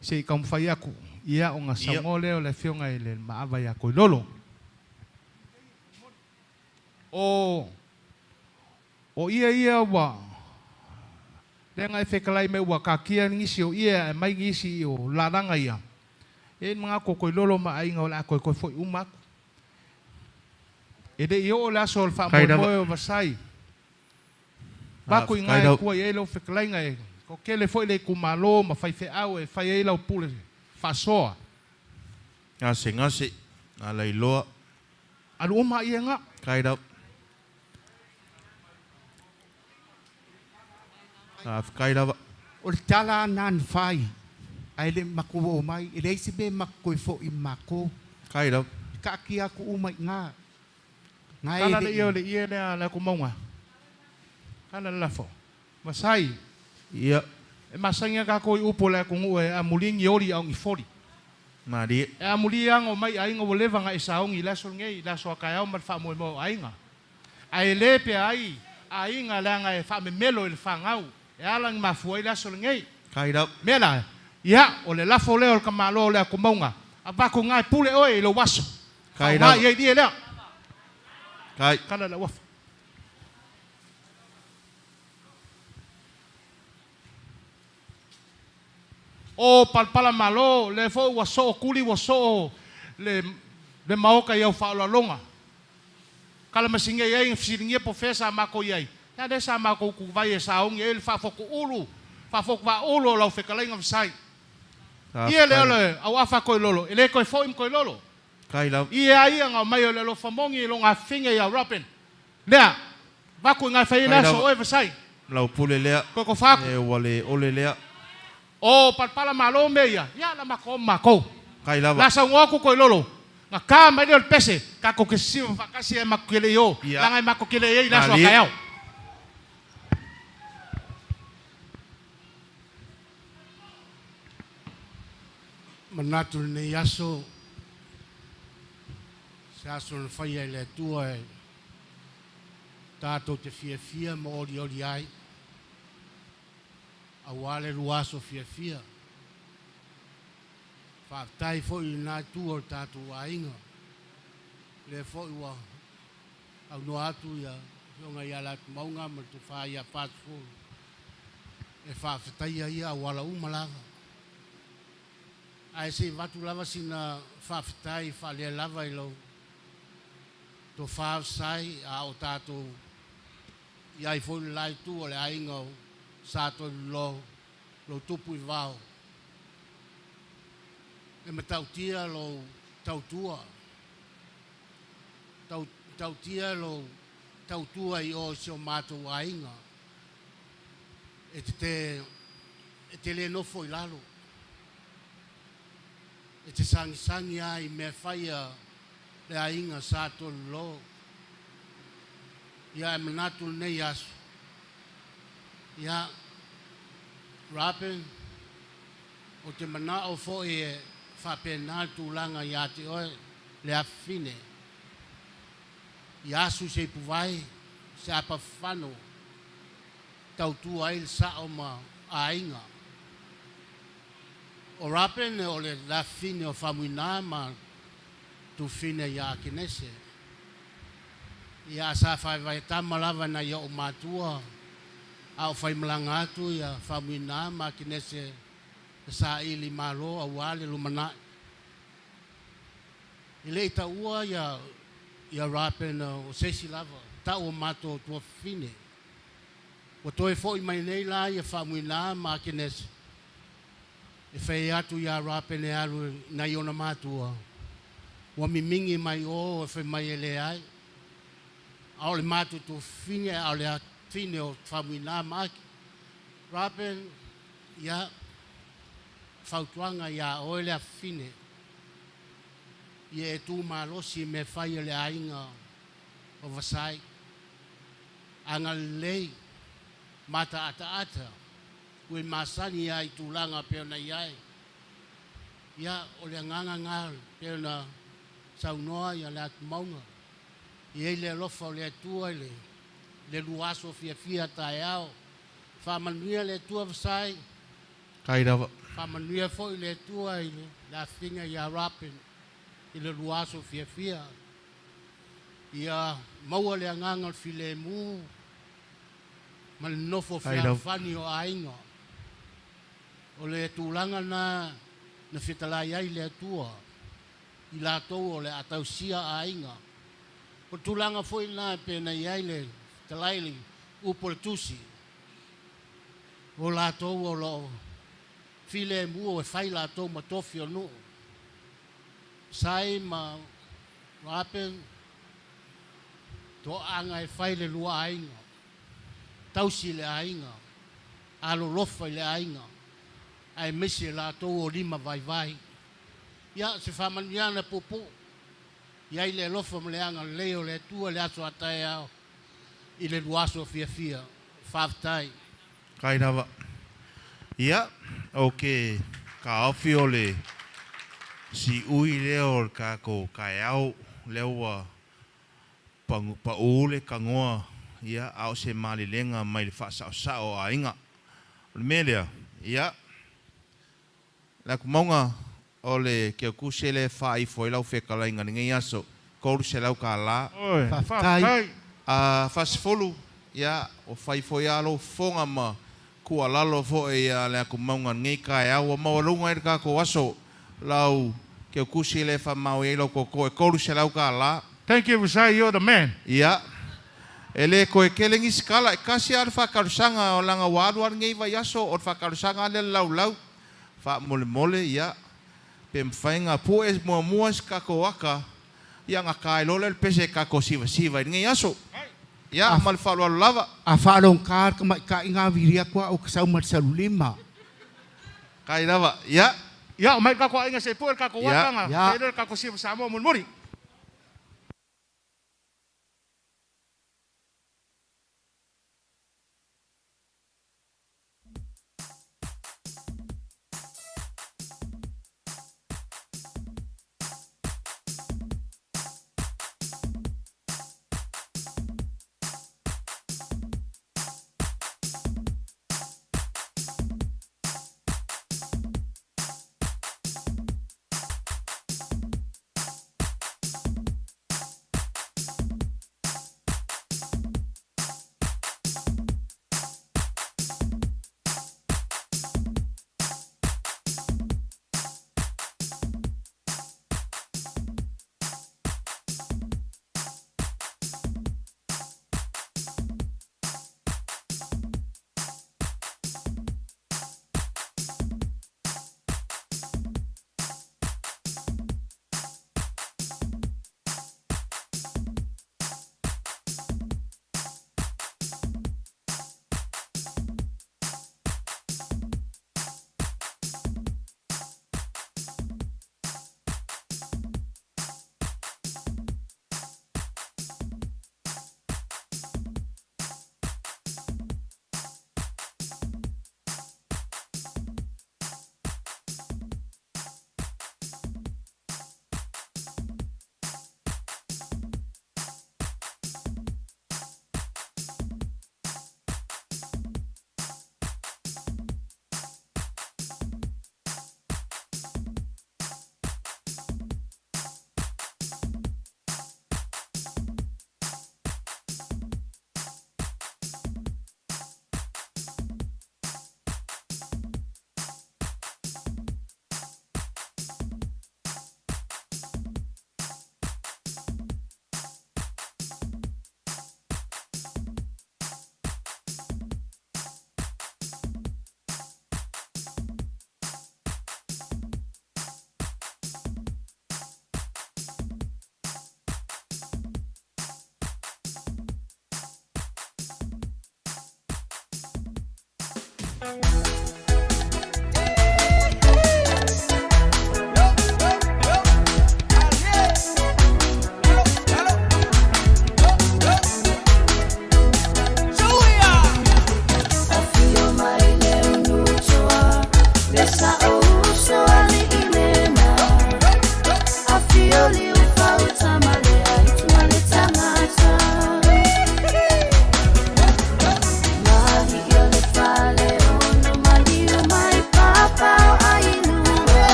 se kam fai aku. Ia o nga samole o le fionga ile maava ya ko lolo. O ia wa. Denga fekalai me wa ka kia ngisi o ia mai ngisi o laranga ia. E mga ko lolo ma ai ngola ko foi umak. E de io la sol fa mo vasai. Ba ko ngai ko ia lo fekalai ngai. Ko kele foi le kumalo ma fai fe au e fai ia lo pule. Fa soa. Ngase na leiloa. Alu ma ia nga. Kai dau. Kai dau. o le tala nan fai ai le mako o mai e le isi be mako fo i mako Kai dau. ka ki aku umai nga ngai Kala le io le ia le ku monga. Kala la fo. Masai. Ia. E masanga ka ko upo le ku e amuling yori au i fori. Mari. E amuliang o mai ainga o leva nga isaong i laso ngei laso ka au mar fa mo ainga. Ai le pe ai ainga langa e fa me melo il fangau. E alang mafuai laso ngei. Kai dau. Mela. Ya o le lafo le o kamalo le ku monga. Aba ko ngai pule oi lo waso. Kai dau. Ia dia le. Kai. Kala la waf. O palpala malo le fo waso kuli waso le maoka ia fa la longa. Kala masinga ia in firingia profesa mako ia. Ya desa mako ku vai sa ong ele fa fo ku ulu. Fa fo va ulu lo fe kala ngam sai. Ia le au afa ko lolo. Ele ko fo im ko lolo. Kai dau. Ia nga mai le lo famongi lo nga finga ia rapen. Lea. Va ku nga fa ina so o sai. Lau pule lea. Ko fa. E wale ole lea. O palpala malo meia. Ya la mako. Kai lava. La sa ngoku ko lolo. Nga ka mai le pese. Ka ko ke si fa kasi e makele yo. La ngai makele ye la so ka yao. Manatu ne yaso. Sa so le fai le tua e tato te fia mo ori ai. A wale ruaso fia. Fa tai fo i na tu o tatu ainga. Le fo i wa. Au no atu ia. Yonga ia la maunga ma tu fa ia fast food. E fa tai ia wala umalaga. Ai se watu lava sina fa tai fa le lava i lo. To fa sai a o tatu. Ia i fo lai tu o le ainga sato lo tupu i vau. E me tautia lo tautua. Tautia lo tautua i o se o mātou ainga. E te le nofo i lalo. E te sangi ai me whaia le ainga sato lo. Ia e manatu nei asu. Ia rapen o te mana o fo e whapena tūlanga i ate oe le awhine. I asu se puwai se apa whano tau tu ai sa o ma ainga. O rapen o le la fine o whamuina ma tu fine i a kinese. Ia sa whai tamalava na ia o matua au fai malanga atu ia whamuina ma kinese sa ili malo au ale lumana. Ile ita ua ia rapen o sesi lava. Ta o mato tua fine. O toe fo i mai nei la ia whamuina ma kinese. E whai atu ia rapen e alu na iona matua. Wa mimingi mai o e whai mai ele ai. Au le mato tua fine au le fine o whamuina maki. Rapen, ia, whautuanga ia oele a fine. Ia e tū malosi me whai le ainga o vasai. Anga lei, mata ata ue masani ai tulanga pe na iai ia o le nganga ngal pe na saunoa ia le maunga ia le lofa o le tua le luaso fia taeao fa manuia le tua vasai Kai rawa. fa manuia fo le tua ile la finga ia rapin ile luaso fia ia maua le nganga file mu mal nofo fia fani o ainga o le tulanga na fitala ia le tua i la tau o le atausia ainga o tulanga foi na pe na ia le talaili upo tusi o la tau o lo file mu o fai la tau matofi o no sai ma rapen to anga e fai le lua ainga tausi le ainga alo lofa le ainga ai mesi la tau o lima vai ia se famaniana popo ia ile lofa le anga leo le tua le aso atai ao i le luaso fia faftai Kai rawa. Ia, okay. Ka awhi o le si ui leo ka ko kai au leo pa ule ka ngoa ia au se mali lenga mai le whaasao sao a inga. O le melea, ia. La kumaunga o le kia kuse le whai foi lau whekala inga ngai aso. Kouru se lau ka la. Whaftai. Whasifolu, ia, o whai foi alo fonga ma kua lalo fo e le aku maunga ngai kai au mawalunga e ka ko aso lau ke kusi le fa mau e lo ko e koru se lau ka la. Thank you, Visai, you're the man. Ia. Ele ko e kelengi skala e kasi ar fa karusanga o langa waru ar ngai vai aso o fa karusanga le lau fa mole ia pe mfainga po es mua ska ko aka ia nga kai lo le pese ka ko siva ngai aso. Ya, mal falo lava. A falong kar ka inga viria kwa o kasau marsalulima. Kai lava. Ya. Ya, mai ka ko inga se puer ka ko watanga. Ya. Pero ka ko si sama muri.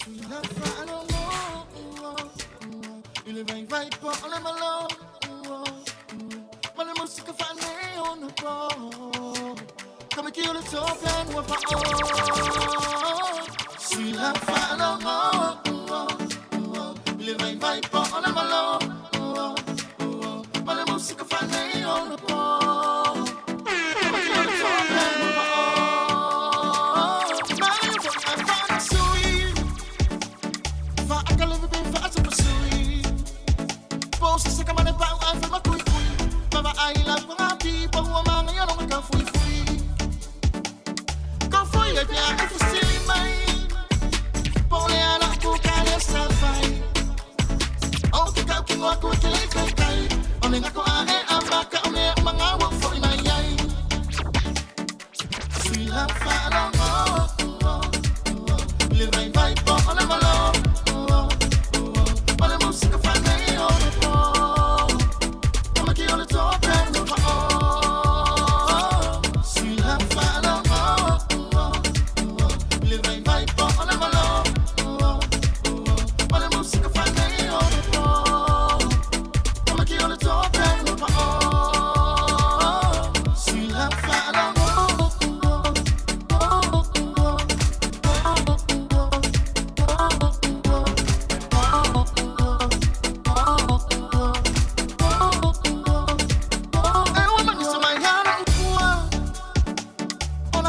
Il vai pas en la malheur. Ma la musique fa ne on ne pas. Comme qui le token ou pas. Si la fa la il vai pas en la malheur. Ma la musique fa ne on ne pas. Comme qui le token ou pas. Ma la fa sui. Fa a calve ben fa a sui. Posso se camane pa a fa ma kui kui. Mama ai la prati pa wa ma ya no ka fui fui. Ka fui ya ya fu sili mai. Pole ana ku ka le sa fai. O ki ka ki wa ku te le kai kai. O ne ga ko